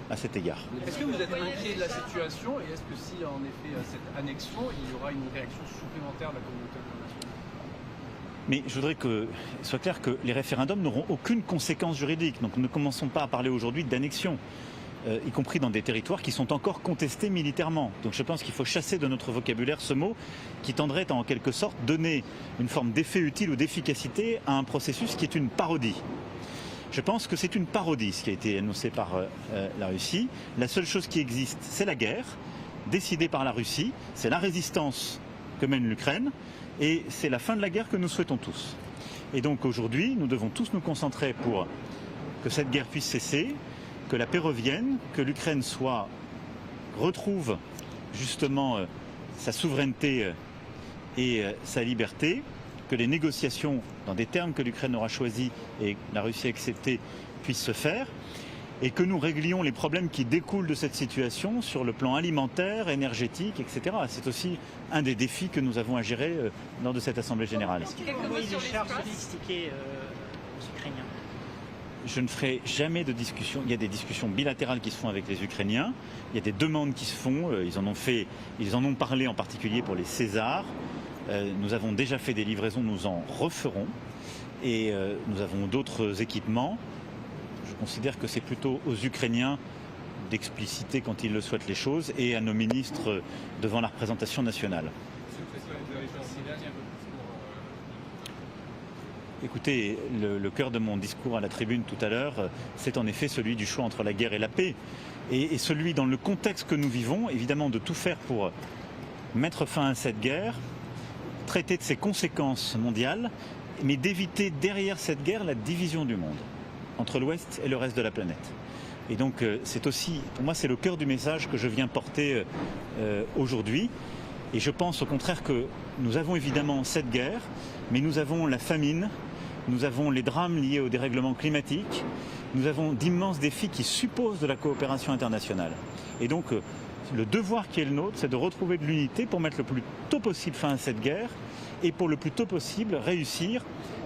à cet égard. Est-ce que vous êtes inquiet de la situation et est-ce que si en effet cette annexion, il y aura une réaction supplémentaire de la communauté internationale? Mais je voudrais qu'il soit clair que les référendums n'auront aucune conséquence juridique. Donc ne commençons pas à parler aujourd'hui d'annexion, y compris dans des territoires qui sont encore contestés militairement. Donc je pense qu'il faut chasser de notre vocabulaire ce mot qui tendrait à en quelque sorte donner une forme d'effet utile ou d'efficacité à un processus qui est une parodie. Je pense que c'est une parodie ce qui a été annoncé par la Russie. La seule chose qui existe, c'est la guerre, décidée par la Russie, c'est la résistance que mène l'Ukraine, et c'est la fin de la guerre que nous souhaitons tous. Et donc aujourd'hui, nous devons tous nous concentrer pour que cette guerre puisse cesser, que la paix revienne, que l'Ukraine retrouve justement sa souveraineté et sa liberté, que les négociations, dans des termes que l'Ukraine aura choisis et la Russie a accepté, puissent se faire, et que nous réglions les problèmes qui découlent de cette situation sur le plan alimentaire, énergétique, etc. C'est aussi un des défis que nous avons à gérer lors de cette Assemblée générale. Comment il gère sophistiqué aux Ukrainiens? Je ne ferai jamais de discussion. Il y a des discussions bilatérales qui se font avec les Ukrainiens. Il y a des demandes qui se font. Ils en ont parlé en particulier pour les Césars. Nous avons déjà fait des livraisons, nous en referons. Et nous avons d'autres équipements. Je considère que c'est plutôt aux Ukrainiens d'expliciter quand ils le souhaitent les choses et à nos ministres devant la représentation nationale. Écoutez, le cœur de mon discours à la tribune tout à l'heure, c'est en effet celui du choix entre la guerre et la paix. Et celui dans le contexte que nous vivons, évidemment de tout faire pour mettre fin à cette guerre, traiter de ses conséquences mondiales, mais d'éviter derrière cette guerre la division du monde entre l'Ouest et le reste de la planète. Et donc c'est aussi, pour moi, c'est le cœur du message que je viens porter aujourd'hui. Et je pense au contraire que nous avons évidemment cette guerre, mais nous avons la famine, nous avons les drames liés au dérèglement climatique, nous avons d'immenses défis qui supposent de la coopération internationale. Et donc le devoir qui est le nôtre, c'est de retrouver de l'unité pour mettre le plus tôt possible fin à cette guerre et pour le plus tôt possible réussir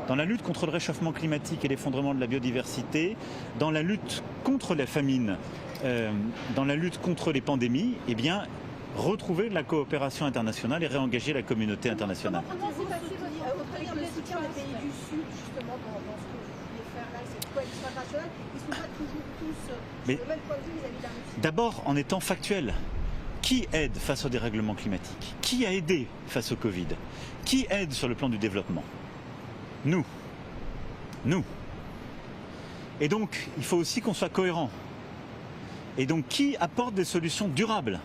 dans la lutte contre le réchauffement climatique et l'effondrement de la biodiversité, dans la lutte contre la famine, dans la lutte contre les pandémies, eh bien, retrouver de la coopération internationale et réengager la communauté internationale. Comment vous passez le soutien des pays du Sud, justement, dans ce que vous voulez faire là, cette coalition internationale? Ils ne sont pas toujours tous sur le même point de vue vis-à-vis de la Russie. D'abord, en étant factuel. Qui aide face au dérèglement climatique? Qui a aidé face au Covid? Qui aide sur le plan du développement? Nous. Nous. Et donc, il faut aussi qu'on soit cohérent. Et donc, qui apporte des solutions durables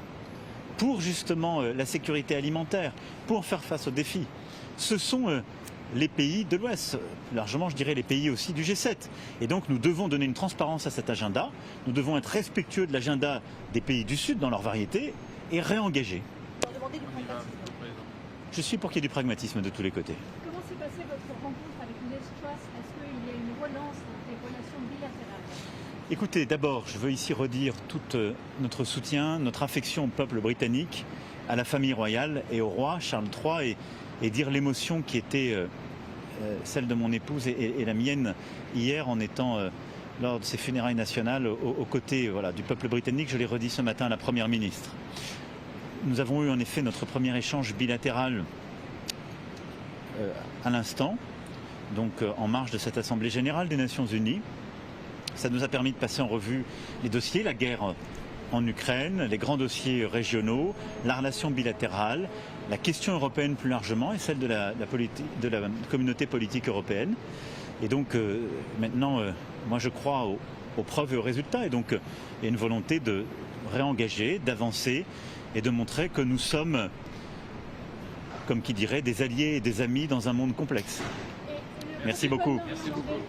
pour justement la sécurité alimentaire, pour faire face aux défis. Ce sont les pays de l'Ouest, largement je dirais les pays aussi du G7. Et donc nous devons donner une transparence à cet agenda, nous devons être respectueux de l'agenda des pays du Sud dans leur variété et réengager. Je suis pour qu'il y ait du pragmatisme de tous les côtés. Comment s'est passée votre rencontre avec Liz Truss? Est-ce qu'il y a une relance des relations bilatérales? Écoutez, d'abord, je veux ici redire tout notre soutien, notre affection au peuple britannique, à la famille royale et au roi Charles III et dire l'émotion qui était celle de mon épouse et la mienne hier en étant lors de ces funérailles nationales aux côtés du peuple britannique. Je l'ai redit ce matin à la Première ministre. Nous avons eu en effet notre premier échange bilatéral à l'instant, donc en marge de cette Assemblée générale des Nations Unies. Ça nous a permis de passer en revue les dossiers, la guerre en Ukraine, les grands dossiers régionaux, la relation bilatérale, la question européenne plus largement et celle de la communauté politique européenne. Et donc maintenant, moi je crois aux preuves et aux résultats. Et donc il y a une volonté de réengager, d'avancer et de montrer que nous sommes, comme qui dirait, des alliés et des amis dans un monde complexe. Merci beaucoup. Merci beaucoup.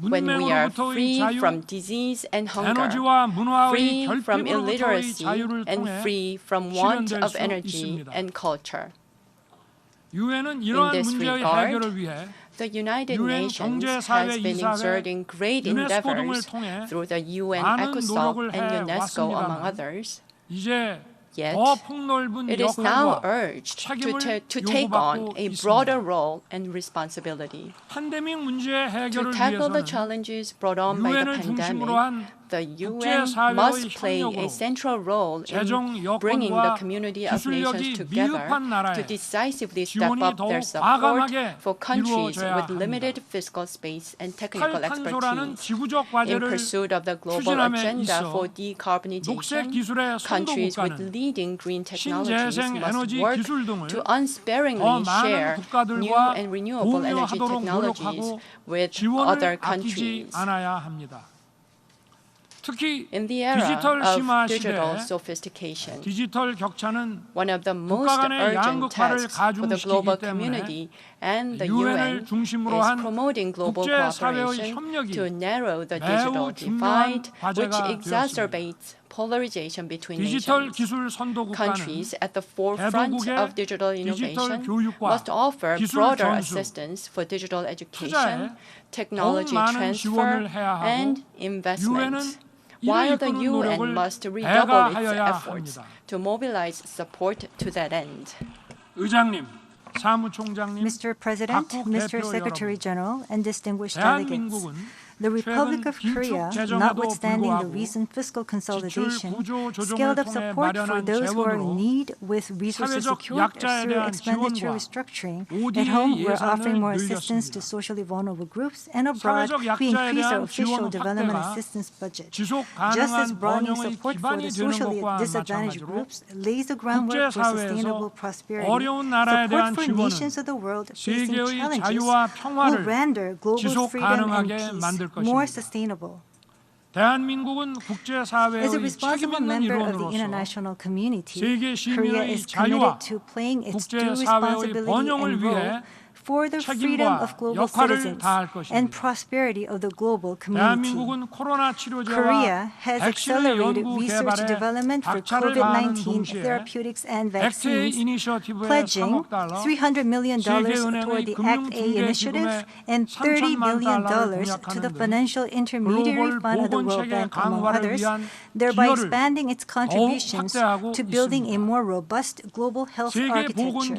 When we are free from disease and hunger, free from illiteracy, and free from want of energy and culture. In this regard, the United Nations has been exerting great endeavors through the UN ECOSOC and UNESCO, among others. Yet, it is now urged to take on a broader role and responsibility. To tackle the challenges brought on by the pandemic, the UN must play a central role in bringing the community of nations together to decisively step up their support for countries with limited fiscal space and technical expertise. In pursuit of the global agenda for decarbonization, countries with leading green technologies must work to unsparingly share new and renewable energy technologies with other countries. In the era of digital sophistication, one of the most urgent tasks for the global community and the UN is promoting global cooperation to narrow the digital divide, which exacerbates polarization between nations. Countries at the forefront of digital innovation must offer broader assistance for digital education, technology transfer, and investment, while the UN must redouble its efforts to mobilize support to that end. Mr. President, Mr. Secretary General, and distinguished delegates, the Republic of Korea, notwithstanding the recent fiscal consolidation, scaled up support for those who are in need with resources secured through expenditure restructuring. At home, we're offering more assistance to socially vulnerable groups, and abroad, we increase our official development assistance budget. Just as broadening support for the socially disadvantaged groups lays the groundwork for sustainable prosperity, support for nations of the world facing challenges will render global freedom and peace more sustainable. As a responsible member of the international community, Korea is committed to playing its due responsibility and role for the freedom of global citizens and prosperity of the global community. Korea has accelerated research development for COVID-19 therapeutics and vaccines, pledging $300 million toward the Act A initiative and $30 million to the Financial Intermediary Fund of the World Bank, among others, thereby expanding its contributions to building a more robust global health architecture.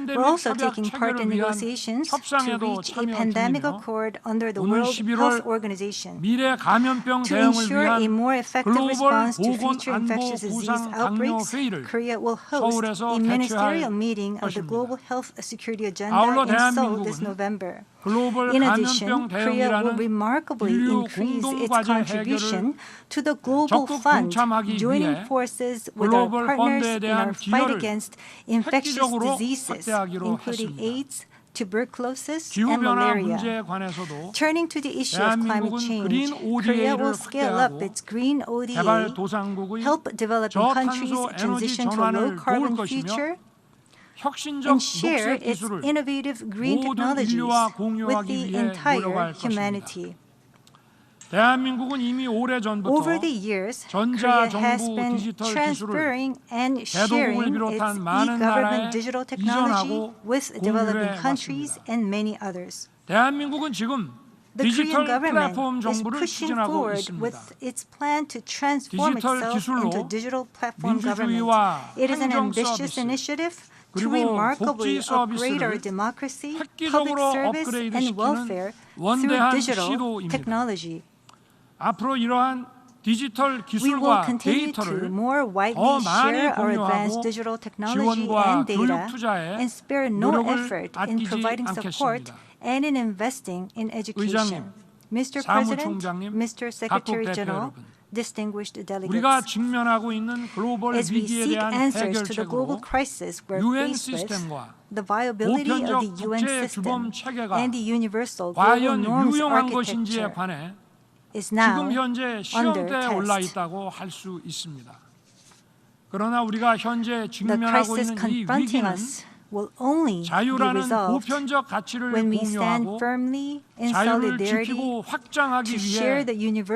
We're also taking part in negotiations to 협상에도 reach a pandemic 참여 중이며 accord under the 오늘 World 11월 Health Organization. 미래 감염병 To 대응을 ensure a 위한 more effective 글로벌 response to future infectious disease 보건 안보 outbreaks, 부상 강요 Korea will host 서울에서 a ministerial 개최할 meeting of the 것입니다. Global Health Security Agenda 아울러 in Seoul this 대한민국은 November. 글로벌 In 감염병 addition, Korea will 대응이라는 remarkably 인류 increase 공동 its 과제 contribution 해결을 to the global 적극 fund, 동참하기 joining 위해 forces with our 글로벌 partners 펀드에 in 대한 our fight 기여를 against infectious 획기적으로 diseases, 확대하기로 including 했습니다. AIDS, tuberculosis, and 기후변화 malaria. 문제에 관해서도 Turning to the issue of climate 대한민국은 change, 그린 Korea ODA를 will scale up 확대하고 its green ODA, 개발도상국의 help developing countries 저탄소 에너지 transition to a 전환을 low-carbon 도울 것이며 future, 혁신적 and share 녹색 its 기술을 innovative green 모든 technologies 인류와 with 공유하기 the 위해 entire 노력할 것입니다. humanity. 대한민국은 이미 오래전부터 Over the years, Korea has 전자정부 been 디지털 기술을 transferring and 대도국을 sharing its 비롯한 많은 나라에 e-government digital technology 이전하고 with developing 공유해 countries 왔습니다. and many others. 대한민국은 지금 The Korean 디지털 government 플랫폼 is 정부를 pushing 추진하고 forward 있습니다. with its plan to transform 디지털 itself 기술로 into digital platform government. 민주주의와 It is an 행정 ambitious 서비스, initiative to 그리고 remarkably 복지 upgrade our 서비스를 democracy, public 획기적으로 service, and 업그레이드시키는 welfare through 원대한 digital 시도입니다. technology. 앞으로 이러한 디지털 We will 기술과 continue to 데이터를 more widely 더 많이 share our advanced 공유하고 digital technology 지원과 and 교육 data 투자에 and spare no 노력을 effort in 아끼지 providing support 않겠습니다. and in investing in education. 의장님, Mr. President, 사무총장님, Mr. Secretary 각국 대표 General, 여러분, distinguished 우리가 delegates, 직면하고 있는 글로벌 as we 위기에 seek 대한 answers to the global 해결책으로 crisis we're UN faced with, 시스템과 the viability of the 보편적 UN 국제 system 규범 체계가 and the universal global 과연 norms 유용한 것인지에 architecture 관해 is now 지금 현재 under 시험대에 올라 test. 있다고 할 수 있습니다. 그러나 우리가 현재 The 직면하고 crisis 있는 이 confronting 위기는 us will only be 자유라는 resolved 보편적 가치를 when we stand 공유하고 firmly in 자유를 solidarity 지키고 확장하기 to share 위해 the universal